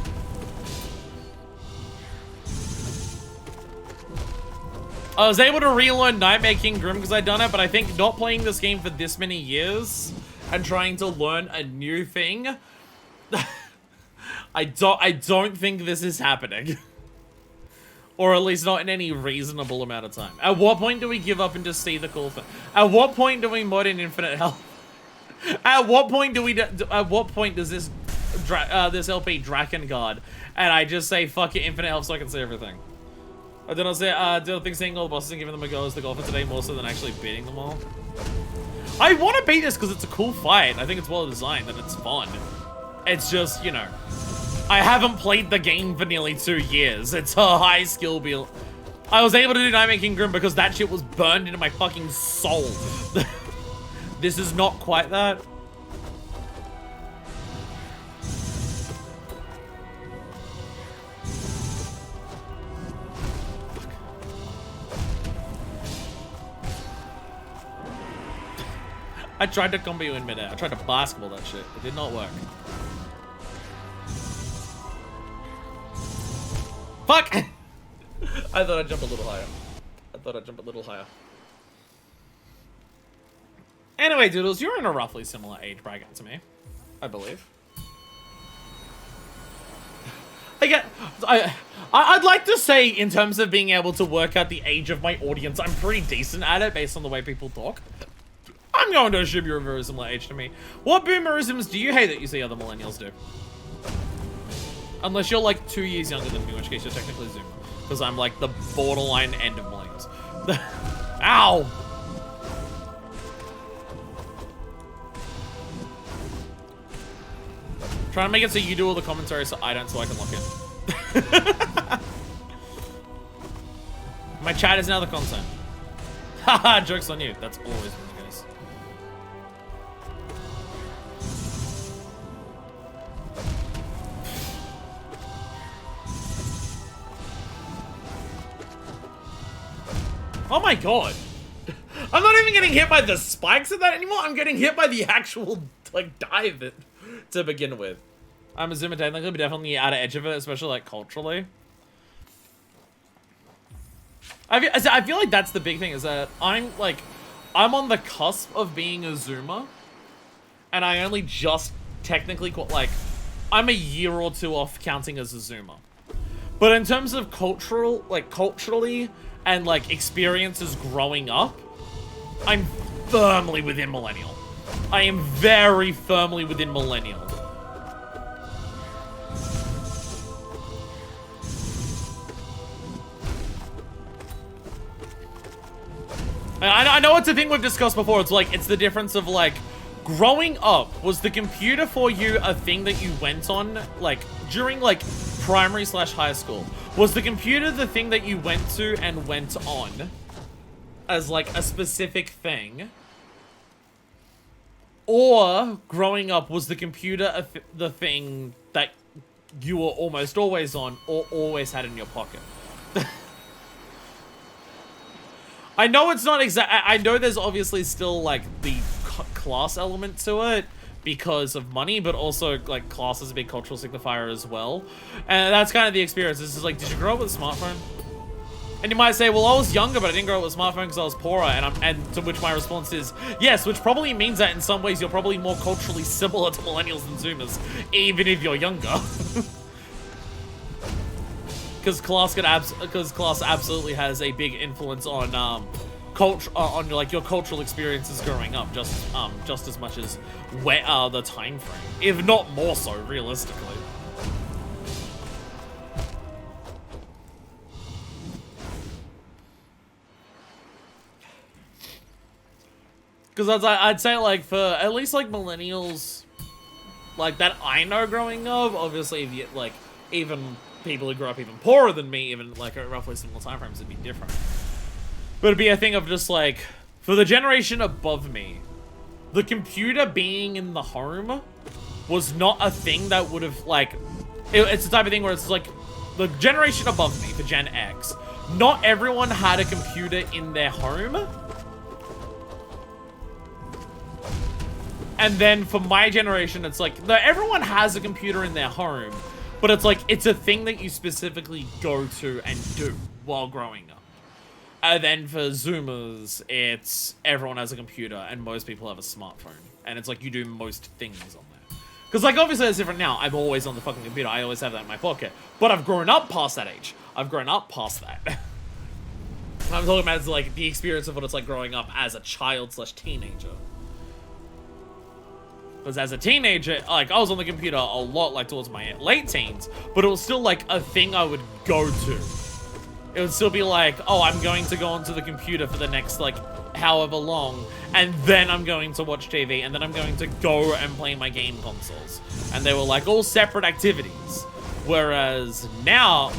I was able to relearn Nightmare King Grim because I'd done it, but I think not playing this game for this many years and trying to learn a new thing, I don't think this is happening. Or at least not in any reasonable amount of time. At what point do we give up and just see the cool thing? At what point do we mod in infinite health? At what point do we? At what point does this LP Drakengard and I just say fuck it, infinite health so I can see everything? I don't think seeing all the bosses and giving them a go is the goal for today more so than actually beating them all. I want to beat this because it's a cool fight. I think it's well designed and it's fun. It's just, you know, I haven't played the game for nearly 2 years. It's a high skill build. I was able to do Nightmare King Grim because that shit was burned into my fucking soul. This is not quite that. I tried to combo you in midair. I tried to basketball that shit. It did not work. Fuck! I thought I'd jump a little higher. Anyway, Doodles, you're in a roughly similar age bracket to me, I believe. I'd like to say, in terms of being able to work out the age of my audience, I'm pretty decent at it based on the way people talk. I'm going to assume you're a very similar age to me. What boomerisms do you hate that you see other millennials do? Unless you're like 2 years younger than me, in which case you're technically Zoomer. Because I'm like the borderline end of millennials. Ow! Trying to make it so you do all the commentary so I don't, so I can lock in. My chat is now the content. Haha, joke's on you. That's always been the case. Oh my god. I'm not even getting hit by the spikes of that anymore. I'm getting hit by the actual, like, dive it to begin with. I'm a Zoomer technically, but definitely out of edge of it, especially, like, culturally. I feel like that's the big thing, is that I'm on the cusp of being a Zoomer, and I only just technically, like, I'm a year or two off counting as a Zoomer. But in terms of culturally, and, like, experiences growing up, I'm firmly within millennial. I am very firmly within millennial. I know it's a thing we've discussed before. It's like, it's the difference of, like, growing up, was the computer for you a thing that you went on, like, during, like, primary / high school? Was the computer the thing that you went to and went on as, like, a specific thing? Or, growing up, was the computer the thing that you were almost always on or always had in your pocket? I know it's not exact. I know there's obviously still, like, the class element to it because of money, but also, like, class is a big cultural signifier as well. And that's kind of the experience. This is like, did you grow up with a smartphone? And you might say, well, I was younger, but I didn't grow up with a smartphone because I was poorer. And to which my response is, yes, which probably means that in some ways you're probably more culturally similar to millennials than Zoomers, even if you're younger. Because class absolutely has a big influence on culture, on like your cultural experiences growing up, just as much as the time frame, if not more so, realistically. Because I'd say, like, for at least, like, millennials, like, that I know growing up, obviously, if you, like, even people who grew up even poorer than me, even, like, at roughly similar time frames, it'd be different. But it'd be a thing of just, like, for the generation above me, the computer being in the home was not a thing that would have, like, it's the type of thing where it's, like, the generation above me, for Gen X, not everyone had a computer in their home. And then for my generation, it's like, everyone has a computer in their home, but it's like, it's a thing that you specifically go to and do while growing up. And then for Zoomers, it's everyone has a computer and most people have a smartphone. And it's like, you do most things on there. Because, like, obviously it's different now. I'm always on the fucking computer. I always have that in my pocket. But I've grown up past that age. I've grown up past that. I'm talking about, like, the experience of what it's like growing up as a child / teenager. Because as a teenager, like, I was on the computer a lot, like, towards my late teens, but it was still, like, a thing I would go to. It would still be like, oh, I'm going to go onto the computer for the next, like, however long, and then I'm going to watch TV, and then I'm going to go and play my game consoles. And they were, like, all separate activities. Whereas now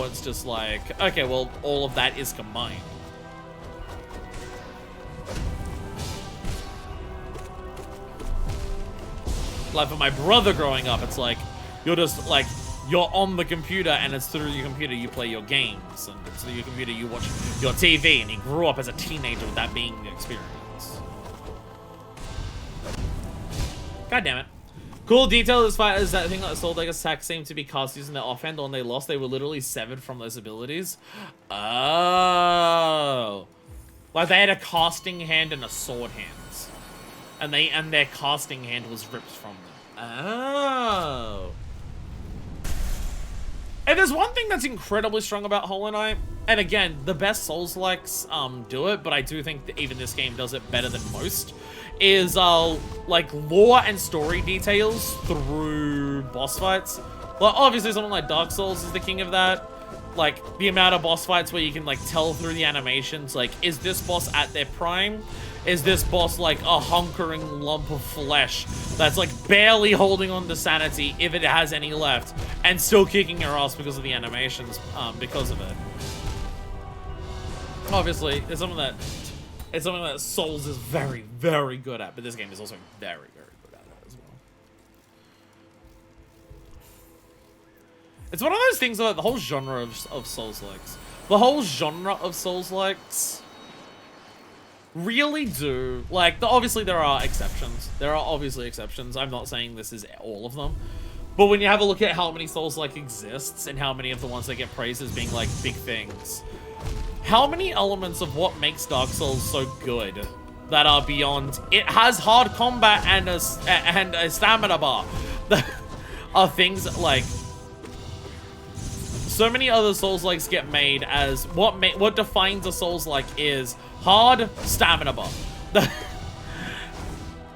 it's just like, okay, well, all of that is combined. Like for my brother growing up, it's like, you're just like, you're on the computer and it's through your computer you play your games, and it's through your computer you watch your TV, and he grew up as a teenager with that being the experience. God damn it. Cool detail as far as that thing that Soul Dagger's attack seemed to be cast using their offhand, or when they lost, they were literally severed from those abilities. Oh. Like they had a casting hand and a sword hand. And their casting hand was ripped from them. Oh. And there's one thing that's incredibly strong about Hollow Knight, and again, the best Souls-likes do it, but I do think that even this game does it better than most, is like lore and story details through boss fights. Well, obviously something like Dark Souls is the king of that. Like the amount of boss fights where you can like tell through the animations, like, is this boss at their prime? Is this boss like a hunkering lump of flesh that's like barely holding on to sanity if it has any left, and still kicking your ass because of the animations, because of it? Obviously, it's something that Souls is very, very good at, but this game is also very, very good at it as well. It's one of those things about the whole genre of Souls-likes. The whole genre of Souls-likes really do, like, obviously there are exceptions. There are obviously exceptions. I'm not saying this is all of them. But when you have a look at how many Souls-like exists and how many of the ones that get praised as being, like, big things, how many elements of what makes Dark Souls so good that are beyond, it has hard combat and a stamina bar, are things like, so many other Souls-likes get made as, what defines a Souls-like is hard stamina bar.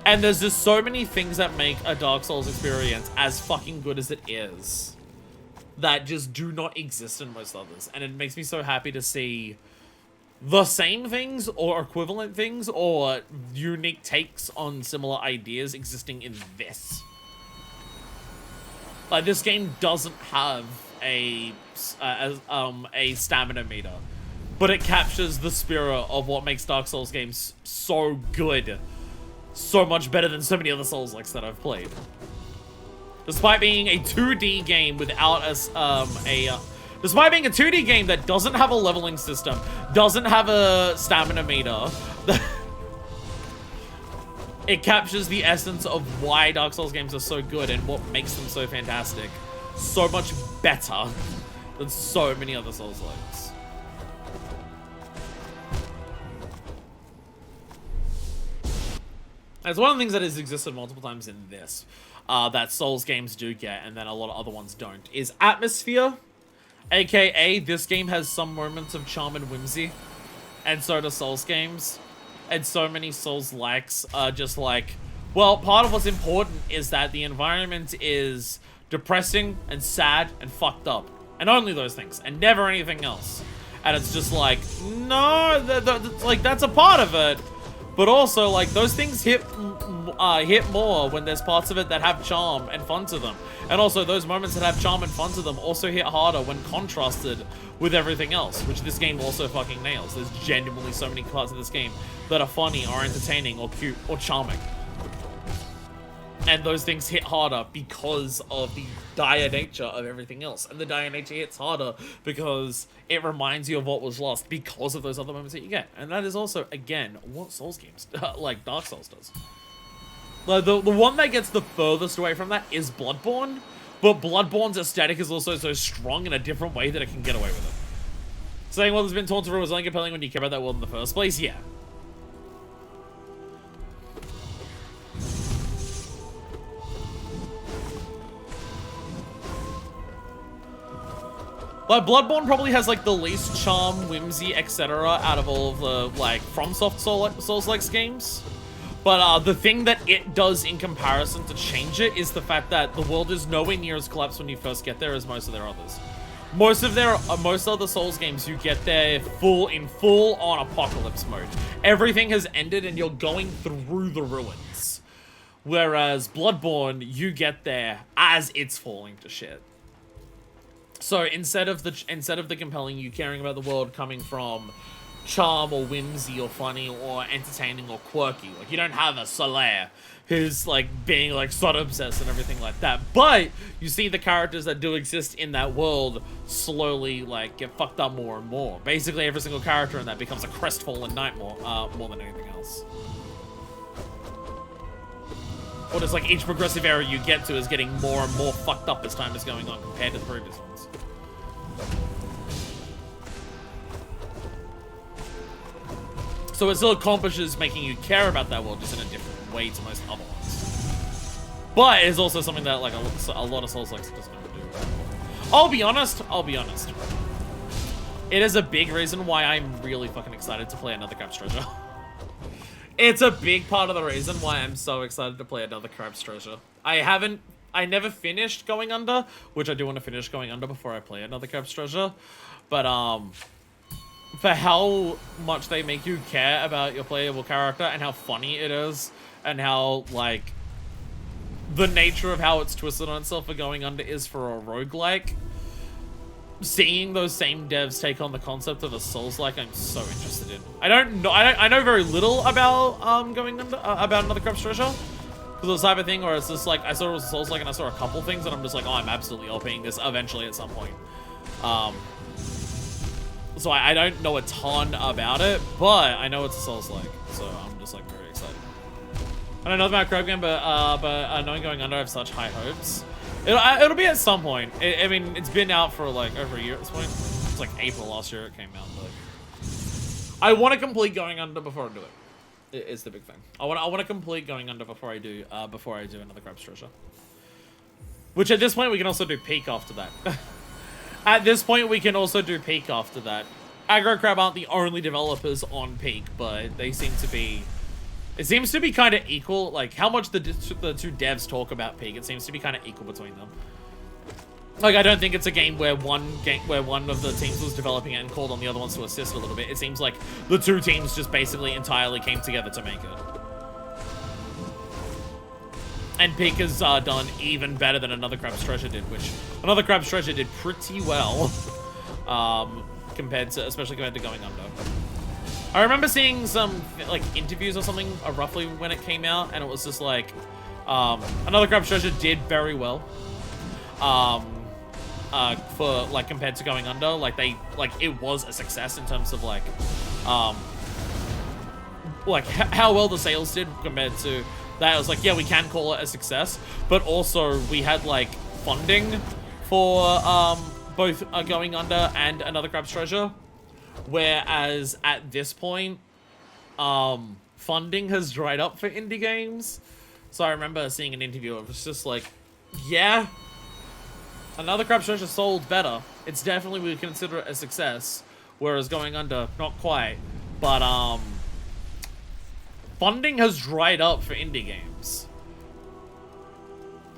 And there's just so many things that make a Dark Souls experience as fucking good as it is that just do not exist in most others. And it makes me so happy to see the same things or equivalent things or unique takes on similar ideas existing in this. Like, this game doesn't have a stamina meter, but it captures the spirit of what makes Dark Souls games so good. So much better than so many other Souls-likes that I've played. Despite being a 2D game without despite being a 2D game that doesn't have a leveling system, doesn't have a stamina meter, it captures the essence of why Dark Souls games are so good and what makes them so fantastic. So much better than so many other Souls-likes. It's one of the things that has existed multiple times in this, that Souls games do get, and then a lot of other ones don't, is atmosphere. AKA, this game has some moments of charm and whimsy, and so do Souls games. And so many Souls-likes are just like, well, part of what's important is that the environment is depressing and sad and fucked up. And only those things, and never anything else. And it's just like, no, like, that's a part of it. But also, like, those things hit more when there's parts of it that have charm and fun to them. And also, those moments that have charm and fun to them also hit harder when contrasted with everything else, which this game also fucking nails. There's genuinely so many parts of this game that are funny or entertaining or cute or charming. And those things hit harder because of the dire nature of everything else. And the dire nature hits harder because it reminds you of what was lost because of those other moments that you get. And that is also, again, what Souls games, like Dark Souls does. Like, the one that gets the furthest away from that is Bloodborne. But Bloodborne's aesthetic is also so strong in a different way that it can get away with it. Saying, well, there's been torn through was only compelling when you care about that world in the first place? Yeah. Like, Bloodborne probably has, like, the least charm, whimsy, etc. out of all of the, like, FromSoft Souls-like games. But the thing that it does in comparison to change it is the fact that the world is nowhere near as collapsed when you first get there as most of their others. Most other Souls games, you get there in full-on apocalypse mode. Everything has ended and you're going through the ruins. Whereas Bloodborne, you get there as it's falling to shit. So instead of the compelling you caring about the world coming from charm or whimsy or funny or entertaining or quirky, like you don't have a Solaire who's like being like sod obsessed and everything like that, but you see the characters that do exist in that world slowly like get fucked up more and more. Basically every single character in that becomes a crestfallen knight more than anything else. Or just like each progressive era you get to is getting more and more fucked up as time is going on compared to the previous ones. So it still accomplishes making you care about that world, just in a different way to most other ones. But it's also something that like a lot of Souls-likes just don't do. I'll be honest. It is a big reason why I'm really fucking excited to play another Crab's Treasure. It's a big part of the reason why I'm so excited to play another Crab's Treasure. I never finished Going Under, which I do want to finish Going Under before I play another Crab's Treasure. But, for how much they make you care about your playable character and how funny it is and how, like, the nature of how it's twisted on itself for Going Under is for a roguelike, seeing those same devs take on the concept of a Souls-like, I'm so interested in. I know very little about Going Under, about another Crab's Treasure, because it's the type of thing where it's just like I saw it was a Souls-like and I saw a couple things and I'm just like, oh, I'm absolutely LPing this eventually at some point. So I don't know a ton about it, but I know it's a Souls-like, so I'm just like very excited. I don't know about Crab Game, but knowing Going Under, I have such high hopes. It'll be at some point. I mean, it's been out for like over a year at this point. It's like April last year it came out. But I want to complete Going Under before I do it. It's the big thing. I want to complete Going Under before I do another Crab's Treasure. Which at this point we can also do Peak after that. At this point we can also do Peak after that. Aggro Crab aren't the only developers on Peak, but they seem to be. It seems to be kind of equal, like how much the two devs talk about Peak. It seems to be kind of equal between them. Like I don't think it's a game where one of the teams was developing it and called on the other ones to assist a little bit. It seems like the two teams just basically entirely came together to make it. And Peak has done even better than Another Crab's Treasure did, which Another Crab's Treasure did pretty well, especially compared to Going Under. I remember seeing some like interviews or something roughly when it came out, and it was just like Another Crab's Treasure did very well for like compared to Going Under. Like it was a success in terms of like how well the sales did compared to that. It was like, yeah, we can call it a success, but also we had like funding for both Going Under and Another Crab's Treasure. Whereas at this point, funding has dried up for indie games. So I remember seeing an interview. It was just like, yeah, Another Crab's Treasure sold better. It's definitely, we would consider it a success. Whereas Going Under, not quite. But funding has dried up for indie games.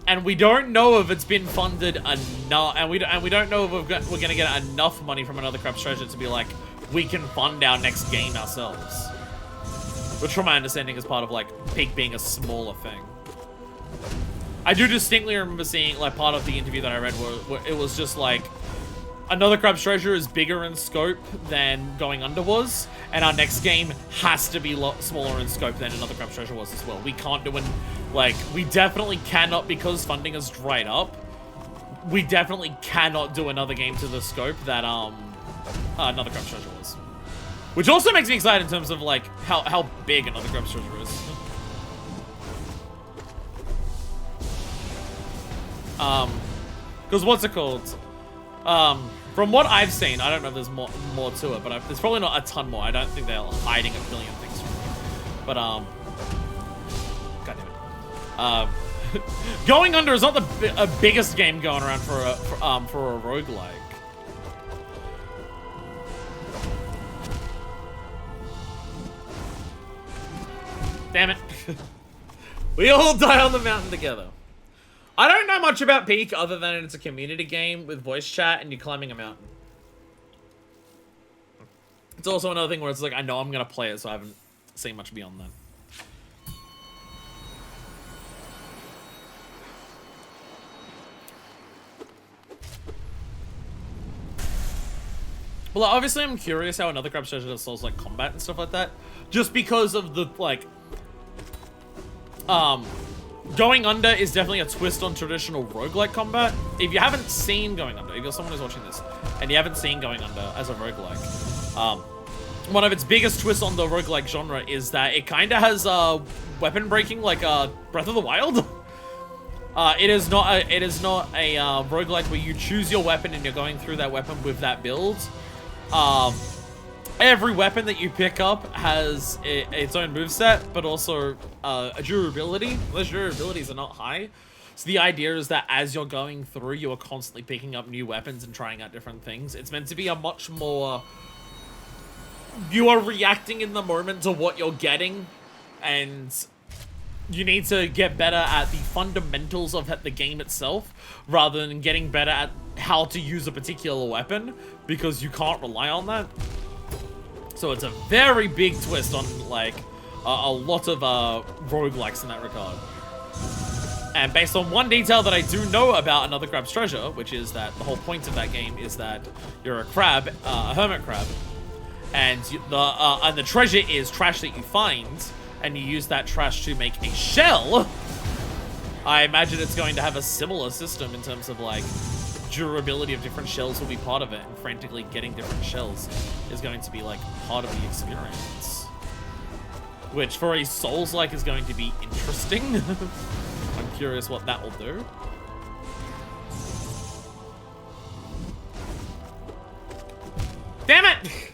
And we don't know if it's been funded enough, and we don't know if we're gonna get enough money from Another Crab's Treasure to be like, we can fund our next game ourselves. Which, from my understanding, is part of like Peak being a smaller thing. I do distinctly remember seeing like part of the interview that I read where it was just like, Another Crab's Treasure is bigger in scope than Going Under was, and our next game has to be smaller in scope than Another Crab's Treasure was as well. We can't do we definitely cannot, because funding has dried up, we definitely cannot do another game to the scope that Another Crab's Treasure was. Which also makes me excited in terms of like how big Another Crab's Treasure is. Because what's it called? From what I've seen, I don't know if there's more to it, but there's probably not a ton more. I don't think they're hiding a billion things from me. But, God damn it. Going Under is not the biggest game going around for a roguelike. Damn it. We all die on the mountain together. I don't know much about Peak other than it's a community game with voice chat and you're climbing a mountain. It's also another thing where it's like, I know I'm going to play it, so I haven't seen much beyond that. Well, obviously I'm curious how another crab treasure does souls like combat and stuff like that. Just because of the, like... Going Under is definitely a twist on traditional roguelike combat. If you haven't seen Going Under, if you're someone who's watching this, and you haven't seen Going Under as a roguelike, one of its biggest twists on the roguelike genre is that it kind of has weapon breaking like Breath of the Wild. It is not a roguelike where you choose your weapon and you're going through that weapon with that build. Every weapon that you pick up has its own moveset, but also a durability. Those durabilities are not high. So the idea is that as you're going through, you are constantly picking up new weapons and trying out different things. It's meant to be a much more... You are reacting in the moment to what you're getting, and you need to get better at the fundamentals of the game itself, rather than getting better at how to use a particular weapon, because you can't rely on that. So it's a very big twist on, like, a lot of roguelikes in that regard. And based on one detail that I do know about Another Crab's Treasure, which is that the whole point of that game is that you're a crab, a hermit crab, and the treasure is trash that you find, and you use that trash to make a shell. I imagine it's going to have a similar system in terms of, like, durability of different shells will be part of it, and frantically getting different shells is going to be, like, part of the experience. Which, for a Souls-like, is going to be interesting. I'm curious what that will do. Damn it!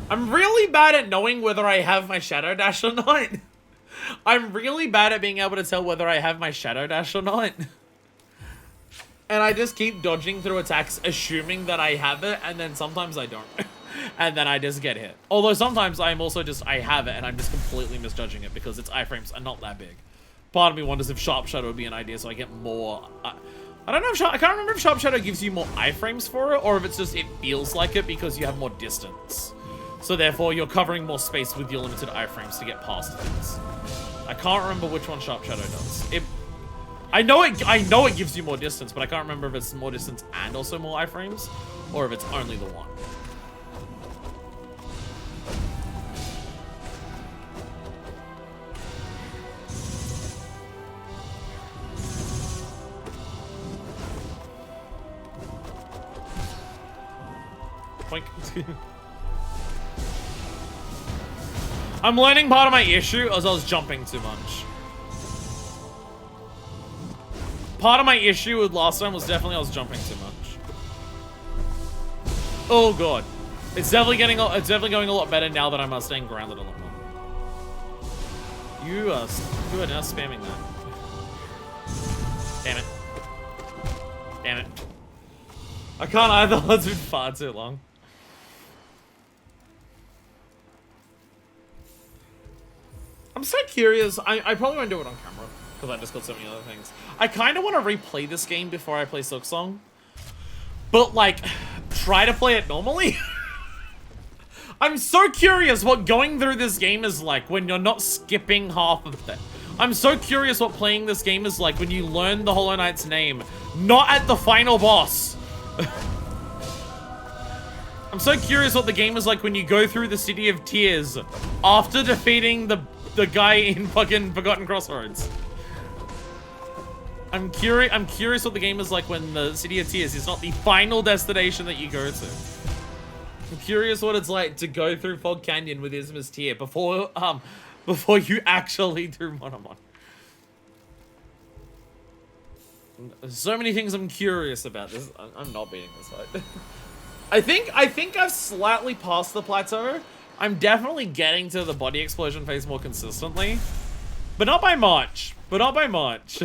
I'm really bad at knowing whether I have my Shadow Dash or not. I'm really bad at being able to tell whether I have my Shadow Dash or not. And I just keep dodging through attacks, assuming that I have it, and then sometimes I don't. And then I just get hit. Although sometimes I'm also just, I have it, and I'm just completely misjudging it because its iframes are not that big. Part of me wonders if Sharp Shadow would be an idea so I get more... I don't know if I can't remember if Sharp Shadow gives you more iframes for it, or if it's just, it feels like it because you have more distance. So therefore, you're covering more space with your limited iframes to get past things. I can't remember which one Sharp Shadow does. I know it gives you more distance, but I can't remember if it's more distance and also more iframes, or if it's only the one. Boink. I'm learning part of my issue as I was jumping too much. Part of my issue with last time was definitely I was jumping too much. Oh god. It's definitely going a lot better now that I'm staying grounded a lot more. You are now spamming that. Damn it. Damn it. I can't either, it's been far too long. I'm so curious. I probably won't do it on camera because I just got so many other things. I kind of want to replay this game before I play Silksong, but like try to play it normally. I'm so curious what going through this game is like when you're not skipping half of it. I'm so curious what playing this game is like when you learn the Hollow Knight's name, not at the final boss. I'm so curious what the game is like when you go through the City of Tears after defeating the guy in fucking Forgotten Crossroads. I'm curious what the game is like when the City of Tears is not the final destination that you go to. I'm curious what it's like to go through Fog Canyon with Isma's Tear before you actually do Monomon. There's so many things I'm curious about. I'm not beating this fight. I think I've slightly passed the plateau. I'm definitely getting to the body explosion phase more consistently. But not by much. But not by much.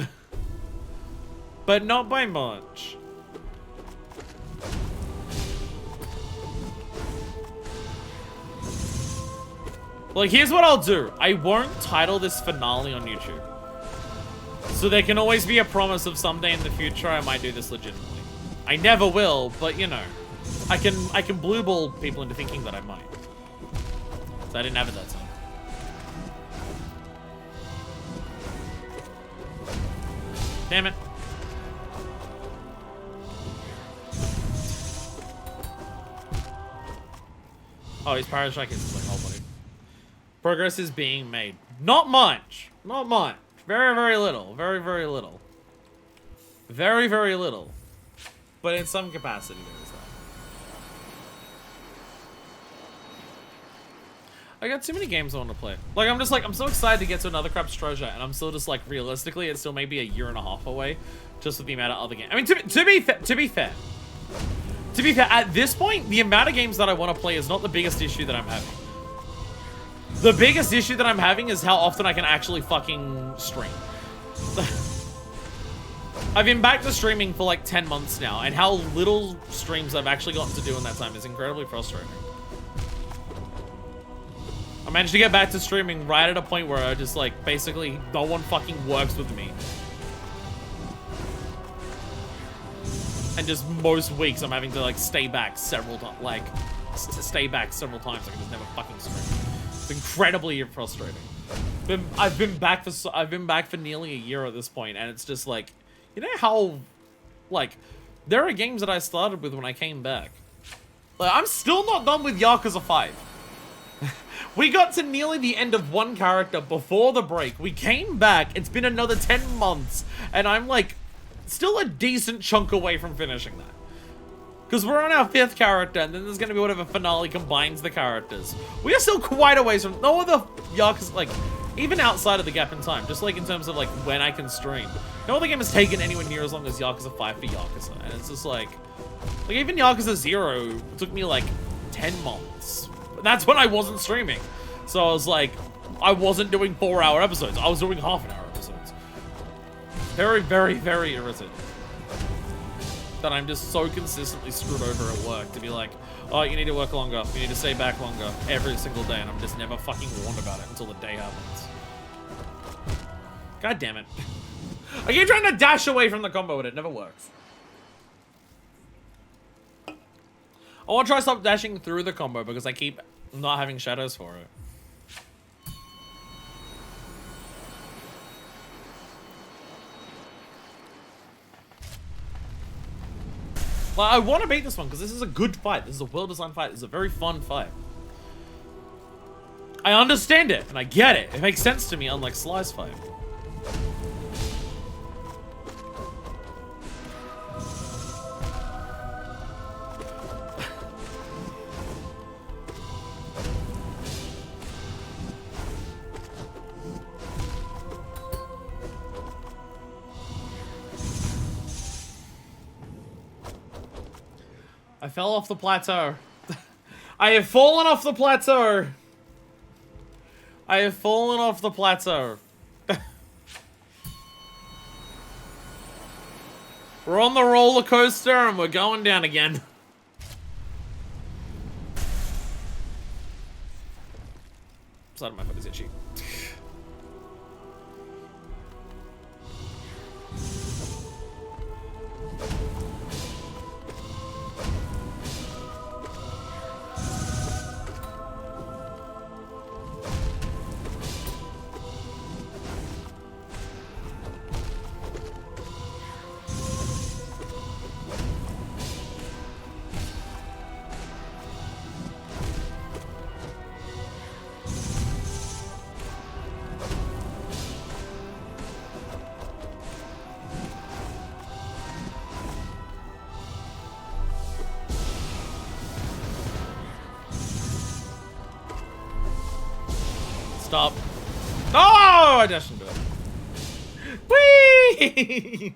But not by much. Like, here's what I'll do. I won't title this finale on YouTube. So there can always be a promise of someday in the future I might do this legitimately. I never will, but you know. I can blue ball people into thinking that I might. So I didn't have it that time. Damn it. Oh, his Power Strike is like whole body. Progress is being made. Not much. Not much. Very, very little. Very, very little. Very, very little. But in some capacity, there is that. I got too many games I want to play. Like, I'm so excited to get to another Crab's Treasure, and I'm still just like, realistically, it's still maybe a year and a half away, just with the amount of other games. I mean, to be fair, at this point, the amount of games that I want to play is not the biggest issue that I'm having. The biggest issue that I'm having is how often I can actually fucking stream. I've been back to streaming for like 10 months now, and how little streams I've actually gotten to do in that time is incredibly frustrating. I managed to get back to streaming right at a point where I just like, basically, no one fucking works with me. And just most weeks I'm having to like stay back several times, like, stay back several times. I can just never fucking stream. It's incredibly frustrating. I've been back for nearly a year at this point, and it's just like, you know how, like, there are games that I started with when I came back. Like, I'm still not done with Yakuza 5. We got to nearly the end of one character before the break. We came back, it's been another 10 months, and I'm like, still a decent chunk away from finishing that. Because we're on our 5th character, and then there's going to be whatever finale combines the characters. We are still quite a ways from no other Yakuza, like, even outside of the gap in time, just like in terms of like when I can stream. No other game has taken anywhere near as long as Yakuza 5 for Yakuza. And it's just like even Yakuza 0 took me like 10 months. That's when I wasn't streaming. So I was like, I wasn't doing 4-hour episodes. I was doing half-an-hour episodes. Very, very, very irritating. That I'm just so consistently screwed over at work to be like, oh, you need to work longer, you need to stay back longer every single day, and I'm just never fucking warned about it until the day happens. God damn it. I keep trying to dash away from the combo, but it never works. I want to try stop dashing through the combo because I keep not having shadows for it. Well, I want to beat this one because this is a good fight. This is a well-designed fight. This is a very fun fight. I understand it, and I get it. It makes sense to me, unlike Sly's fight. I fell off the plateau. I have fallen off the plateau. I have fallen off the plateau. We're on the roller coaster and we're going down again. Side of my foot is itchy. Stop. Oh, I dashed into it. Whee!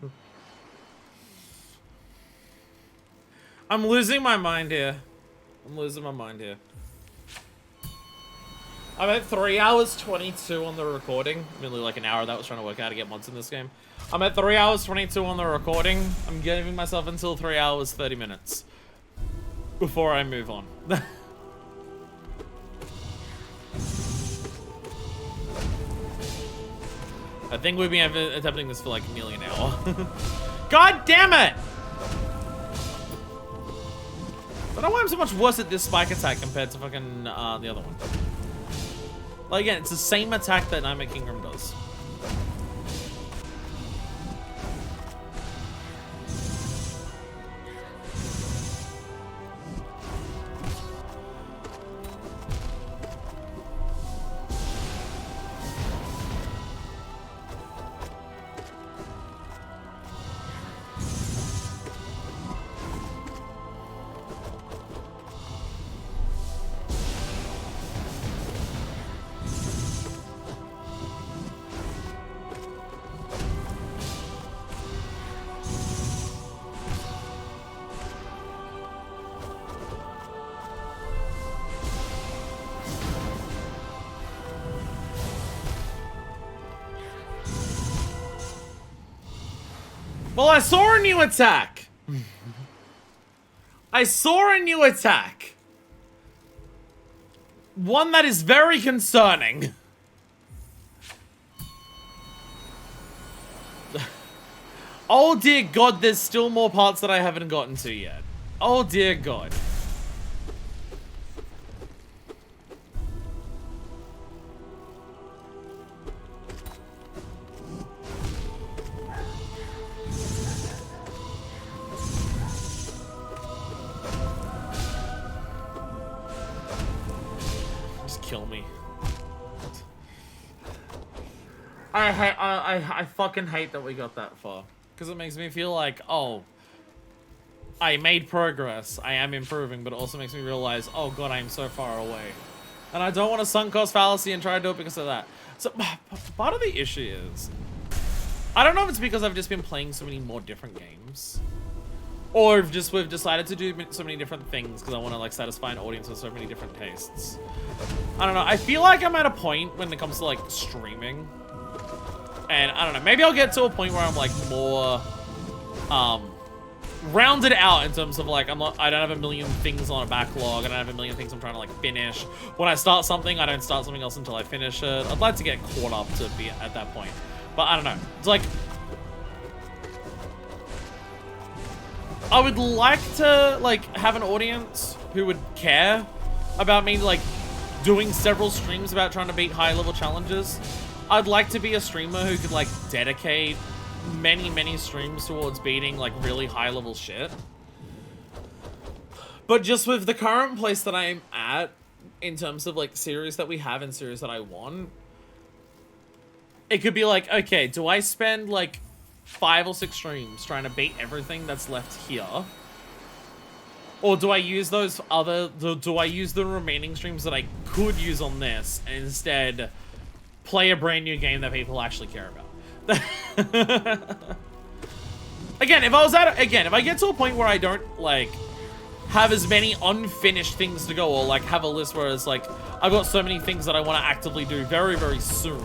I'm losing my mind here. I'm losing my mind here. I'm at 3 hours 22 on the recording. Nearly like an hour that was trying to work out how to get mods in this game. I'm at 3 hours 22 on the recording. I'm giving myself until 3 hours 30 minutes before I move on. I think we've been attempting this for like nearly an hour. God damn it! I don't know why I'm so much worse at this spike attack compared to fucking the other one. Like again, it's the same attack that Nightmare Kingdom does. Well, I saw a new attack. I saw a new attack. One that is very concerning. Oh dear God, there's still more parts that I haven't gotten to yet. Oh dear God. Just kill me. I fucking hate that we got that far. Because it makes me feel like, oh, I made progress. I am improving, but it also makes me realize, oh God, I am so far away. And I don't want to sunk cost fallacy and try to do it because of that. So part of the issue is, I don't know if it's because I've just been playing so many more different games. Or if just we've decided to do so many different things because I want to like satisfy an audience with so many different tastes. I don't know. I feel like I'm at a point when it comes to like streaming. And I don't know, maybe I'll get to a point where I'm like more rounded out in terms of like I don't have a million things on a backlog. I don't have a million things I'm trying to like finish. When I start something, I don't start something else until I finish it. I'd like to get caught up to be at that point. But I don't know. It's like I would like to like have an audience who would care about me like doing several streams about trying to beat high level challenges. I'd like to be a streamer who could like dedicate many streams towards beating like really high level shit. But just with the current place that I'm at in terms of like series that we have and series that I want, it could be like, okay, do I spend like 5 or 6 streams trying to beat everything that's left here? Or do I use those other, do I use the remaining streams that I could use on this and instead play a brand new game that people actually care about? Again, if I get to a point where I don't like have as many unfinished things to go, or like have a list where it's like I've got so many things that I want to actively do very soon.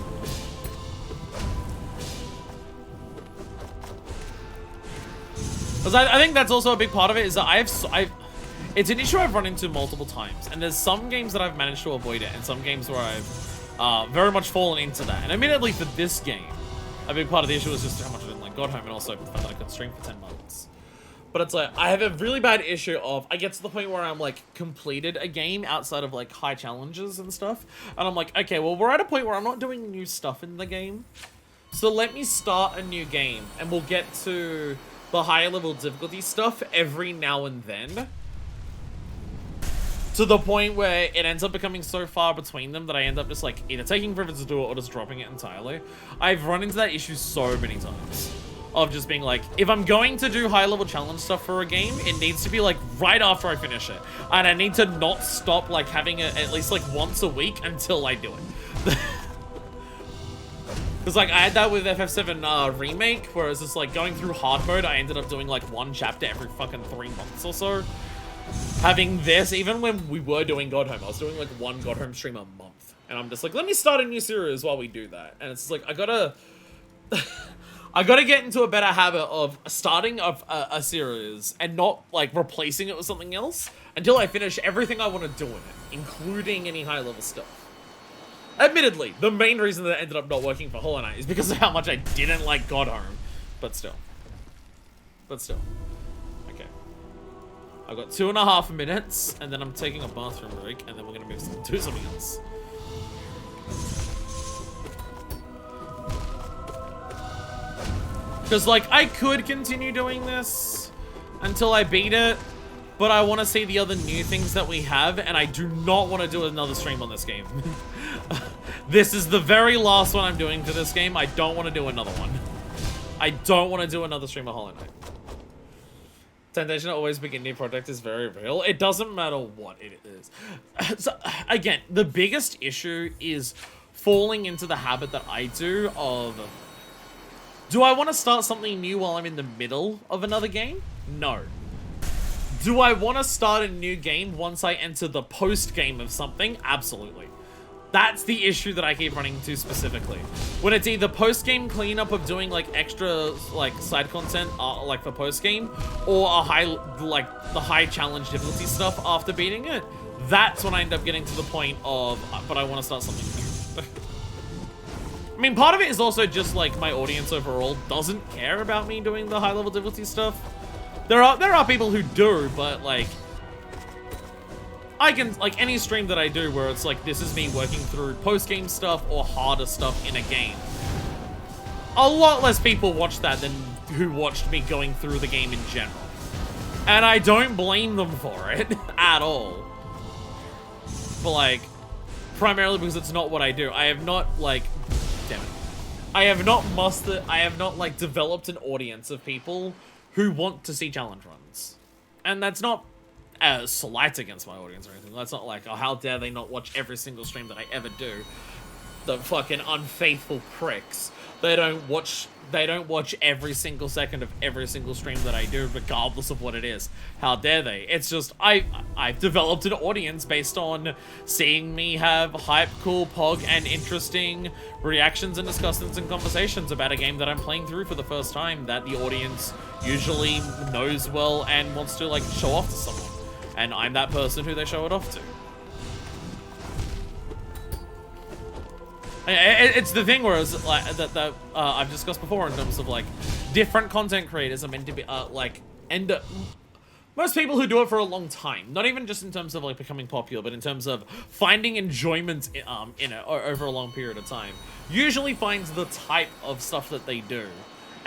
Because I think that's also a big part of it, is that it's an issue I've run into multiple times, and there's some games that I've managed to avoid it, and some games where I've very much fallen into that. And admittedly, for this game, a big part of the issue was just how much I didn't like Godhome, and also the fact that I couldn't stream for 10 months. But it's like, I have a really bad issue of, I get to the point where I'm like, completed a game outside of like high challenges and stuff, and I'm like, okay, well, we're at a point where I'm not doing new stuff in the game, so let me start a new game, and we'll get to the higher level difficulty stuff every now and then, to the point where it ends up becoming so far between them that I end up just like either taking forever to do it or just dropping it entirely. I've run into that issue so many times of just being like, if I'm going to do high level challenge stuff for a game, it needs to be like right after I finish it, and I need to not stop like having it at least like once a week until I do it. Because like I had that with FF7 remake, where it's just like going through hard mode, I ended up doing like 1 chapter every fucking 3 months or so. Having this, even when we were doing Godhome, I was doing like 1 Godhome stream a month. And I'm just like, let me start a new series while we do that. And it's like, I gotta get into a better habit of starting a series and not like replacing it with something else until I finish everything I want to do in it, including any high level stuff. Admittedly, the main reason that it ended up not working for Hollow Knight is because of how much I didn't like Godhome. But still. Okay. I've got 2.5 minutes, and then I'm taking a bathroom break, and then we're gonna do something else. Because, like, I could continue doing this until I beat it, but I want to see the other new things that we have, and I do not want to do another stream on this game. This is the very last one I'm doing for this game. I don't want to do another one. I don't want to do another stream of Hollow Knight. Temptation to always begin new project is very real. It doesn't matter what it is. So, again, the biggest issue is falling into the habit that I do of, do I want to start something new while I'm in the middle of another game? No. Do I want to start a new game once I enter the post game of something? Absolutely. That's the issue that I keep running into specifically. When it's either post-game cleanup of doing like extra like side content like for post-game, or a the high challenge difficulty stuff after beating it, that's when I end up getting to the point of, but I want to start something new. I mean, part of it is also just like my audience overall doesn't care about me doing the high level difficulty stuff. There are people who do, but like, I can, like, any stream that I do where it's like, this is me working through post-game stuff or harder stuff in a game. A lot less people watch that than who watched me going through the game in general. And I don't blame them for it at all. But like, primarily because it's not what I do. I have not, like, damn it. I have not like developed an audience of people who want to see challenge runs. And that's not a slight against my audience or anything. That's not like, oh, how dare they not watch every single stream that I ever do. The fucking unfaithful pricks. They don't watch every single second of every single stream that I do, regardless of what it is. How dare they? It's just, I've developed an audience based on seeing me have hype, cool, pog, and interesting reactions and discussions and conversations about a game that I'm playing through for the first time that the audience usually knows well and wants to, like, show off to someone. And I'm that person who they show it off to. It's the thing where it's like that I've discussed before in terms of like different content creators are meant to be most people who do it for a long time, not even just in terms of like becoming popular, but in terms of finding enjoyment in it over a long period of time, usually finds the type of stuff that they do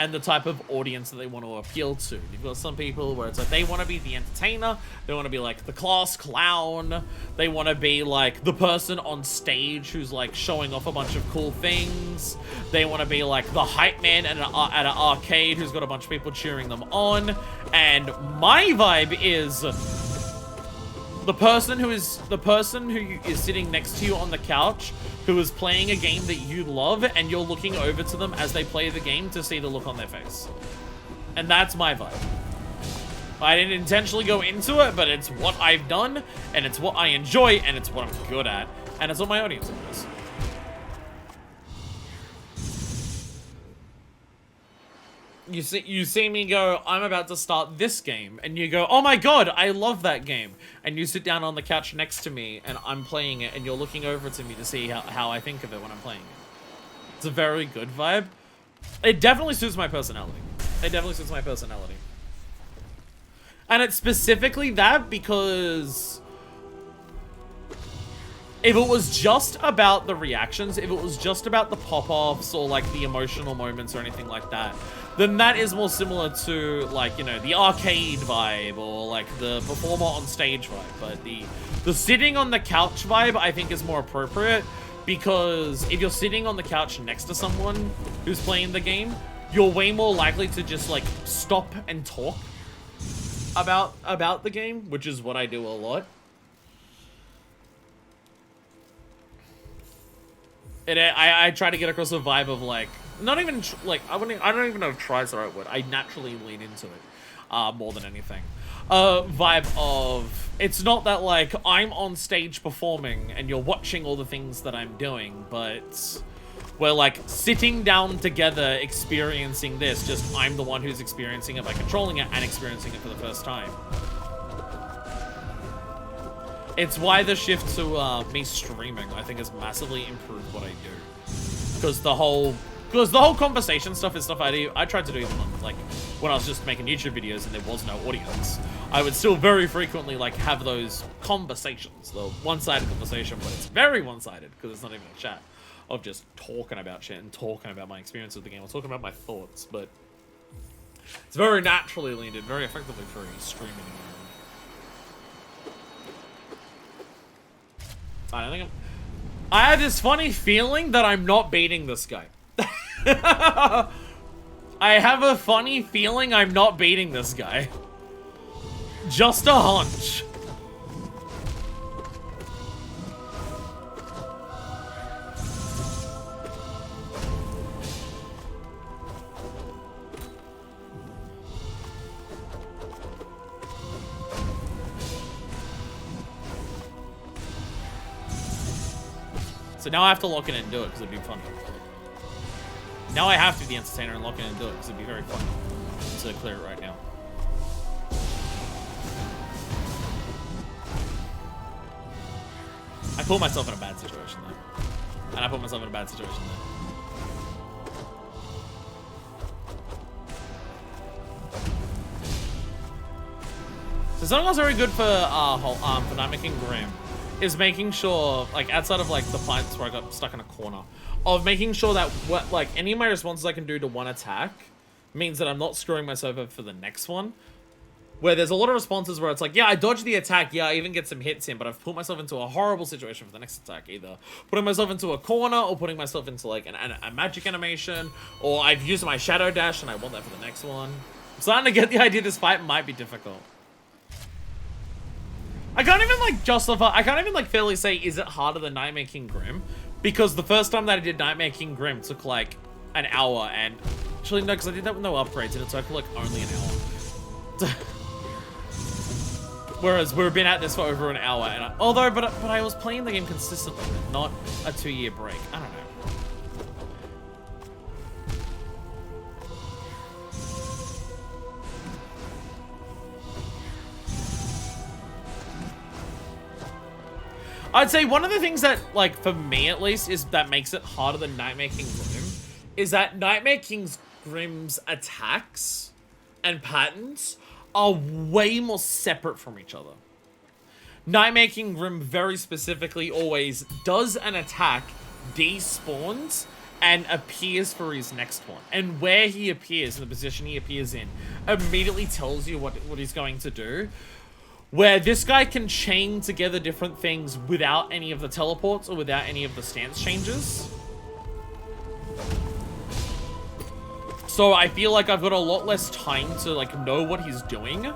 and the type of audience that they want to appeal to. You've got some people where it's like they want to be the entertainer, they want to be like the class clown, they want to be like the person on stage who's like showing off a bunch of cool things, they want to be like the hype man at an arcade who's got a bunch of people cheering them on, and my vibe is the person who is sitting next to you on the couch who is playing a game that you love, and you're looking over to them as they play the game to see the look on their face. And that's my vibe. I didn't intentionally go into it, but it's what I've done, and it's what I enjoy, and it's what I'm good at, and it's what my audience enjoys. You see me go, I'm about to start this game, and you go, oh my god, I love that game. And you sit down on the couch next to me, and I'm playing it, and you're looking over to me to see how I think of it when I'm playing it. It's a very good vibe. It definitely suits my personality. It definitely suits my personality. And it's specifically that because if it was just about the reactions, if it was just about the pop-offs or like the emotional moments or anything like that, then that is more similar to, like, you know, the arcade vibe or like the performer on stage vibe. But the sitting on the couch vibe, I think, is more appropriate, because if you're sitting on the couch next to someone who's playing the game, you're way more likely to just like stop and talk about the game, which is what I do a lot. And I try to get across a vibe of like, not even like, I don't even know if try is the right word. I naturally lean into it more than anything. Vibe of, it's not that like I'm on stage performing and you're watching all the things that I'm doing, but we're like sitting down together experiencing this, just I'm the one who's experiencing it by controlling it and experiencing it for the first time. It's why the shift to me streaming, I think, has massively improved what I do. Because the whole conversation stuff is stuff I do. I tried to do them on, like, when I was just making YouTube videos and there was no audience. I would still very frequently, like, have those conversations. The one-sided conversation, but it's very one-sided, because it's not even a chat. Of just talking about shit and talking about my experience with the game. Or talking about my thoughts, but it's very naturally leaned in, very effectively for streaming. I don't think I have this funny feeling that I'm not beating this guy. I have a funny feeling I'm not beating this guy. Just a hunch. So now I have to lock in and do it because it'd be fun. Now I have to be the entertainer and lock in and do it because it'd be very fun to clear it right now. I put myself in a bad situation though. And I put myself in a bad situation there. So something else very good for Night Making Grim is making sure, like outside of like the fights where I got stuck in a corner, of making sure that what like any of my responses I can do to one attack means that I'm not screwing myself up for the next one. Where there's a lot of responses where it's like, yeah, I dodged the attack, yeah, I even get some hits in, but I've put myself into a horrible situation for the next attack, either putting myself into a corner or putting myself into like a magic animation, or I've used my shadow dash and I want that for the next one. I'm starting to get the idea this fight might be difficult. I can't even like justify, I can't even like fairly say, is it harder than Night Making Grim? Because the first time that I did Night Making Grim took like an hour, and actually no, because I did that with no upgrades and it took like only an hour. Whereas we've been at this for over an hour, and but I was playing the game consistently, not a 2-year break. I don't know. I'd say one of the things that, like, for me at least, is that makes it harder than Night Making Grim, is that Night Making Grim's attacks and patterns are way more separate from each other. Night Making Grim very specifically always does an attack, despawns, and appears for his next one. And where he appears, in the position he appears in, immediately tells you what he's going to do. Where this guy can chain together different things without any of the teleports or without any of the stance changes. So I feel like I've got a lot less time to like know what he's doing,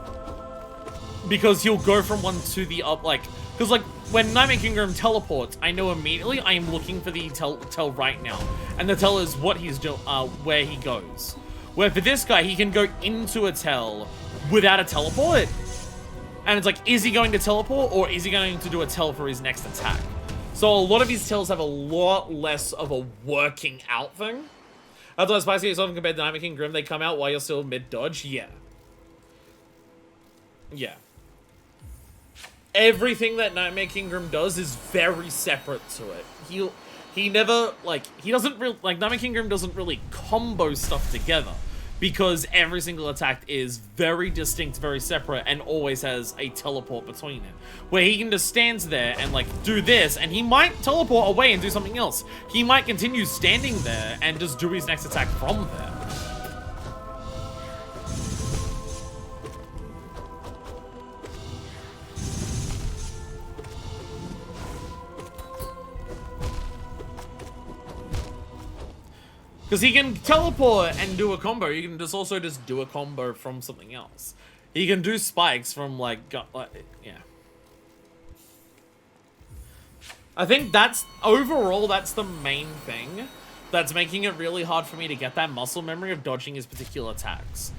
because he'll go from one to the up, like, because like when Night Making Grim teleports, I know immediately I am looking for the tell right now, and the tell is what he's doing, where he goes. Where for this guy, he can go into a tell without a teleport, and it's like, is he going to teleport or is he going to do a tell for his next attack? So a lot of his tells have a lot less of a working out thing. Otherwise, Spicy is often compared to Night Making Grim, they come out while you're still mid-dodge. Yeah. Yeah. Everything that Night Making Grim does is very separate to it. He never, like, he doesn't really, like, Night Making Grim doesn't really combo stuff together, because every single attack is very distinct, very separate, and always has a teleport between it. Where he can just stand there and, like, do this, and he might teleport away and do something else. He might continue standing there and just do his next attack from there. Because he can teleport and do a combo. You can just also just do a combo from something else. He can do spikes from like yeah. I think that's, overall, that's the main thing that's making it really hard for me to get that muscle memory of dodging his particular attacks.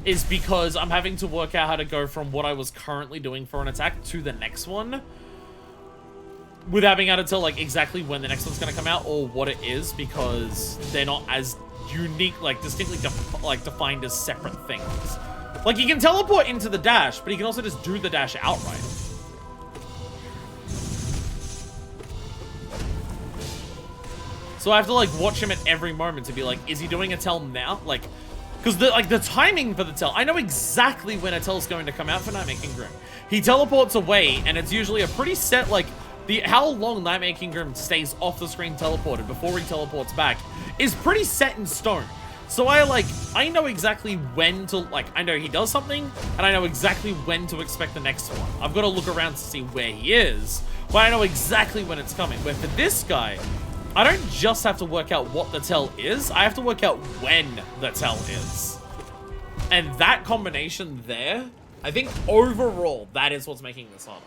Is because I'm having to work out how to go from what I was currently doing for an attack to the next one, without being able to tell like exactly when the next one's going to come out or what it is, because they're not as unique, like distinctly defined as separate things. Like, he can teleport into the dash, but he can also just do the dash outright. So I have to like watch him at every moment to be like, is he doing a tell now? Like, because the timing for the tell, I know exactly when a tell's going to come out for Night Making Grim. He teleports away, and it's usually a pretty set, like, how long Night Making Grim stays off the screen teleported before he teleports back is pretty set in stone. So I know exactly when to, like, I know he does something, and I know exactly when to expect the next one. I've got to look around to see where he is, but I know exactly when it's coming. Where for this guy, I don't just have to work out what the tell is, I have to work out when the tell is. And that combination there, I think overall, that is what's making this harder.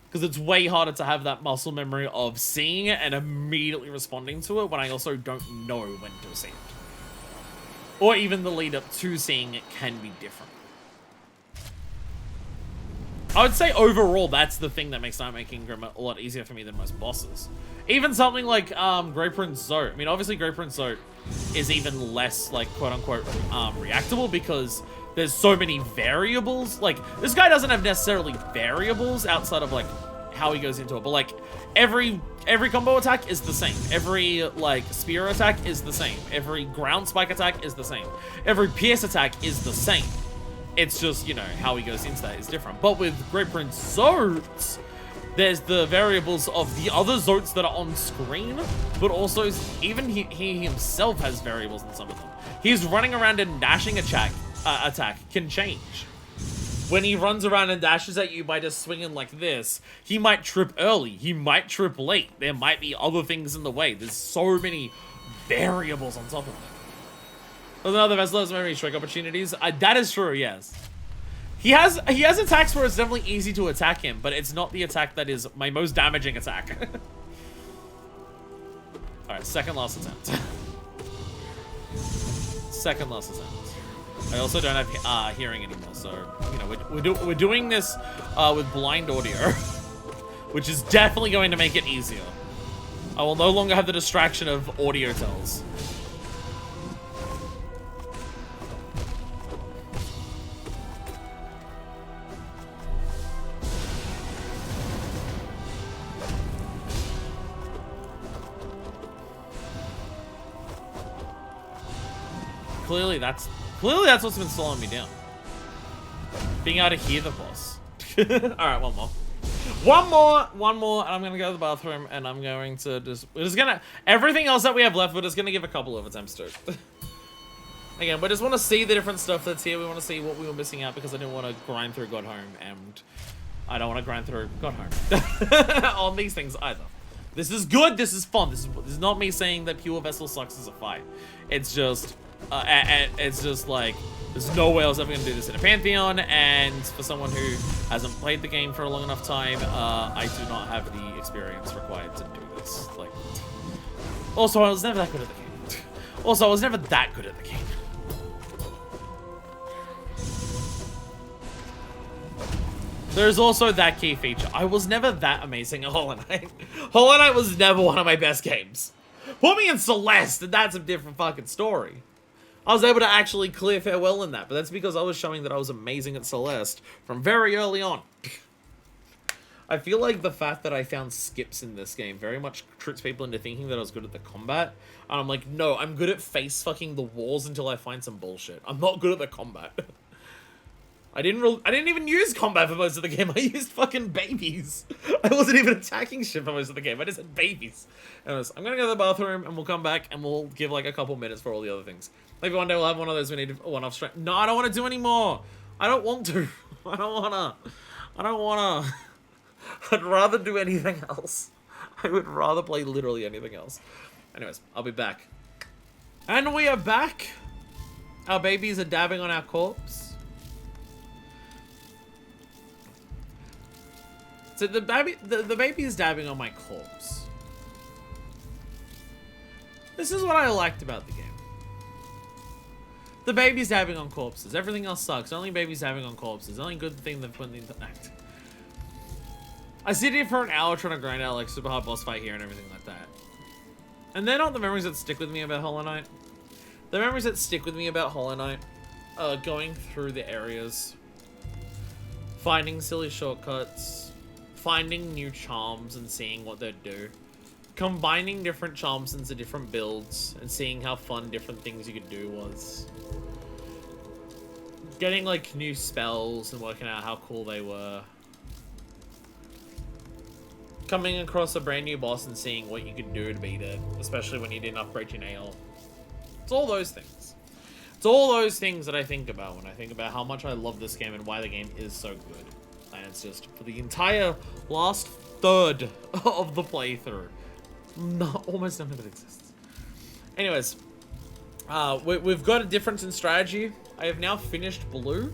Because it's way harder to have that muscle memory of seeing it and immediately responding to it when I also don't know when to see it. Or even the lead up to seeing it can be different. I would say overall, that's the thing that makes Night Making Grim a lot easier for me than most bosses. Even something like Grey Prince Zote. I mean, obviously Grey Prince Zote is even less, like, quote-unquote, reactable because there's so many variables. Like, this guy doesn't have necessarily variables outside of, like, how he goes into it. But, like, every combo attack is the same. Every, like, spear attack is the same. Every ground spike attack is the same. Every pierce attack is the same. It's just, you know, how he goes into that is different. But with Grey Prince Zote, there's the variables of the other Zotes that are on screen, but also even he himself has variables in some of them. He's running around and dashing attack can change. When he runs around and dashes at you by just swinging like this, he might trip early, he might trip late, there might be other things in the way. There's so many variables on top of it. Another vessel has many strike opportunities. That is true, yes. He has attacks where it's definitely easy to attack him, but it's not the attack that is my most damaging attack. Alright, second last attempt. Second last attempt. I also don't have hearing anymore, so, you know, we're doing this with blind audio, which is definitely going to make it easier. I will no longer have the distraction of audio tells. Clearly that's what's been slowing me down. Being able to hear the boss. Alright, one more, and I'm gonna go to the bathroom, and I'm going to everything else that we have left, we're just gonna give a couple of attempts to. Again, we just want to see the different stuff that's here. We want to see what we were missing out, because I didn't want to grind through Godhome, and I don't want to grind through Godhome on these things either. This is good, this is fun, this is not me saying that Pure Vessel sucks as a fight. It's just, like, there's no way I was ever going to do this in a Pantheon, and for someone who hasn't played the game for a long enough time, I do not have the experience required to do this. Like, also, I was never that good at the game. Also, I was never that good at the game. There's also that key feature. I was never that amazing at Hollow Knight. Hollow Knight was never one of my best games. Put me in Celeste, and that's a different fucking story. I was able to actually clear farewell in that, but that's because I was showing that I was amazing at Celeste from very early on. I feel like the fact that I found skips in this game very much tricks people into thinking that I was good at the combat. And I'm like, no, I'm good at face fucking the walls until I find some bullshit. I'm not good at the combat. I didn't even use combat for most of the game. I used fucking babies. I wasn't even attacking shit for most of the game. I just had babies. Anyways, I'm gonna go to the bathroom and we'll come back and we'll give like a couple minutes for all the other things. Maybe one day we'll have one of those we need one-off strength. No, I don't want to do any more. I don't want to. I don't wanna. I'd rather do anything else. I would rather play literally anything else. Anyways, I'll be back. And we are back. Our babies are dabbing on our corpse. So the baby is dabbing on my corpse. This is what I liked about the game. The baby's dabbing on corpses. Everything else sucks. Only baby's dabbing on corpses. The only good thing they've put in the act. I sit here for an hour trying to grind out like super hard boss fight here and everything like that. And they're not the memories that stick with me about Hollow Knight. The memories that stick with me about Hollow Knight are going through the areas, finding silly shortcuts, finding new charms and seeing what they do, combining different charms into different builds and seeing how fun different things you could do was, getting like new spells and working out how cool they were, coming across a brand new boss and seeing what you could do to beat it, especially when you didn't upgrade your nail. It's all those things. It's all those things that I think about when I think about how much I love this game and why the game is so good. And it's just for the entire last third of the playthrough. Almost none of it exists. Anyways, we've got a difference in strategy. I have now finished blue.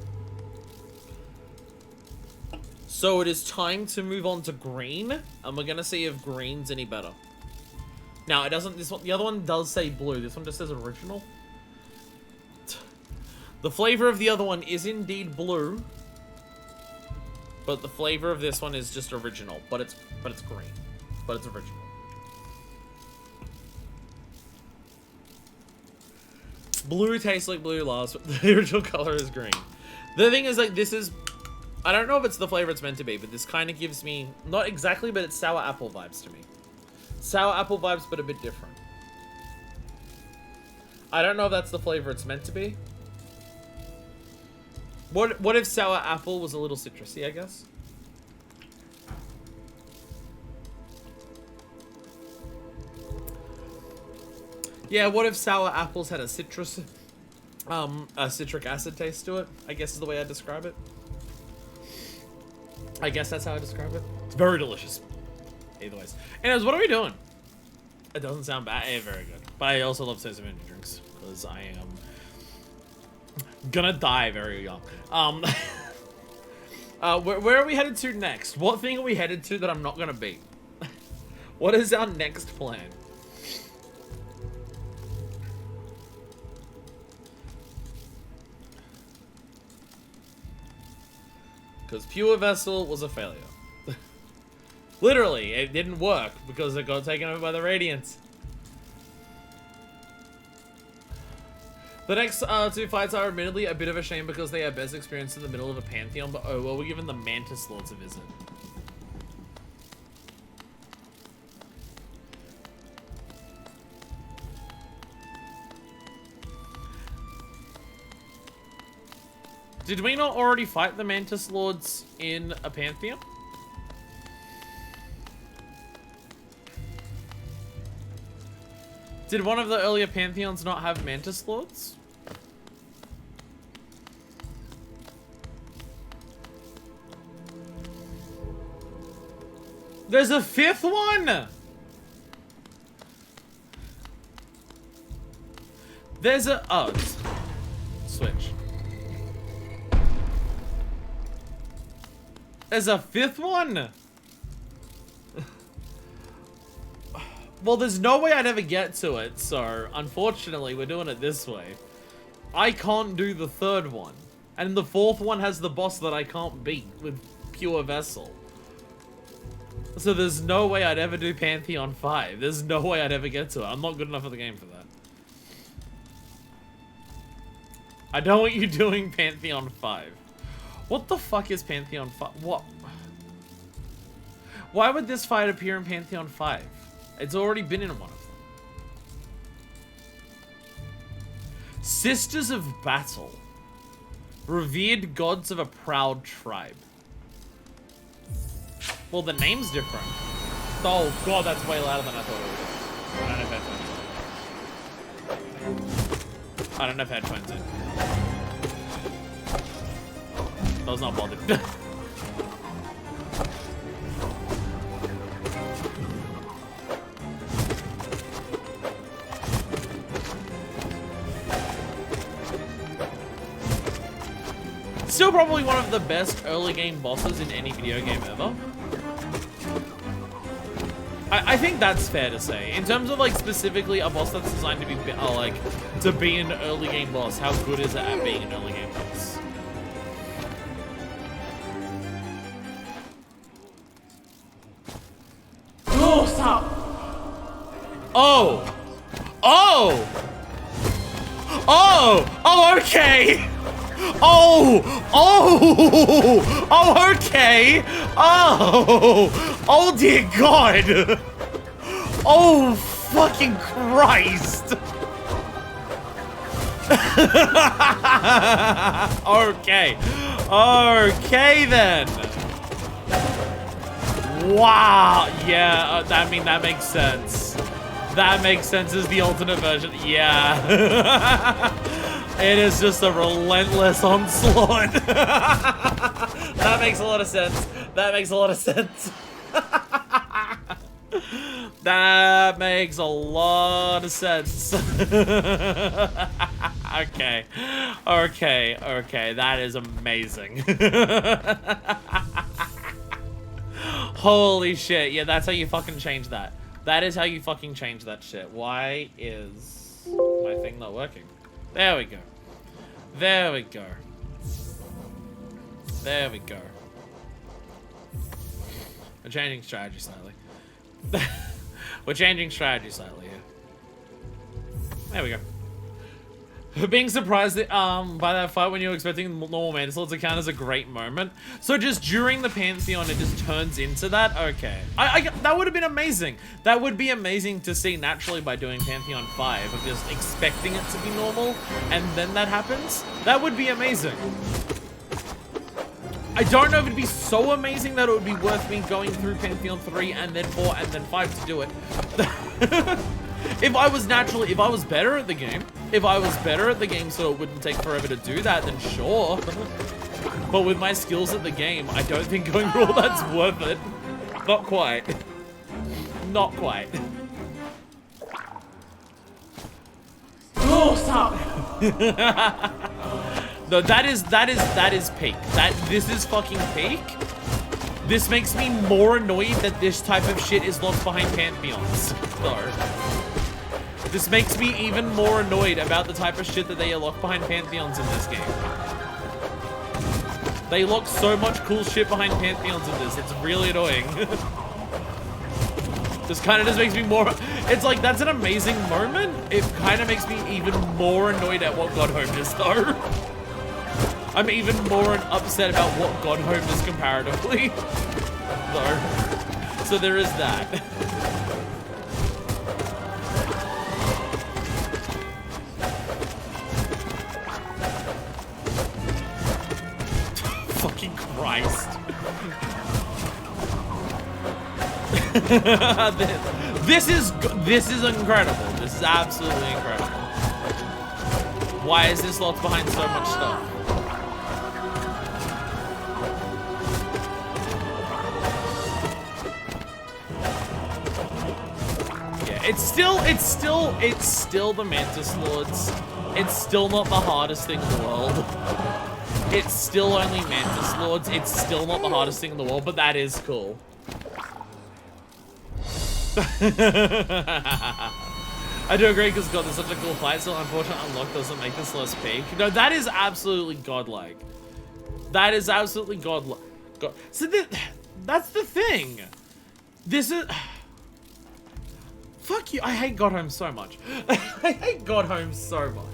So it is time to move on to green. And we're going to see if green's any better. Now, it doesn't, this one, the other one does say blue. This one just says original. The flavor of the other one is indeed blue. But the flavor of this one is just original, but it's green. But it's original. Blue tastes like blue last, but the original color is green. The thing is, like, this is... I don't know if it's the flavor it's meant to be, but this kind of gives me... Not exactly, but it's sour apple vibes to me. Sour apple vibes, but a bit different. I don't know if that's the flavor it's meant to be. What if sour apple was a little citrusy, I guess? Yeah, what if sour apples had a citric acid taste to it, I guess is the way I describe it. I guess that's how I describe it. It's very delicious. Either ways. Anyways, what are we doing? It doesn't sound bad. Very good. But I also love saison energy drinks, because I am gonna die very young. Where are we headed to next? What thing are we headed to that I'm not gonna beat? What is our next plan? Because Pure Vessel was a failure. Literally, it didn't work because it got taken over by the Radiants. The next two fights are admittedly a bit of a shame because they are best experienced in the middle of a Pantheon, but oh well, we're giving the Mantis Lords a visit. Did we not already fight the Mantis Lords in a Pantheon? Did one of the earlier Pantheons not have Mantis Lords? There's a fifth one! There's a... Oh, switch. There's a fifth one? Well, there's no way I'd ever get to it, so unfortunately we're doing it this way. I can't do the third one. And the fourth one has the boss that I can't beat with Pure Vessel. So there's no way I'd ever do Pantheon 5. There's no way I'd ever get to it. I'm not good enough at the game for that. I don't want you doing Pantheon 5. What the fuck is Pantheon 5? What? Why would this fight appear in Pantheon 5? It's already been in one of them. Sisters of Battle. Revered gods of a proud tribe. Well, the name's different. Oh god, that's way louder than I thought it would be. I don't have headphones in. I was not bothered. Still probably one of the best early game bosses in any video game ever. I think that's fair to say. In terms of like specifically a boss that's designed to be like to be an early game boss, how good is it at being an early game boss? Oh, stop! Oh! Oh! Oh! Oh, okay! Oh! Oh! Oh, okay! Oh! Oh, dear God! Oh, fucking Christ! Okay. Okay, then. Wow. Yeah, I mean, that makes sense. That makes sense as the alternate version. Yeah. It is just a relentless onslaught. That makes a lot of sense. That makes a lot of sense. That makes a lot of sense. Okay. Okay. Okay. That is amazing. Holy shit. Yeah, that's how you fucking change that. That is how you fucking change that shit. Why is my thing not working? There we go. There we go. There we go. We're changing strategy slightly. We're changing strategy slightly here. There we go. Being surprised that, by that fight when you're expecting normal Mantis Lords to count as a great moment. So just during the Pantheon, it just turns into that? Okay. That would have been amazing. That would be amazing to see naturally by doing Pantheon 5, of just expecting it to be normal, and then that happens. That would be amazing. I don't know if it'd be so amazing that it would be worth me going through Pantheon 3 and then 4 and then 5 to do it. If I was better at the game, so it wouldn't take forever to do that, then sure. But with my skills at the game, I don't think going through all that's worth it. Not quite. Not quite. Oh, stop! No, that is peak. This is fucking peak. This makes me more annoyed that this type of shit is locked behind Pantheons. No. This makes me even more annoyed about the type of shit that they are locked behind Pantheons in this game. They lock so much cool shit behind Pantheons in this. It's really annoying. This kind of just makes me more... It's like, that's an amazing moment. It kind of makes me even more annoyed at what Godhome is, though. I'm even more upset about what Godhome is comparatively. Though. So there is that. Fucking Christ. This is incredible. This is absolutely incredible. Why is this locked behind so much stuff? Yeah, it's still the Mantis Lords. It's still not the hardest thing in the world. It's still only Mantis Lords. It's still not the hardest thing in the world, but that is cool. I do agree, because God, there's such a cool fight, so unfortunately unlock doesn't make this less peak. No, that is absolutely godlike. That is absolutely godlike. So that's the thing. This is... Fuck you, I hate Godhome so much. I hate Godhome so much.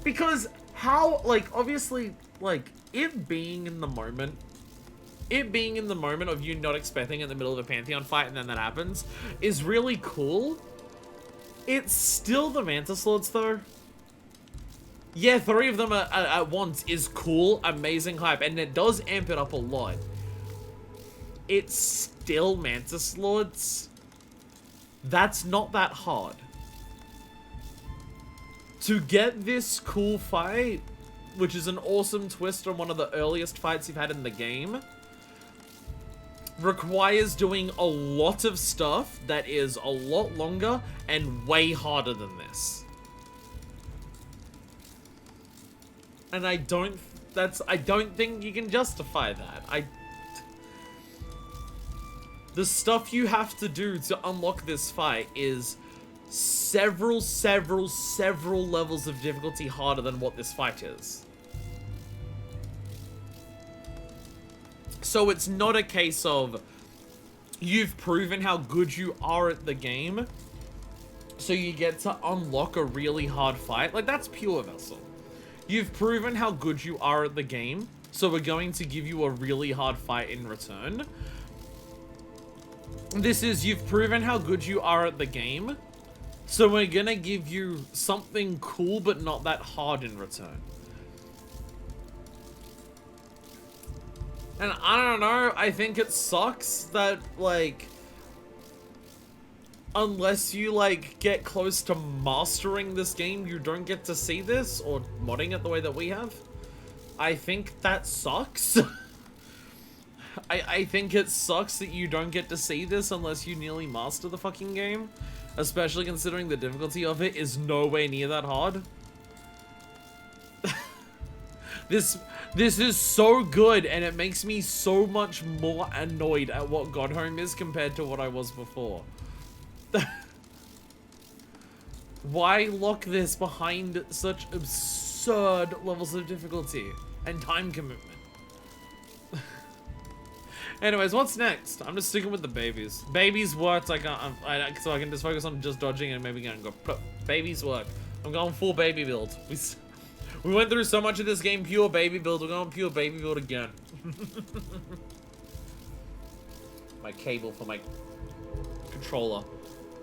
Because how, like, obviously, like, it being in the moment of you not expecting in the middle of a Pantheon fight and then that happens is really cool. It's still the Mantis Lords, though. Yeah, 3 of them at once is cool, amazing hype, and it does amp it up a lot. It's still Mantis Lords. That's not that hard. To get this cool fight, which is an awesome twist on one of the earliest fights you've had in the game, requires doing a lot of stuff that is a lot longer and way harder than this. And I don't think you can justify that. The stuff you have to do to unlock this fight is several levels of difficulty harder than what this fight is. So it's not a case of you've proven how good you are at the game, so you get to unlock a really hard fight. Like, that's pure Vessel. You've proven how good you are at the game, so we're going to give you a really hard fight in return. This is, you've proven how good you are at the game, so we're gonna give you something cool but not that hard in return. And I don't know, I think it sucks that, like, unless you, like, get close to mastering this game, you don't get to see this, or modding it the way that we have. I think that sucks. I think it sucks that you don't get to see this unless you nearly master the fucking game. Especially considering the difficulty of it is nowhere near that hard. This is so good, and it makes me so much more annoyed at what Godhome is compared to what I was before. Why lock this behind such absurd levels of difficulty and time commitment? Anyways, what's next? I'm just sticking with the babies. Babies worked, so I can just focus on just dodging and maybe go, babies work. I'm going full baby build. We went through so much of this game pure baby build, we're going pure baby build again. My cable for my controller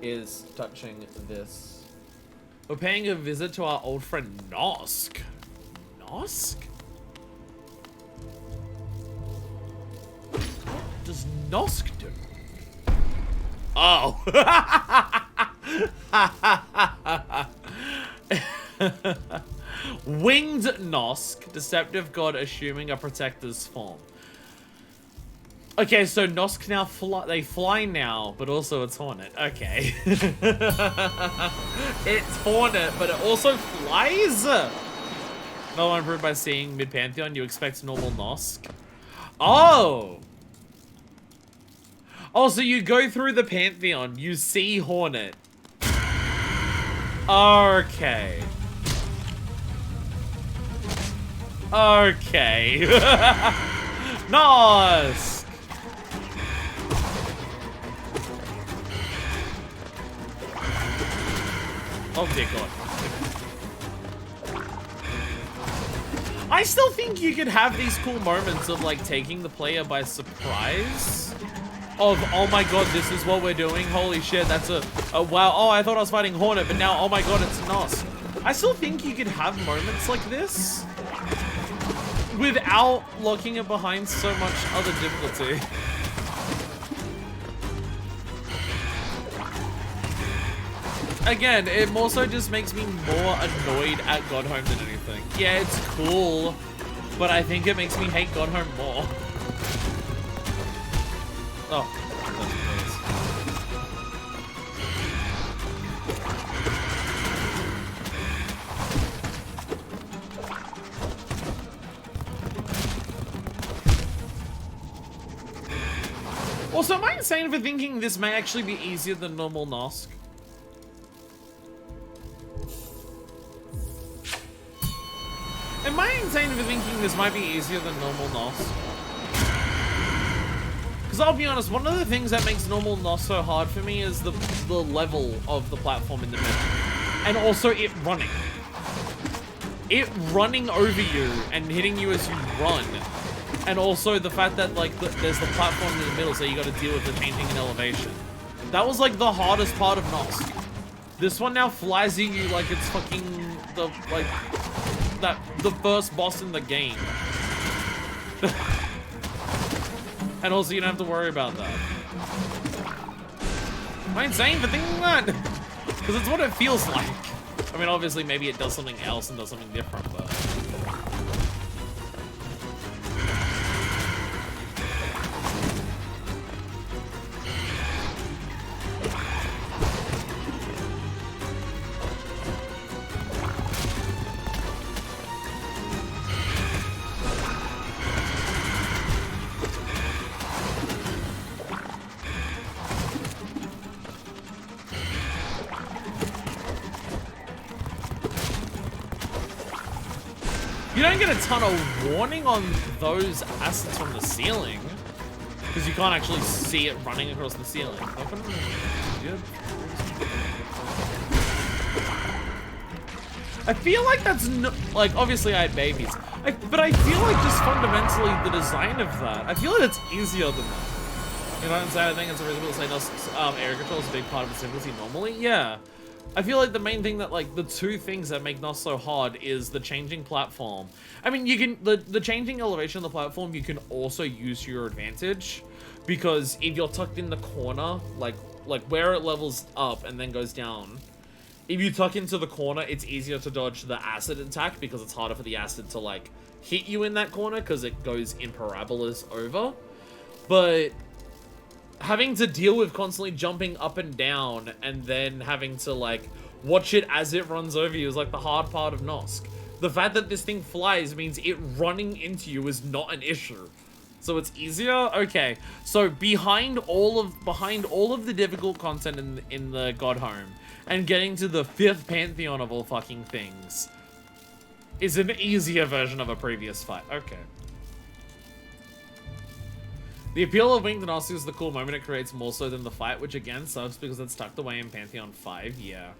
is touching this. We're paying a visit to our old friend Nosk. Nosk? What does Nosk do? Oh. Winged Nosk, deceptive god assuming a protector's form. Okay, so Nosk now they fly now, but also it's Hornet. Okay. It's Hornet, but it also flies? No one improved by seeing mid-Pantheon, you expect normal Nosk. Oh! Oh, so you go through the Pantheon, you see Hornet. Okay. Okay. Nosk! Oh dear god. I still think you could have these cool moments of like taking the player by surprise. Of, oh my god, this is what we're doing. Holy shit, that's a wow. Oh, I thought I was fighting Hornet, but now, oh my god, it's Nosk. I still think you could have moments like this without locking it behind so much other difficulty. Again, it more so just makes me more annoyed at Godhome than anything. Yeah, it's cool, but I think it makes me hate Godhome more. Oh, also, am I insane for thinking this may actually be easier than normal Nosk? Am I insane for thinking this might be easier than normal Nosk? Because I'll be honest, one of the things that makes normal Nosk so hard for me is the level of the platform in the middle. And also it running. It running over you and hitting you as you run. And also the fact that like there's the platform in the middle, so you got to deal with the changing in elevation. That was like the hardest part of Nosk. This one now flies at you like it's fucking the first boss in the game. And also you don't have to worry about that. Am I insane for thinking that? Because it's what it feels like. I mean, obviously maybe it does something else and does something different, but... You don't get a ton of warning on those assets from the ceiling, because you can't actually see it running across the ceiling. I feel like that's like, obviously I had babies, but I feel like just fundamentally the design of that, I feel like it's easier than that. You know what I'm saying? I think it's reasonable to say area control is a big part of its difficulty normally. Yeah. I feel like the main thing that, like, the two things that make Nosk so hard is the changing platform. I mean, you can, the changing elevation of the platform, you can also use to your advantage, because if you're tucked in the corner, like where it levels up and then goes down, if you tuck into the corner, it's easier to dodge the acid attack, because it's harder for the acid to, like, hit you in that corner, because it goes in parabolas over. But having to deal with constantly jumping up and down and then having to like watch it as it runs over you is like the hard part of Nosk. The fact that this thing flies means it running into you is not an issue. So it's easier? Okay. So behind all of the difficult content in the Godhome and getting to the 5th Pantheon of all fucking things is an easier version of a previous fight. Okay. The appeal of Winged Gnostic is the cool moment it creates more so than the fight, which again sucks because it's tucked away in Pantheon 5. Yeah.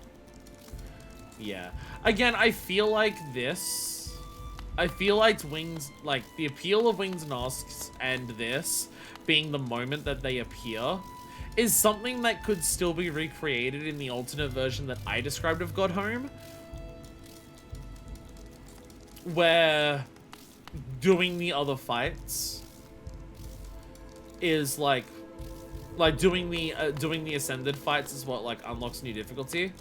Yeah. Again, I feel like this. I feel like Wings, like the appeal of Winged Gnostics and this being the moment that they appear is something that could still be recreated in the alternate version that I described of Godhome, where doing the other fights is like doing the ascended fights is what like unlocks new difficulty.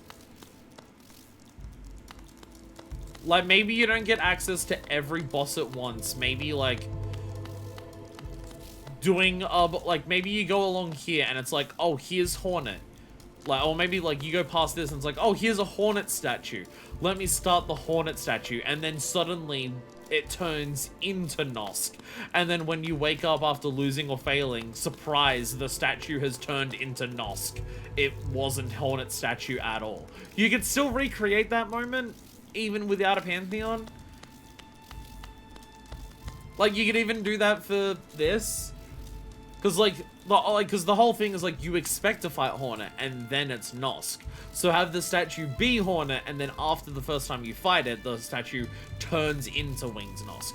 Like maybe you don't get access to every boss at once. Maybe like doing like maybe you go along here and it's like, oh, here's Hornet. Like, or maybe like you go past this and it's like, oh, here's a Hornet statue. Let me start the Hornet statue, and then suddenly it turns into Nosk. And then when you wake up after losing or failing, surprise, the statue has turned into Nosk. It wasn't Hornet statue at all. You could still recreate that moment, even without a Pantheon. Like, you could even do that for this. Because, the whole thing is, like, you expect to fight Hornet, and then it's Nosk. So have the statue be Hornet, and then after the first time you fight it, the statue turns into Winged Nosk.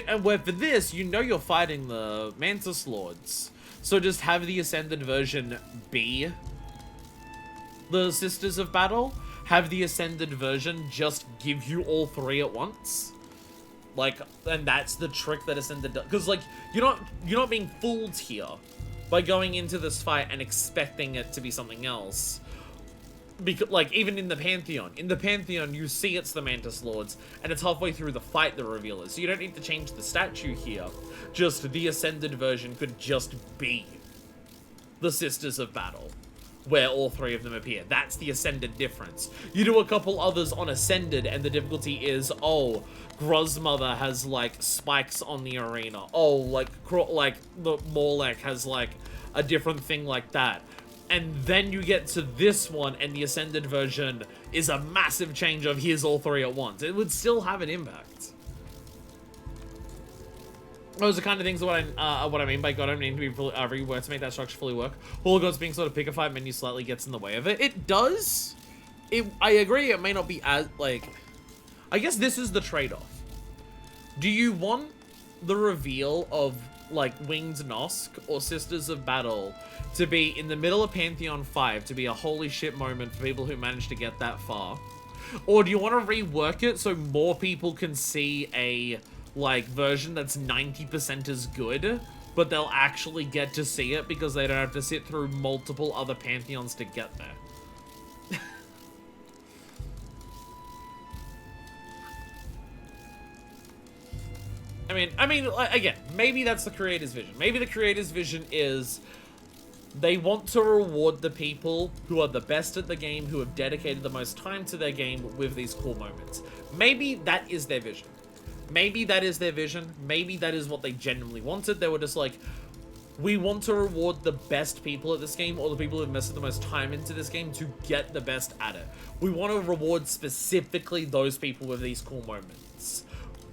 And where for this, you know you're fighting the Mantis Lords. So just have the Ascended version be the Sisters of Battle. Have the Ascended version just give you all three at once. Like, and that's the trick that Ascended does. Because, like, you're not being fooled here by going into this fight and expecting it to be something else. Because, like, even in the Pantheon, you see it's the Mantis Lords, and it's halfway through the fight the reveal is. So you don't need to change the statue here. Just the Ascended version could just be the Sisters of Battle, where all three of them appear. That's the Ascended difference. You do a couple others on Ascended, and the difficulty is, oh, Grozmother has, like, spikes on the arena. Oh, like the Morlek has, like, a different thing like that. And then you get to this one, and the Ascended version is a massive change of here's all three at once. It would still have an impact. Those are the kind of things that what I mean by Godhome needing to be reworked to make that structure fully work. Hall of Gods being sort of pick a fight menu slightly gets in the way of it. It does. I agree, it may not be as, like... I guess this is the trade-off. Do you want the reveal of, like, Winged Nosk or Sisters of Battle to be in the middle of Pantheon 5 to be a holy shit moment for people who managed to get that far? Or do you want to rework it so more people can see a, like, version that's 90% as good, but they'll actually get to see it because they don't have to sit through multiple other Pantheons to get there? I mean, again, maybe that's the creator's vision. Maybe the creator's vision is they want to reward the people who are the best at the game, who have dedicated the most time to their game with these cool moments. Maybe that is their vision. Maybe that is their vision. Maybe that is what they genuinely wanted. They were just like, we want to reward the best people at this game, or the people who have invested the most time into this game to get the best at it. We want to reward specifically those people with these cool moments.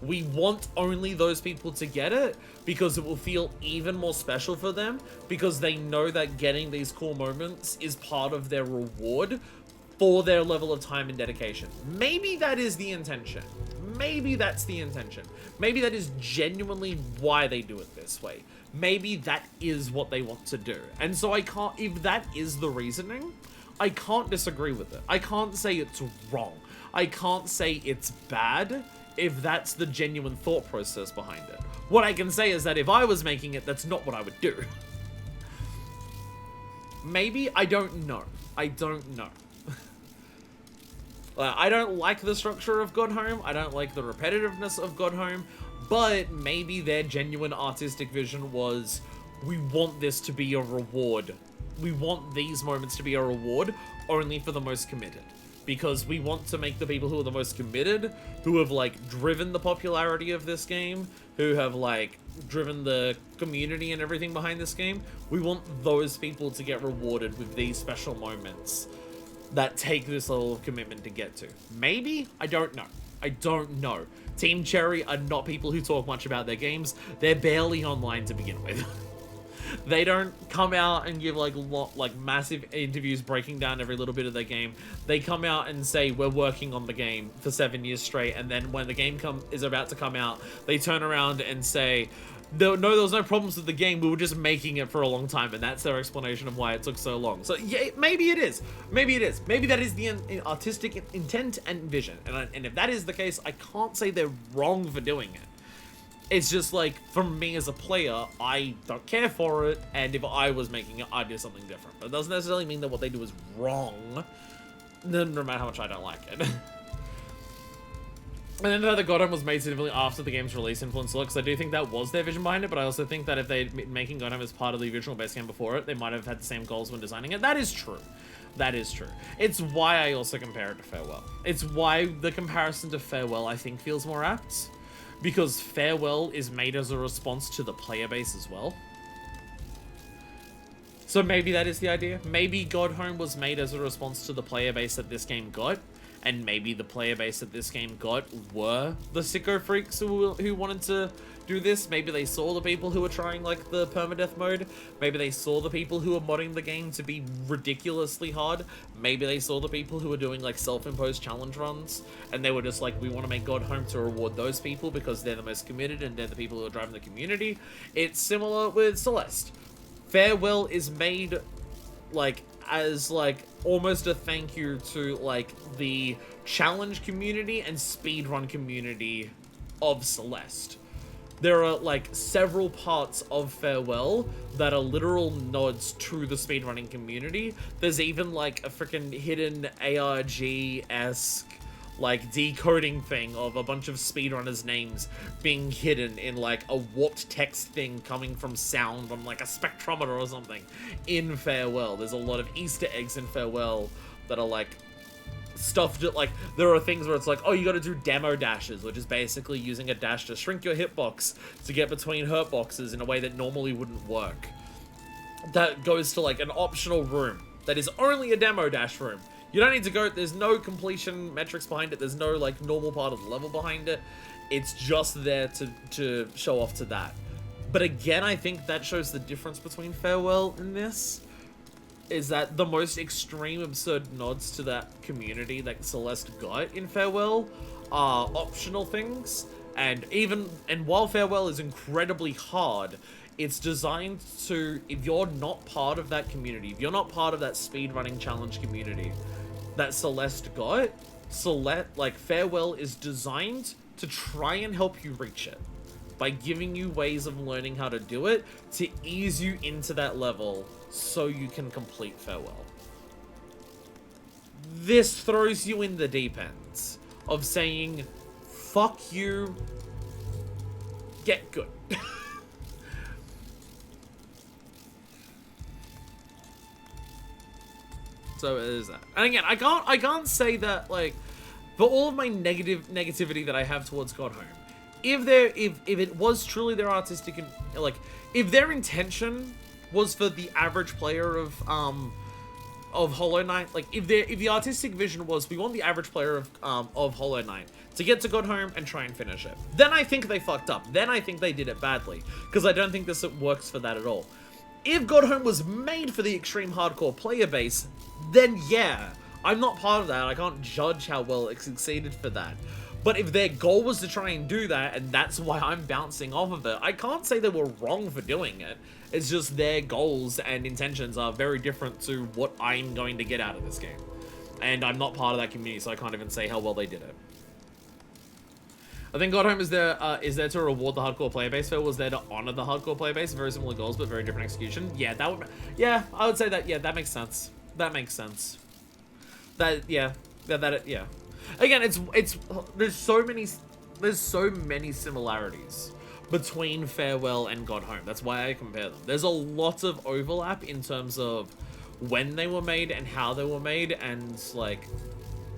We want only those people to get it because it will feel even more special for them, because they know that getting these cool moments is part of their reward for their level of time and dedication. Maybe that is the intention. Maybe that's the intention. Maybe that is genuinely why they do it this way. Maybe that is what they want to do. And so if that is the reasoning, I can't disagree with it. I can't say it's wrong. I can't say it's bad if that's the genuine thought process behind it. What I can say is that if I was making it, that's not what I would do. Maybe? I don't know. I don't know. I don't like the structure of Godhome. I don't like the repetitiveness of Godhome. But maybe their genuine artistic vision was, we want this to be a reward. We want these moments to be a reward only for the most committed. Because we want to make the people who are the most committed, who have, like, driven the popularity of this game, who have, like, driven the community and everything behind this game, we want those people to get rewarded with these special moments that take this level of commitment to get to. Maybe? I don't know. I don't know. Team Cherry are not people who talk much about their games. They're barely online to begin with. They don't come out and give like massive interviews breaking down every little bit of their game. They come out and say we're working on the game for 7 years straight, and then when the game is about to come out, they turn around and say, no, there was no problems with the game. We were just making it for a long time, and that's their explanation of why it took so long. So yeah, maybe it is. Maybe it is. Maybe that is the artistic intent and vision. And if that is the case, I can't say they're wrong for doing it. It's just like, for me as a player, I don't care for it, and if I was making it, I'd do something different. But it doesn't necessarily mean that what they do is wrong, no matter how much I don't like it. And then the Godhome was made significantly after the game's release influenced looks. I do think that was their vision behind it, but I also think that if they'd been making Godhome as part of the original base game before it, they might have had the same goals when designing it. That is true. That is true. It's why I also compare it to Farewell. It's why the comparison to Farewell, I think, feels more apt. Because Farewell is made as a response to the player base as well. So maybe that is the idea. Maybe Godhome was made as a response to the player base that this game got. And maybe the player base that this game got were the sicko freaks who wanted to do this. Maybe they saw the people who were trying, like, the permadeath mode. Maybe they saw the people who were modding the game to be ridiculously hard. Maybe they saw the people who were doing, like, self-imposed challenge runs. And they were just like, we want to make Godhome to reward those people because they're the most committed and they're the people who are driving the community. It's similar with Celeste. Farewell is made, like, as, like, almost a thank you to, like, the challenge community and speedrun community of Celeste. There are, like, several parts of Farewell that are literal nods to the speedrunning community. There's even, like, a freaking hidden ARG-esque, like, decoding thing of a bunch of speedrunners' names being hidden in, like, a warped text thing coming from sound on, like, a spectrometer or something in Farewell. There's a lot of Easter eggs in Farewell that are, like, stuff that, like, there are things where it's like, oh, you gotta do demo dashes, which is basically using a dash to shrink your hitbox to get between hurt boxes in a way that normally wouldn't work. That goes to, like, an optional room that is only a demo dash room. You don't need to go, there's no completion metrics behind it, there's no, like, normal part of the level behind it. It's just there to show off to that. But again, I think that shows the difference between Farewell and this. Is that the most extreme absurd nods to that community that Celeste got in Farewell are optional things. And while Farewell is incredibly hard, it's designed to, if you're not part of that community, if you're not part of that speedrunning challenge community that Celeste got, Farewell is designed to try and help you reach it by giving you ways of learning how to do it to ease you into that level so you can complete Farewell. This throws you in the deep end of saying, fuck you, get good. So it is that. And again, I can't say that, like, for all of my negativity that I have towards Godhome, if it was truly their artistic, like, if their intention was for the average player of Hollow Knight, like, if the artistic vision was, we want the average player of Hollow Knight to get to Godhome and try and finish it, then I think they fucked up. Then I think they did it badly, because I don't think this works for that at all. If Godhome was made for the extreme hardcore player base, then yeah, I'm not part of that. I can't judge how well it succeeded for that. But if their goal was to try and do that, and that's why I'm bouncing off of it, I can't say they were wrong for doing it. It's just their goals and intentions are very different to what I'm going to get out of this game. And I'm not part of that community, so I can't even say how well they did it. I think Godhome is there to reward the hardcore player base. Phil was there to honor the hardcore player base. Very similar goals, but very different execution. Yeah, I would say that. Yeah, that makes sense. That makes sense. Yeah. Again, there's so many similarities between Farewell and Godhome. That's why I compare them. There's a lot of overlap in terms of when they were made and how they were made, and like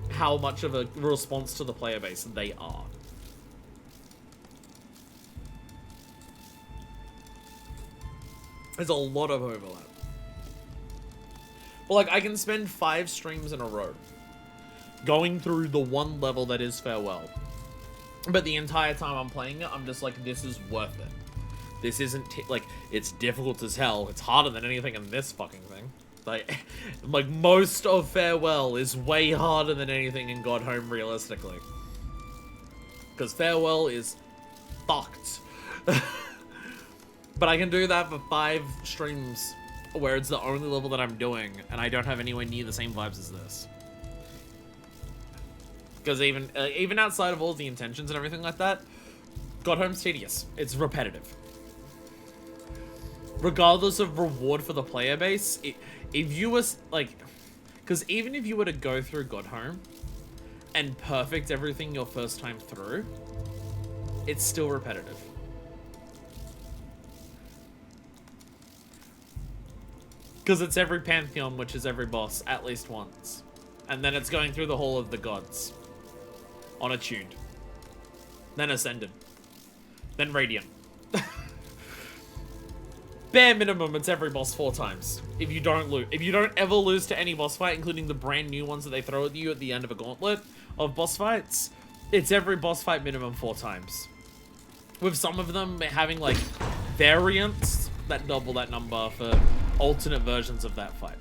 how much of a response to the player base they are. There's a lot of overlap. But like, I can spend 5 streams in a row going through the one level that is Farewell. But the entire time I'm playing it, I'm just like, this is worth it. This isn't, like, it's difficult as hell. It's harder than anything in this fucking thing. Like most of Farewell is way harder than anything in Godhome, realistically. Because Farewell is fucked. But I can do that for 5 streams where it's the only level that I'm doing, and I don't have anywhere near the same vibes as this. Because even outside of all the intentions and everything like that, Godhome's tedious. It's repetitive. Regardless of reward for the player base, if you was like, because even if you were to go through Godhome and perfect everything your first time through, it's still repetitive. Because it's every Pantheon, which is every boss, at least once. And then it's going through the Hall of the Gods. On Attuned. Then Ascended. Then Radiant. Bare minimum, it's every boss 4 times. If you don't lose. If you don't ever lose to any boss fight, including the brand new ones that they throw at you at the end of a gauntlet of boss fights, it's every boss fight minimum 4 times. With some of them having, like, variants that double that number for alternate versions of that fight.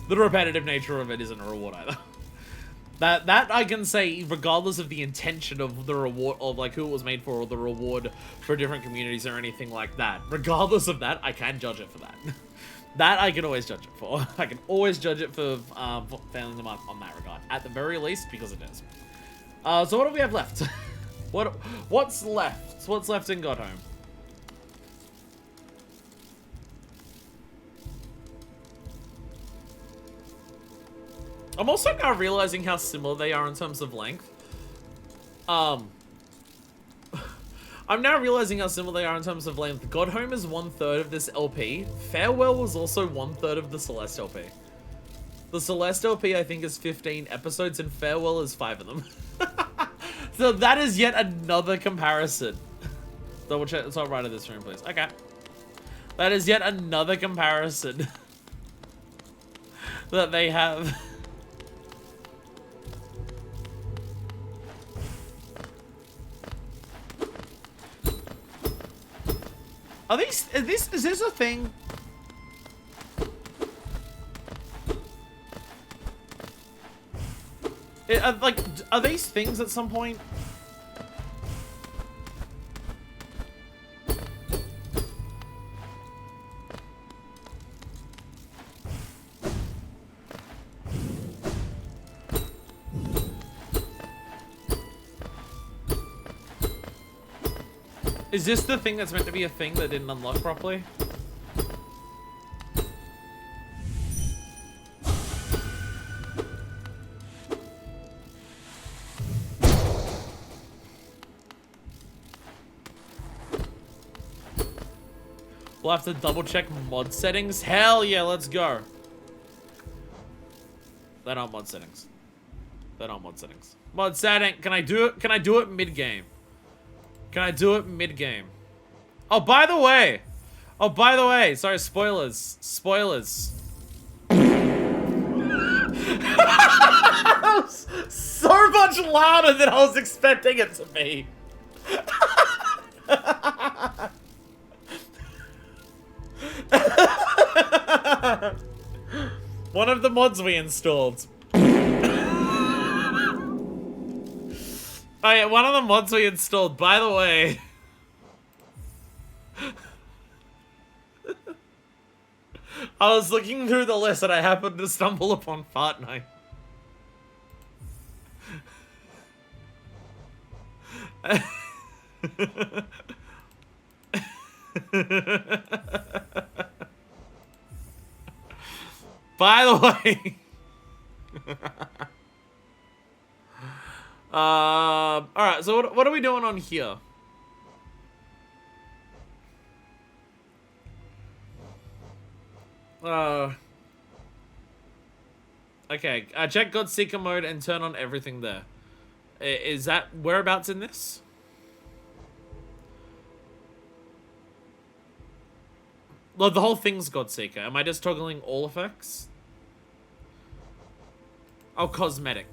The repetitive nature of it isn't a reward either. That I can say, regardless of the intention of the reward, of like who it was made for, or the reward for different communities or anything like that. Regardless of that, I can judge it for that. That I can always judge it for. I can always judge it for failing them up on that regard. At the very least, because it is. So what do we have left? What's left? What's left in Godhome? I'm also now realizing how similar they are in terms of length. I'm now realizing how similar they are in terms of length. Godhome is 1/3 of this LP. Farewell was also 1/3 of the Celeste LP. The Celeste LP, I think, is 15 episodes, and Farewell is 5 of them. So that is yet another comparison. Double check the top right of this room, please. Okay. That is yet another comparison that they have. Is this a thing? Like, are these things at some point? Is this the thing that's meant to be a thing that didn't unlock properly? We'll have to double check mod settings. Hell yeah, let's go. They're not mod settings. They're not mod settings. Mod setting. Can I do it? Can I do it mid-game? Can I do it mid-game? Oh, by the way. Oh, by the way. Sorry, spoilers. Spoilers. That was so much louder than I was expecting it to be. One of the mods we installed. Oh yeah, one of the mods we installed, by the way. I was looking through the list and I happened to stumble upon Fortnite. By the way. Alright, so what are we doing on here? Okay, check Godseeker mode and turn on everything there. Is that whereabouts in this? Well, the whole thing's Godseeker. Am I just toggling all effects? Oh, cosmetic.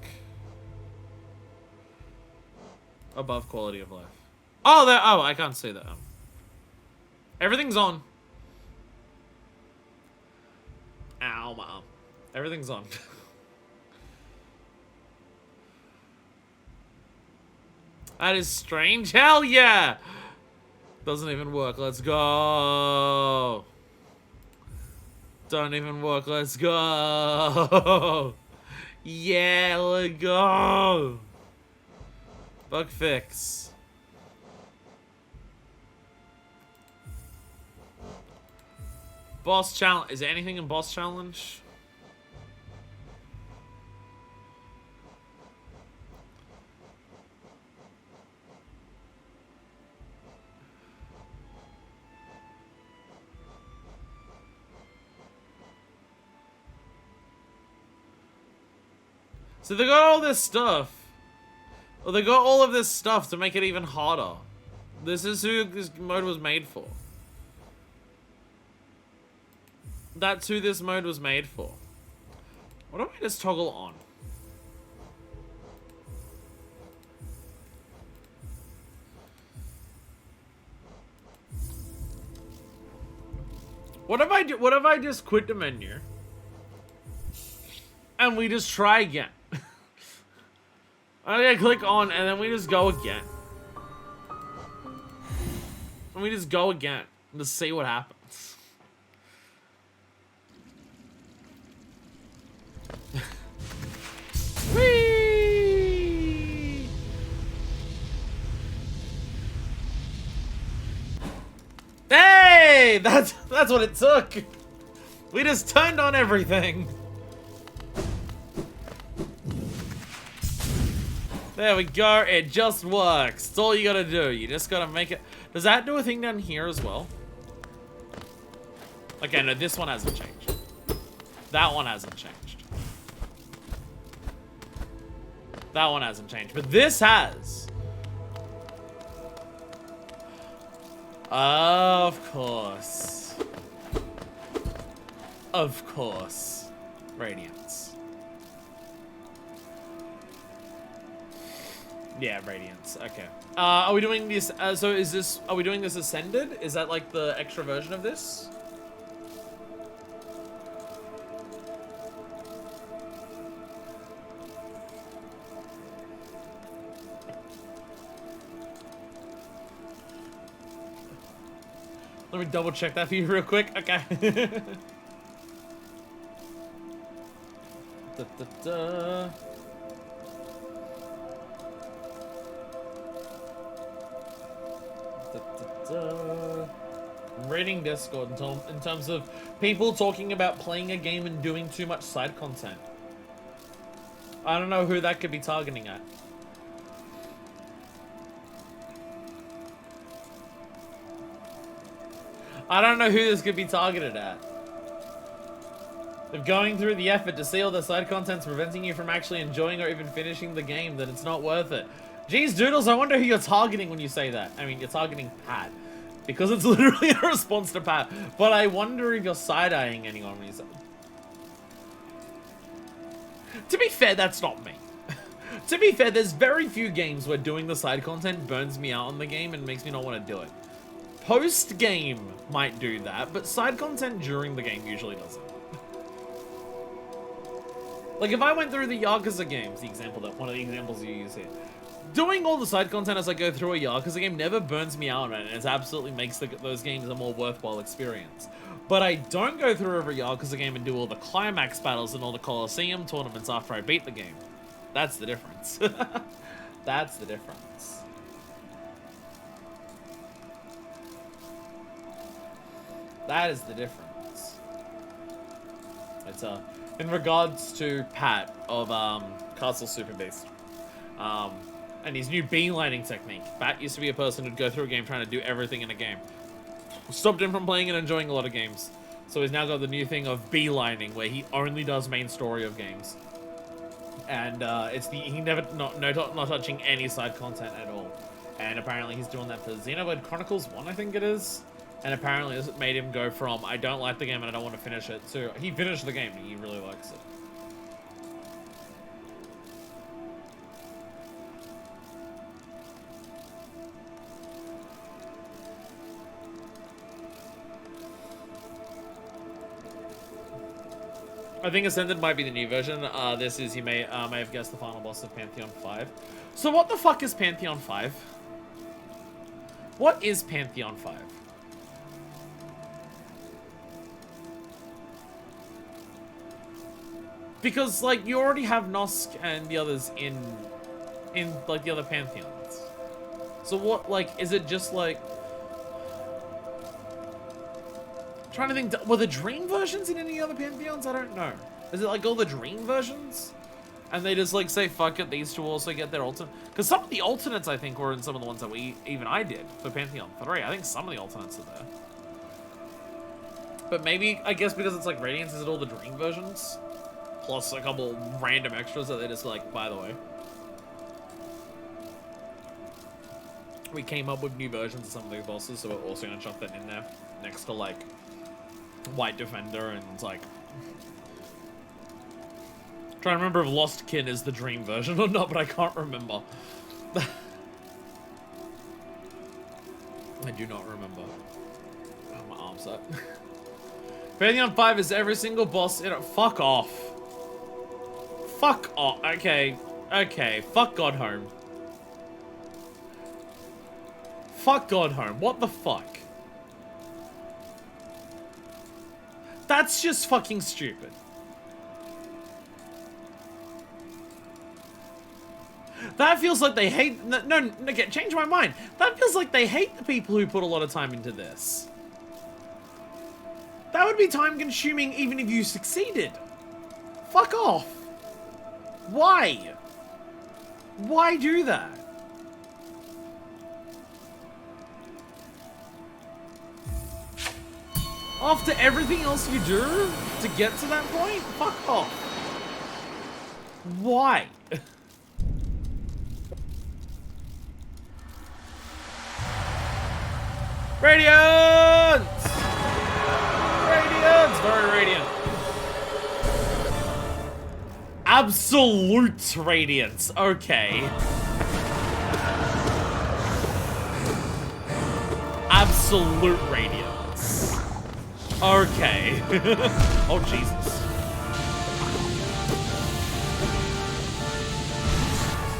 Above quality of life. Oh, there. Oh, I can't see that. Everything's on. Ow, my arm. Everything's on. That is strange. Hell yeah! Doesn't even work. Let's go. Don't even work. Let's go. Yeah, let's go. Bug fix. Boss challenge. Is there anything in boss challenge? So they got all this stuff. Well, they got all of this stuff to make it even harder. This is who this mode was made for. That's who this mode was made for. What do I just toggle on? What if I just quit the menu? And we just try again. I click on and then we just go again. And we just go again to see what happens. Whee! Hey! That's what it took. We just turned on everything. There we go, it just works. It's all you gotta do. You just gotta make it. Does that do a thing down here as well? Okay, no, this one hasn't changed. That one hasn't changed. That one hasn't changed, but this has. Of course. Of course. Radiance. Yeah, Radiance. Okay. Are we doing this? So is this? Are we doing this Ascended? Is that like the extra version of this? Let me double check that for you real quick. Okay. Da, da, da. I'm reading Discord in terms of people talking about playing a game and doing too much side content. I don't know who that could be targeting at. I don't know who this could be targeted at. If going through the effort to see all the side content's preventing you from actually enjoying or even finishing the game, then it's not worth it. Jeez, Doodles, I wonder who you're targeting when you say that. I mean, you're targeting Pat. Because it's literally a response to Pat. But I wonder if you're side-eyeing anyone when you say... To be fair, that's not me. To be fair, there's very few games where doing the side content burns me out on the game and makes me not want to do it. Post-game might do that, but side content during the game usually doesn't. Like, if I went through the Yakuza games, one of the examples you use here, doing all the side content as I go through a Yakuza game never burns me out, and it absolutely makes those games a more worthwhile experience. But I don't go through every Yakuza game and do all the climax battles and all the Colosseum tournaments after I beat the game. That's the difference. That's the difference. That is the difference. It's in regards to Pat of Castle Super Beast. And his new beelining technique. Pat used to be a person who'd go through a game trying to do everything in a game. Stopped him from playing and enjoying a lot of games. So he's now got the new thing of beelining, where he only does main story of games. And he never not touching any side content at all. And apparently he's doing that for Xenoblade Chronicles 1, I think it is. And apparently this made him go from I don't like the game and I don't want to finish it to he finished the game and he really likes it. I think Ascended might be the new version. This is, you may have guessed, the final boss of Pantheon 5. So what the fuck is Pantheon 5? What is Pantheon 5? Because, like, you already have Nosk and the others in like, the other Pantheons. So what, like, is it just, like... I'm trying to think, were the Dream versions in any other Pantheons? I don't know. Is it, like, all the Dream versions? And they just, like, say, fuck it, these two also get their alternate... Because some of the alternates, I think, were in some of the ones that even I did for Pantheon 3. I think some of the alternates are there. But maybe, I guess because it's, like, Radiance, is it all the Dream versions? Plus a couple random extras that they just like, by the way. We came up with new versions of some of these bosses, so we're also gonna chuck that in there. Next to, like, White Defender and, like... Trying to remember if Lost Kin is the Dream version or not, but I can't remember. I do not remember. Oh, my arm's up. Pantheon 5 is every single boss in it. Fuck off. Fuck off. Okay. Okay. Fuck Godhome. Fuck Godhome. What the fuck? That's just fucking stupid. That feels like they hate... No, change my mind. That feels like they hate the people who put a lot of time into this. That would be time consuming even if you succeeded. Fuck off. Why? Why do that? After everything else you do to get to that point? Fuck off. Why? Radiant! Radiant! Very radiant. Absolute radiance. Okay. Absolute radiance. Okay. Oh, Jesus.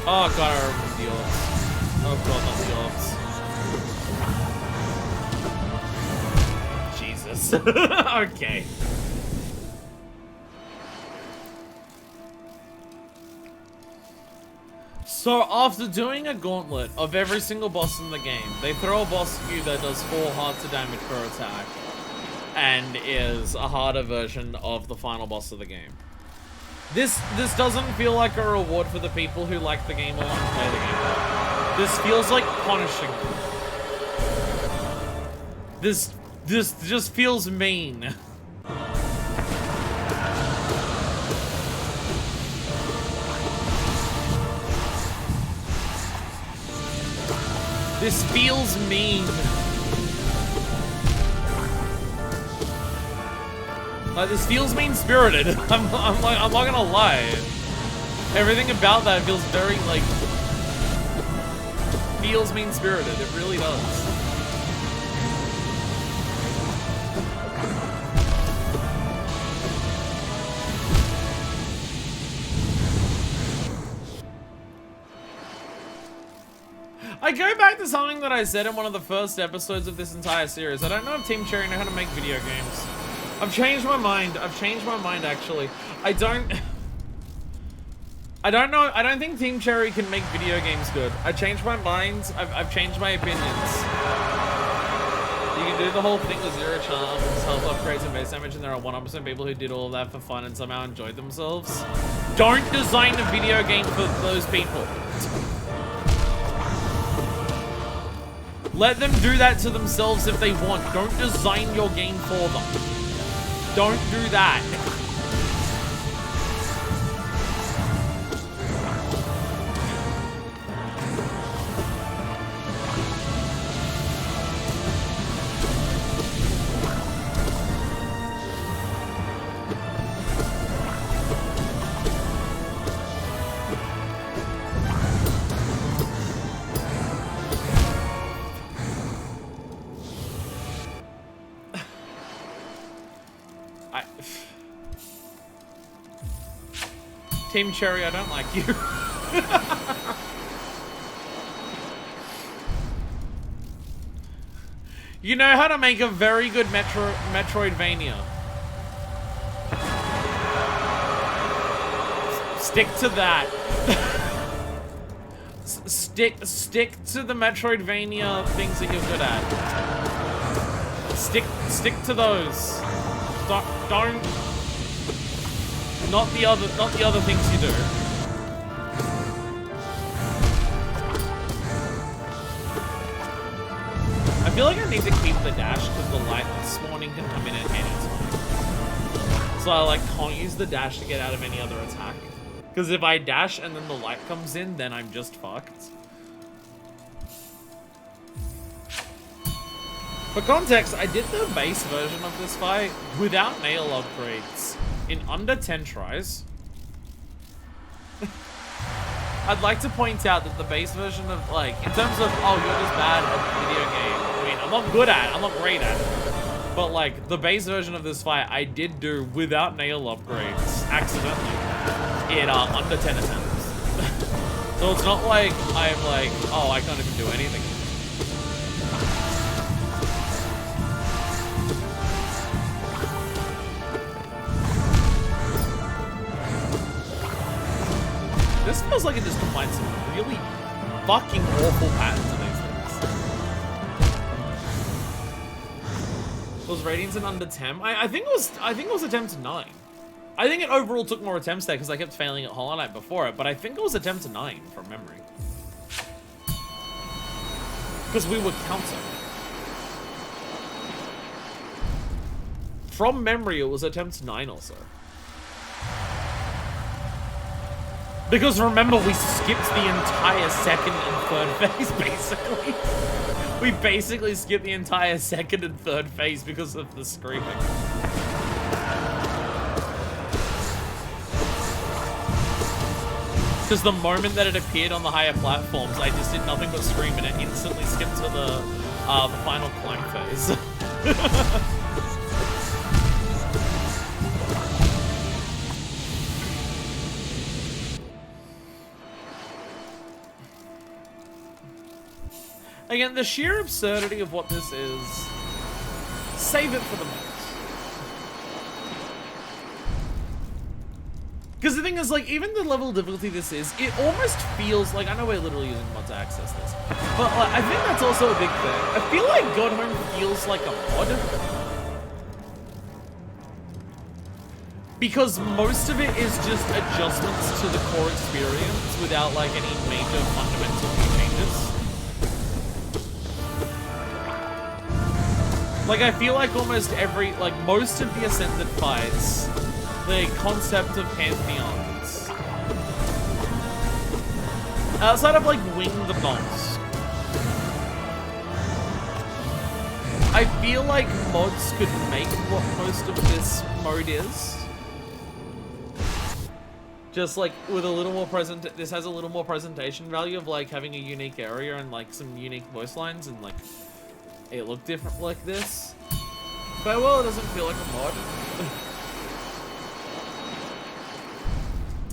Oh, God, I remember the orbs. Oh, God, not the orbs. Jesus. Okay. So after doing a gauntlet of every single boss in the game, they throw a boss at you that does 4 hearts of damage per attack and is a harder version of the final boss of the game. This doesn't feel like a reward for the people who like the game or want to play the game. This feels like punishing them. This just feels mean. This feels mean. Like, this feels mean-spirited. I'm not gonna lie. Everything about that feels very, like, feels mean-spirited. It really does. I go back to something that I said in one of the first episodes of this entire series. I don't know if Team Cherry know how to make video games. I've changed my mind. I've changed my mind, actually. I don't know. I don't think Team Cherry can make video games good. I changed my mind. I've changed my opinions. You can do the whole thing with 0 charms, health upgrades, and base damage, and there are 100% people who did all of that for fun and somehow enjoyed themselves. Don't design a video game for those people. Let them do that to themselves if they want. Don't design your game for them. Don't do that. Team Cherry, I don't like you. You know how to make a very good Metroidvania. Stick to that. Stick to the Metroidvania things that you're good at. Stick to those. Don't. Not the other things you do. I feel like I need to keep the dash because the light spawning can come in at any time. So I like can't use the dash to get out of any other attack. Because if I dash and then the light comes in, then I'm just fucked. For context, I did the base version of this fight without nail upgrades in under 10 tries. I'd like to point out that the base version of, like, in terms of, oh, you're just bad at the video game. I mean, I'm not good at it, I'm not great at it. But, like, the base version of this fight, I did do without nail upgrades, accidentally, in under 10 attempts. So it's not like I'm like, oh, I can't even do anything. This feels like it just combines some really fucking awful patterns in these things. Was ratings in under 10? I think it was attempt 9. I think it overall took more attempts there because I kept failing at Hollow Knight before it, but I think it was attempt 9 from memory. Because we were counting. From memory, it was attempt 9 also. Because remember, we skipped the entire second and third phase, basically. We basically skipped the entire second and third phase because of the screaming. Because the moment that it appeared on the higher platforms, I just did nothing but scream and it instantly skipped to the final climb phase. Again, the sheer absurdity of what this is, save it for the mods. Because the thing is, like, even the level of difficulty this is, it almost feels like, I know we're literally using mod to access this, but like, I think that's also a big thing. I feel like Godhome feels like a mod. Because most of it is just adjustments to the core experience without like any major fundamental changes. Like, I feel like almost every, like, most of the Ascended fights, the concept of pantheons, outside of, like, Wing the Boss, I feel like mods could make what most of this mode is. Just, like, with a little more this has a little more presentation value of, like, having a unique area and, like, some unique voice lines and, like, it looked different like this. Farewell, it doesn't feel like a mod.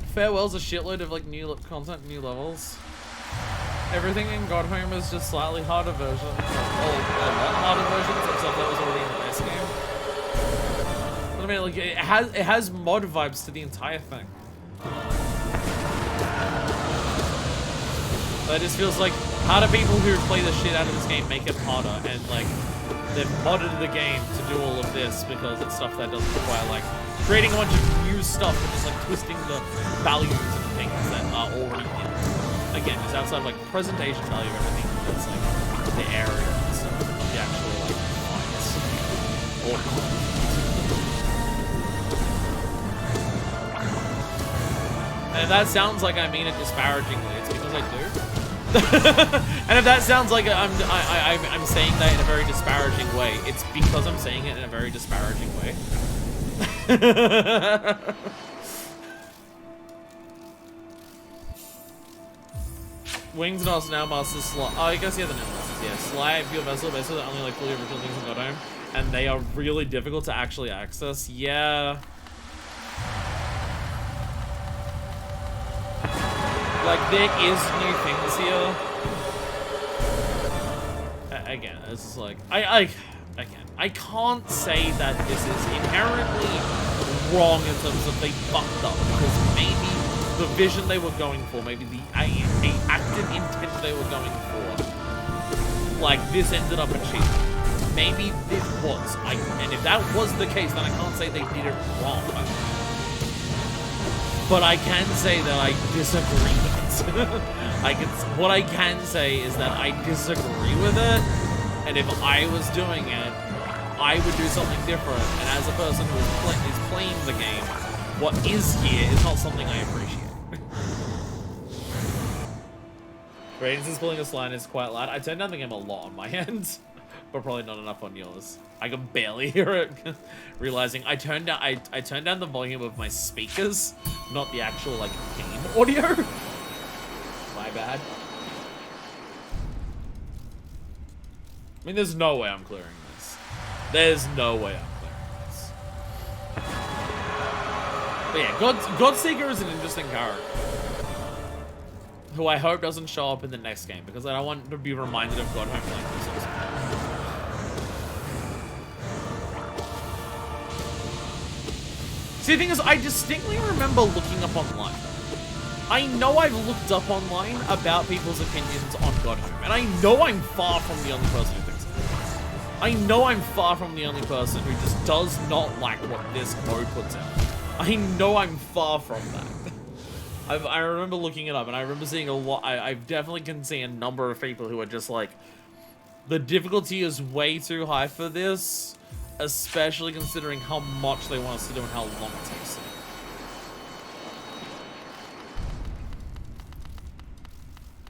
Farewell's a shitload of like new content, new levels. Everything in Godhome is just slightly harder versions, or a lot harder versions of stuff that was already in the base game. But I mean, like it has mod vibes to the entire thing. But it just feels like, how do people who play the shit out of this game make it harder? And like, they've modded the game to do all of this because it's stuff that doesn't require like creating a bunch of new stuff and just like twisting the values and things that are already in. Again, just outside of like presentation value, everything that's like the area and stuff, the actual like fights. And if that sounds like I mean it disparagingly, it's because I do. And if that sounds like I'm saying that in a very disparaging way, it's because I'm saying it in a very disparaging way. Wings and also now Master Sly. Oh, I guess yeah, the Masters, yeah. Sly, Pure Vessel, basically the only like fully original things in Godhome, and they are really difficult to actually access. Yeah. Like, there is new things here. Again, this is like, I can't say that this is inherently wrong in terms of they fucked up, because maybe the vision they were going for, maybe the active intent they were going for, like, this ended up achieving. Maybe this was, and if that was the case, then I can't say they did it wrong. But I can say that I disagree with it. What I can say is that I disagree with it, and if I was doing it, I would do something different. And as a person who is playing the game, what is here is not something I appreciate. Radiance is pulling a line is quite loud. I turned down the game a lot on my end, but probably not enough on yours. I can barely hear it. Realizing I turned down the volume of my speakers, not the actual like game audio. My bad. I mean, there's no way I'm clearing this. There's no way I'm clearing this. But yeah, Godseeker is an interesting character, who I hope doesn't show up in the next game, because I don't want to be reminded of Godhome playing this also. See, the thing is, I distinctly remember looking up online. I know I've looked up online about people's opinions on Godhome, and I know I'm far from the only person who thinks it. I know I'm far from the only person who just does not like what this mode puts out. I know I'm far from that. I remember looking it up, and I remember seeing a lot. I've definitely can see a number of people who are just like, the difficulty is way too high for this, especially considering how much they want us to do and how long it takes.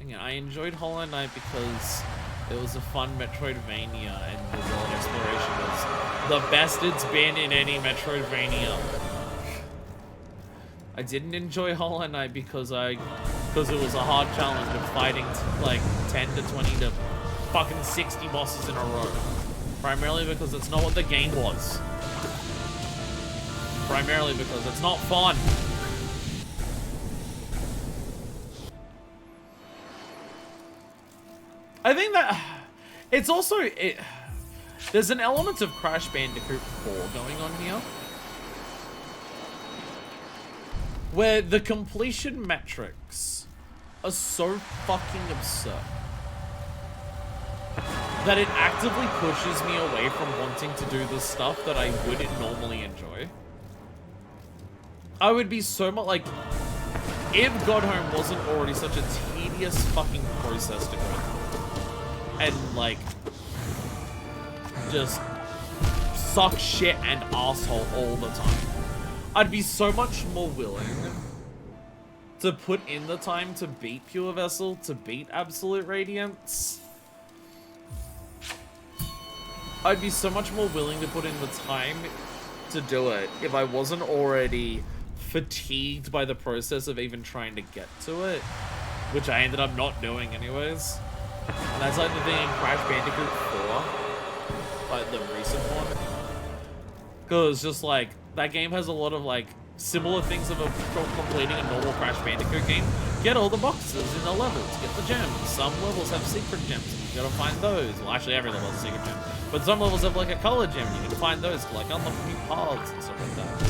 Again, I enjoyed Hollow Knight because it was a fun Metroidvania, and the world exploration was the best it's been in any Metroidvania. I didn't enjoy Hollow Knight because it was a hard challenge of fighting like 10 to 20 to fucking 60 bosses in a row. Primarily because it's not what the game was. Primarily because it's not fun. I think that it's also there's an element of Crash Bandicoot 4 going on here, where the completion metrics are so fucking absurd that it actively pushes me away from wanting to do the stuff that I would normally enjoy. I would be so much like, if Godhome wasn't already such a tedious fucking process to go through, and like, just suck shit and asshole all the time, I'd be so much more willing to put in the time to beat Pure Vessel, to beat Absolute Radiance. I'd be so much more willing to put in the time to do it if I wasn't already fatigued by the process of even trying to get to it, which I ended up not doing anyways. And that's like the thing in Crash Bandicoot 4, like the recent one. Because just like, that game has a lot of like similar things of completing a normal Crash Bandicoot game. Get all the boxes in the levels, get the gems. Some levels have secret gems, and you gotta find those. Well, actually every level has a secret gem. But some levels have like a color gem, and you can find those to like unlock new paths and stuff like that.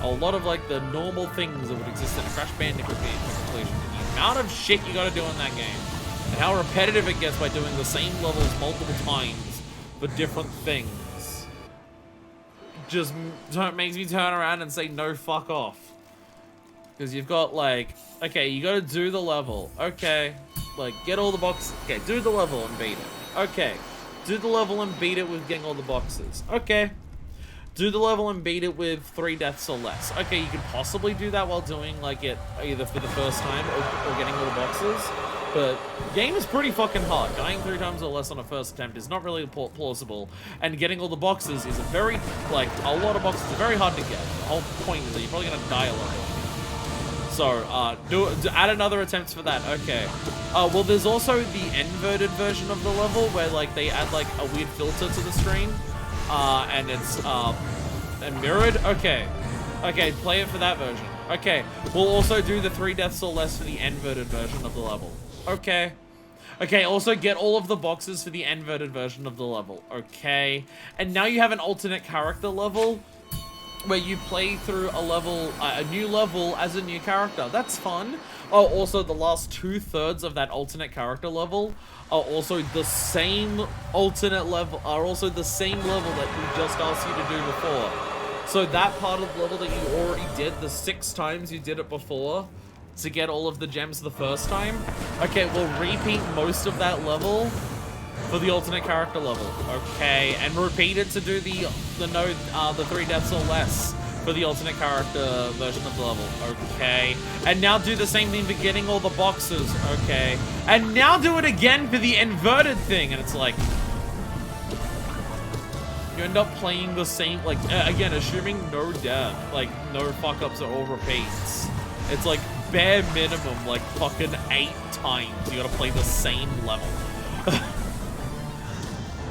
So, a lot of like the normal things that would exist in a Crash Bandicoot game for completion. And the amount of shit you gotta do in that game, and how repetitive it gets by doing the same levels multiple times for different things, just makes me turn around and say no, fuck off. Because you've got like, okay, you gotta do the level, okay, like get all the boxes, okay, do the level and beat it, okay, do the level and beat it with getting all the boxes, okay, do the level and beat it with 3 deaths or less, okay, you could possibly do that while doing like it either for the first time or getting all the boxes. But game is pretty fucking hard. Dying 3 times or less on a first attempt is not really plausible, and getting all the boxes is a very, like, a lot of boxes are very hard to get. The whole point is that you're probably gonna die a lot. So, add another attempt for that. Okay. Well, there's also the inverted version of the level where, like, they add, like, a weird filter to the screen, and it's, and mirrored. Okay. Okay, play it for that version. Okay, we'll also do the 3 deaths or less for the inverted version of the level. Okay. Okay, also get all of the boxes for the inverted version of the level. Okay. And now you have an alternate character level where you play through a level, a new level as a new character. That's fun. Oh, also the last 2/3 of that alternate character level are also the same alternate level, are also the same level that we just asked you to do before. So that part of the level that you already did, the 6 times you did it before to get all of the gems the first time, okay, we'll repeat most of that level for the alternate character level. Okay, and repeat it to do the 3 deaths or less for the alternate character version of the level. Okay, and now do the same thing for getting all the boxes. Okay, and now do it again for the inverted thing, and it's like you end up playing the same, like, again, assuming no death, like, no fuck-ups or repeats. It's like, bare minimum, like, fucking 8 times you gotta play the same level.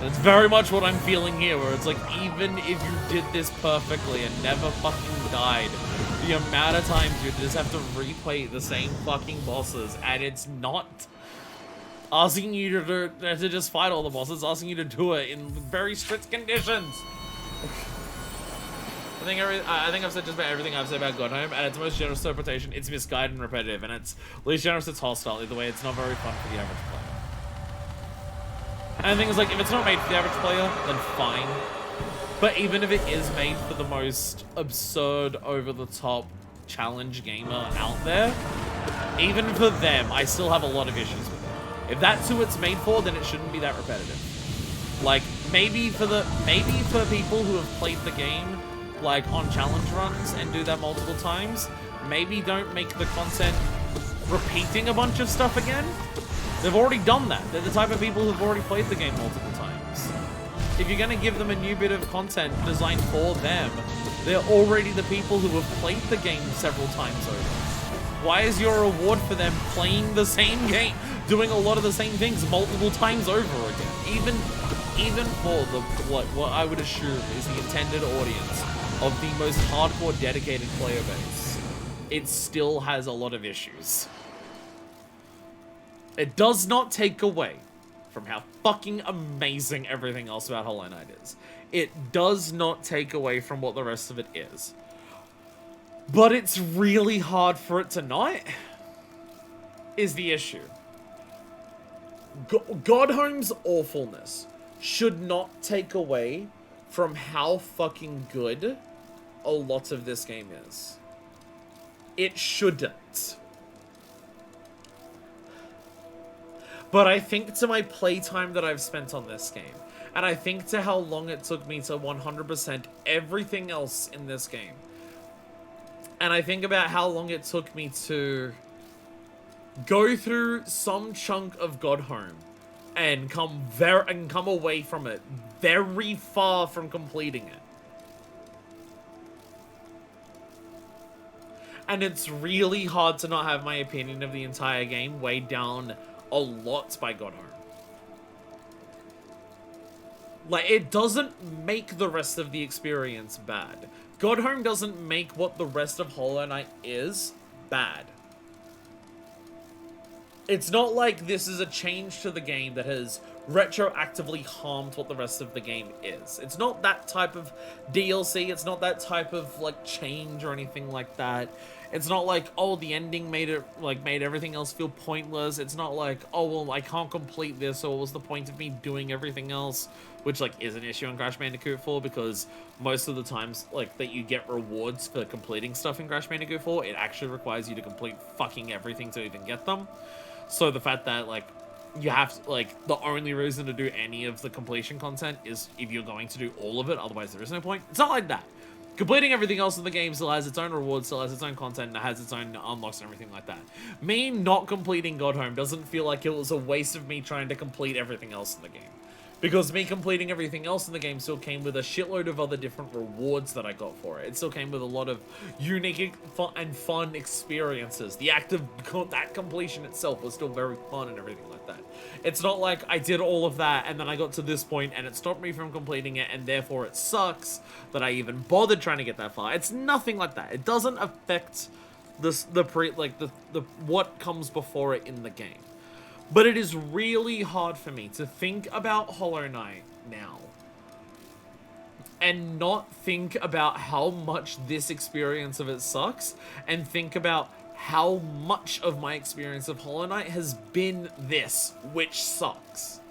It's very much what I'm feeling here, where it's like, even if you did this perfectly and never fucking died, the amount of times you just have to replay the same fucking bosses, and it's not asking you to just fight all the bosses, asking you to do it in very strict conditions. I think I've said just about everything I've said about Godhome. At its most generous interpretation, it's misguided and repetitive, and its least generous, it's hostile. Either way, it's not very fun for the average player. And the thing is, like, if it's not made for the average player, then fine. But even if it is made for the most absurd, over-the-top challenge gamer out there, even for them, I still have a lot of issues with it. If that's who it's made for, then it shouldn't be that repetitive. Like, maybe for people who have played the game, like, on challenge runs and do that multiple times, maybe don't make the content repeating a bunch of stuff again. They've already done that. They're the type of people who've already played the game multiple times. If you're gonna give them a new bit of content designed for them, they're already the people who have played the game several times over. Why is your reward for them playing the same game, doing a lot of the same things multiple times over again? Even for the what I would assume is the intended audience of the most hardcore dedicated player base, it still has a lot of issues. It does not take away from how fucking amazing everything else about Hollow Knight is. It does not take away from what the rest of it is. But it's really hard for it to not, is the issue. Godhome's awfulness should not take away from how fucking good a lot of this game is. It shouldn't. But I think to my playtime that I've spent on this game, and I think to how long it took me to 100% everything else in this game, and I think about how long it took me to go through some chunk of Godhome and come away from it very far from completing it. And it's really hard to not have my opinion of the entire game weighed down a lot by Godhome. Like, it doesn't make the rest of the experience bad. Godhome doesn't make what the rest of Hollow Knight is bad. It's not like this is a change to the game that has retroactively harmed what the rest of the game is. It's not that type of DLC. It's not that type of, like, change or anything like that. It's not like, oh, the ending made everything else feel pointless. It's not like, oh, well, I can't complete this, so what was the point of me doing everything else? Which, like, is an issue in Crash Bandicoot 4, because most of the times, like, that you get rewards for completing stuff in Crash Bandicoot 4, it actually requires you to complete fucking everything to even get them. So the fact that, like, you have to, like, the only reason to do any of the completion content is if you're going to do all of it, otherwise there is no point. It's not like that. Completing everything else in the game still has its own rewards, still has its own content, and it has its own unlocks and everything like that. Me not completing Godhome doesn't feel like it was a waste of me trying to complete everything else in the game. Because me completing everything else in the game still came with a shitload of other different rewards that I got for it. It still came with a lot of unique and fun experiences. The act of that completion itself was still very fun and everything like that. It's not like I did all of that and then I got to this point and it stopped me from completing it and therefore it sucks that I even bothered trying to get that far. It's nothing like that. It doesn't affect the what comes before it in the game. But it is really hard for me to think about Hollow Knight now and not think about how much this experience of it sucks and think about how much of my experience of Hollow Knight has been this, which sucks.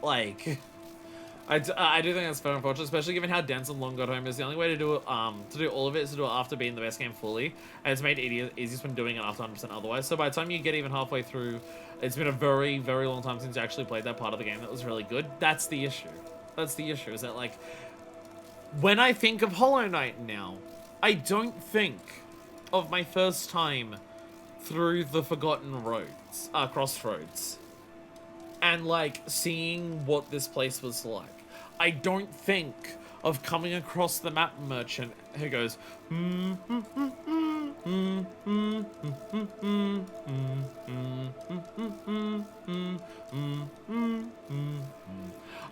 Like, I do think that's very unfortunate, especially given how dense and long Godhome is. The only way to do it, to do all of it is to do it after being the best game fully, and it's made it easiest when doing it after 100% otherwise. So by the time you get even halfway through, it's been a very, very long time since you actually played that part of the game that was really good. That's the issue. That's the issue, is that, like, when I think of Hollow Knight now, I don't think of my first time through the Forgotten Roads, crossroads, and, like, seeing what this place was like. I don't think of coming across the map merchant who goes,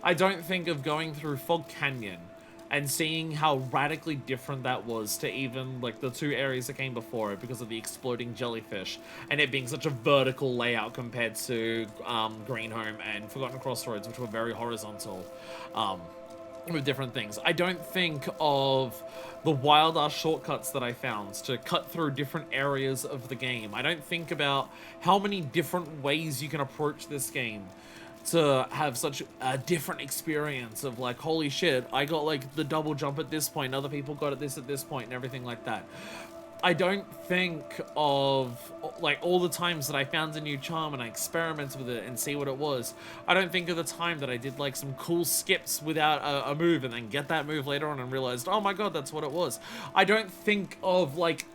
I don't think of going through Fog Canyon and seeing how radically different that was to even, like, the two areas that came before it because of the exploding jellyfish and it being such a vertical layout compared to Greenhome and Forgotten Crossroads, which were very horizontal with different things. I don't think of the wild-ass shortcuts that I found to cut through different areas of the game. I don't think about how many different ways you can approach this game to have such a different experience of, like, holy shit, I got, like, the double jump at this point, other people got this at this point, and everything like that. I don't think of, like, all the times that I found a new charm and I experimented with it and see what it was. I don't think of the time that I did, like, some cool skips without a move and then get that move later on and realized, oh my god, that's what it was. I don't think of, like,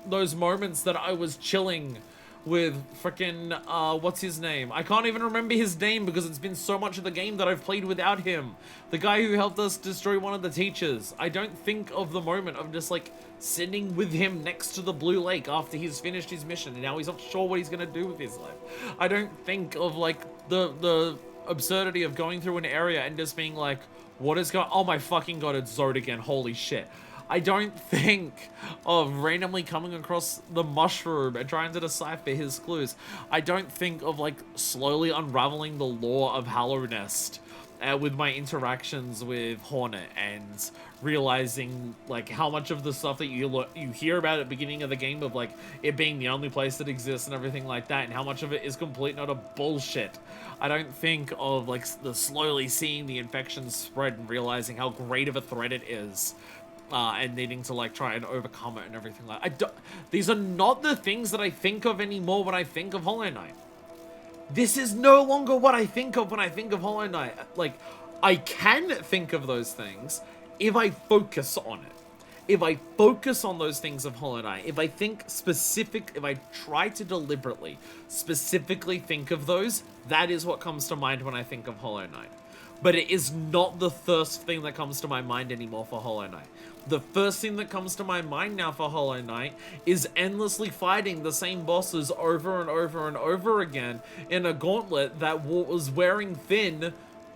those moments that I was chilling with frickin', what's his name? I can't even remember his name because it's been so much of the game that I've played without him. The guy who helped us destroy one of the teachers. I don't think of the moment of just, like, sitting with him next to the Blue Lake after he's finished his mission and now he's not sure what he's gonna do with his life. I don't think of, like, the absurdity of going through an area and just being like, what is going, oh my fucking god, it's Zod again, holy shit. I don't think of randomly coming across the mushroom and trying to decipher his clues. I don't think of, like, slowly unraveling the lore of Hallownest with my interactions with Hornet and realizing, like, how much of the stuff that you hear about at the beginning of the game of, like, it being the only place that exists and everything like that, and how much of it is complete and utter bullshit. I don't think of, like, the slowly seeing the infection spread and realizing how great of a threat it is. And needing to, like, try and overcome it and everything like that. These are not the things that I think of anymore when I think of Hollow Knight. This is no longer what I think of when I think of Hollow Knight. Like, I can think of those things if I focus on it. If I focus on those things of Hollow Knight, if I think if I try to deliberately, specifically think of those, that is what comes to mind when I think of Hollow Knight. But it is not the first thing that comes to my mind anymore for Hollow Knight. The first thing that comes to my mind now for Hollow Knight is endlessly fighting the same bosses over and over and over again in a gauntlet that was wearing thin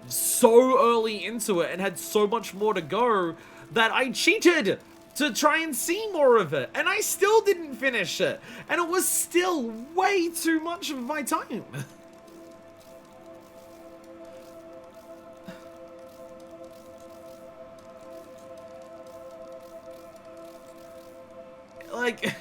so early into it and had so much more to go that I cheated to try and see more of it. And I still didn't finish it. And it was still way too much of my time. Like,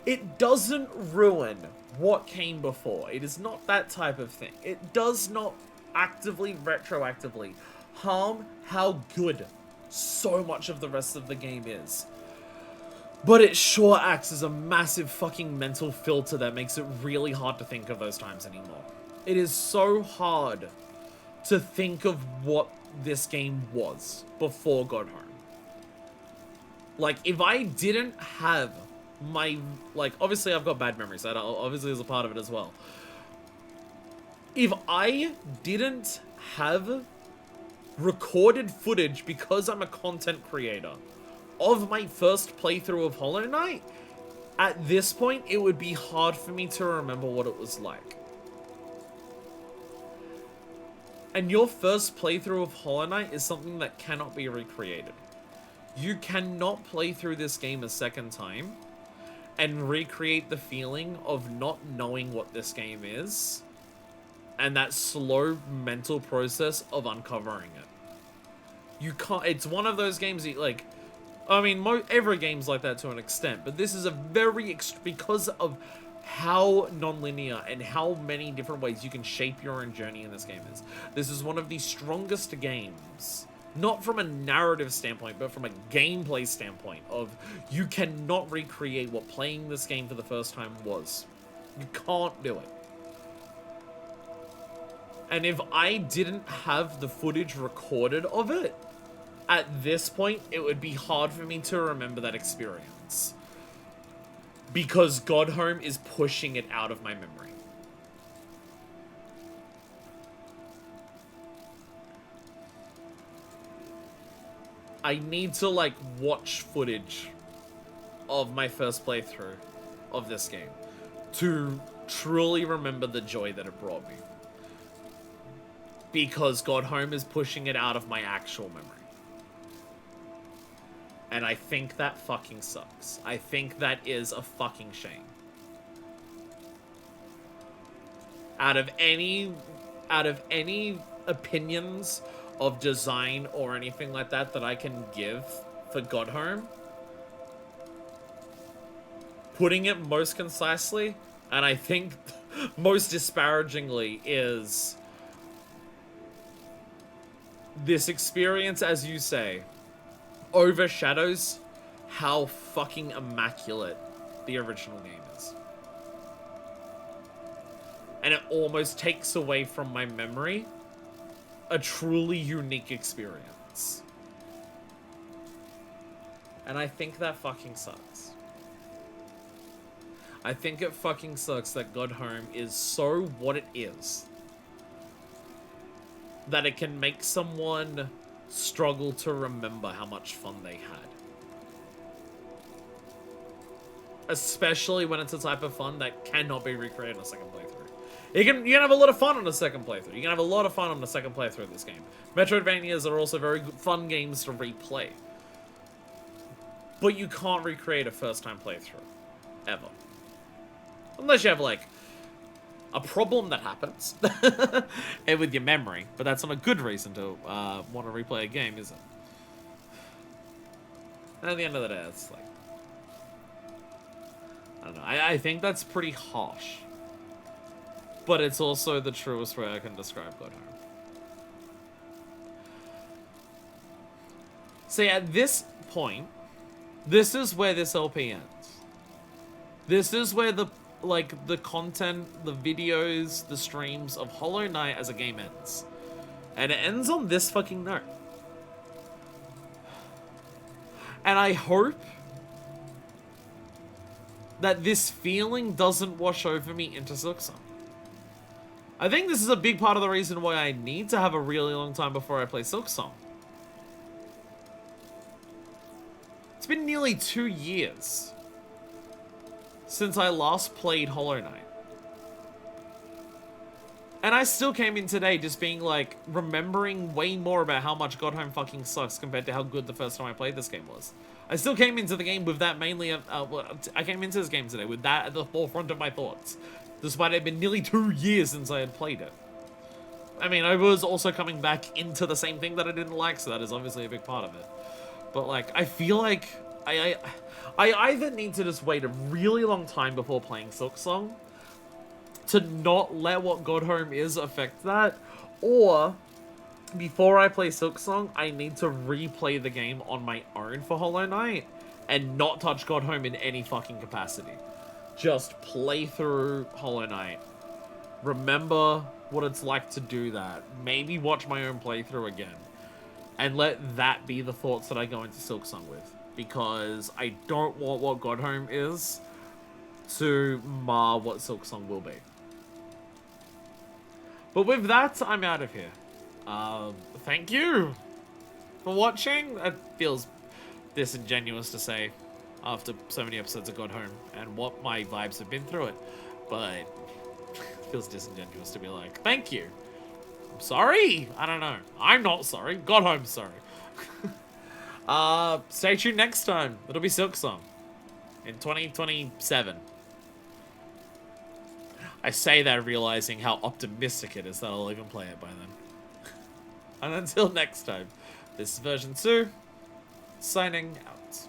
it doesn't ruin what came before. It is not that type of thing. It does not actively, retroactively harm how good so much of the rest of the game is. But it sure acts as a massive fucking mental filter that makes it really hard to think of those times anymore. It is so hard to think of what this game was before Godhome. Like, if I didn't have my, like, obviously I've got bad memories, that obviously is a part of it as well. if I didn't have recorded footage, because I'm a content creator, of my first playthrough of Hollow Knight, at this point, it would be hard for me to remember what it was like. And your first playthrough of Hollow Knight is something that cannot be recreated. You cannot play through this game a second time and recreate the feeling of not knowing what this game is and that slow mental process of uncovering it. You can't. It's one of those games that, like, I mean, every game's like that to an extent, but this is a very because of how non-linear and how many different ways you can shape your own journey in this game is. This is one of the strongest games, not from a narrative standpoint, but from a gameplay standpoint of you cannot recreate what playing this game for the first time was. You can't do it. And if I didn't have the footage recorded of it, at this point, it would be hard for me to remember that experience. Because Godhome is pushing it out of my memory. I need to, like, watch footage of my first playthrough of this game to truly remember the joy that it brought me. Because Godhome is pushing it out of my actual memory. And I think that fucking sucks. I think that is a fucking shame. Out of any opinions of design or anything like that that I can give for Godhome, putting it most concisely, and I think most disparagingly, is this experience, as you say, overshadows how fucking immaculate the original game is. And it almost takes away from my memory a truly unique experience. And I think that fucking sucks. I think it fucking sucks that Godhome is so what it is that it can make someone struggle to remember how much fun they had. Especially when it's a type of fun that cannot be recreated on a second playthrough. You can have a lot of fun on a second playthrough. You can have a lot of fun on a second playthrough of this game. Metroidvanias are also very good, fun games to replay. But you can't recreate a first-time playthrough. Ever. Unless you have, like, a problem that happens and with your memory, but that's not a good reason to want to replay a game, is it? And at the end of the day, it's like, I don't know. I think that's pretty harsh, but it's also the truest way I can describe Godhome. See, at this point, this is where this LP ends. This is where the content, the videos, the streams of Hollow Knight as a game ends. And it ends on this fucking note. And I hope that this feeling doesn't wash over me into Silksong. I think this is a big part of the reason why I need to have a really long time before I play Silksong. It's been nearly 2 years since I last played Hollow Knight. And I still came in today just being like, remembering way more about how much Godhome fucking sucks compared to how good the first time I played this game was. I still came into the game with that mainly, I came into this game today with that at the forefront of my thoughts. Despite it had been nearly 2 years since I had played it. I mean, I was also coming back into the same thing that I didn't like, so that is obviously a big part of it. But like, I feel like I either need to just wait a really long time before playing Silksong to not let what Godhome is affect that, or before I play Silksong, I need to replay the game on my own for Hollow Knight and not touch Godhome in any fucking capacity. Just play through Hollow Knight. Remember what it's like to do that. Maybe watch my own playthrough again. And let that be the thoughts that I go into Silksong with. Because I don't want what Godhome is to mar what Silksong will be. But with that, I'm out of here. Thank you for watching. It feels disingenuous to say after so many episodes of Godhome and what my vibes have been through it. But it feels disingenuous to be like, thank you. I'm sorry. I don't know. I'm not sorry. Godhome's sorry. Stay tuned next time. It'll be Silksong in 2027. I say that realizing how optimistic it is that I'll even play it by then. And until next time, this is version 2, signing out.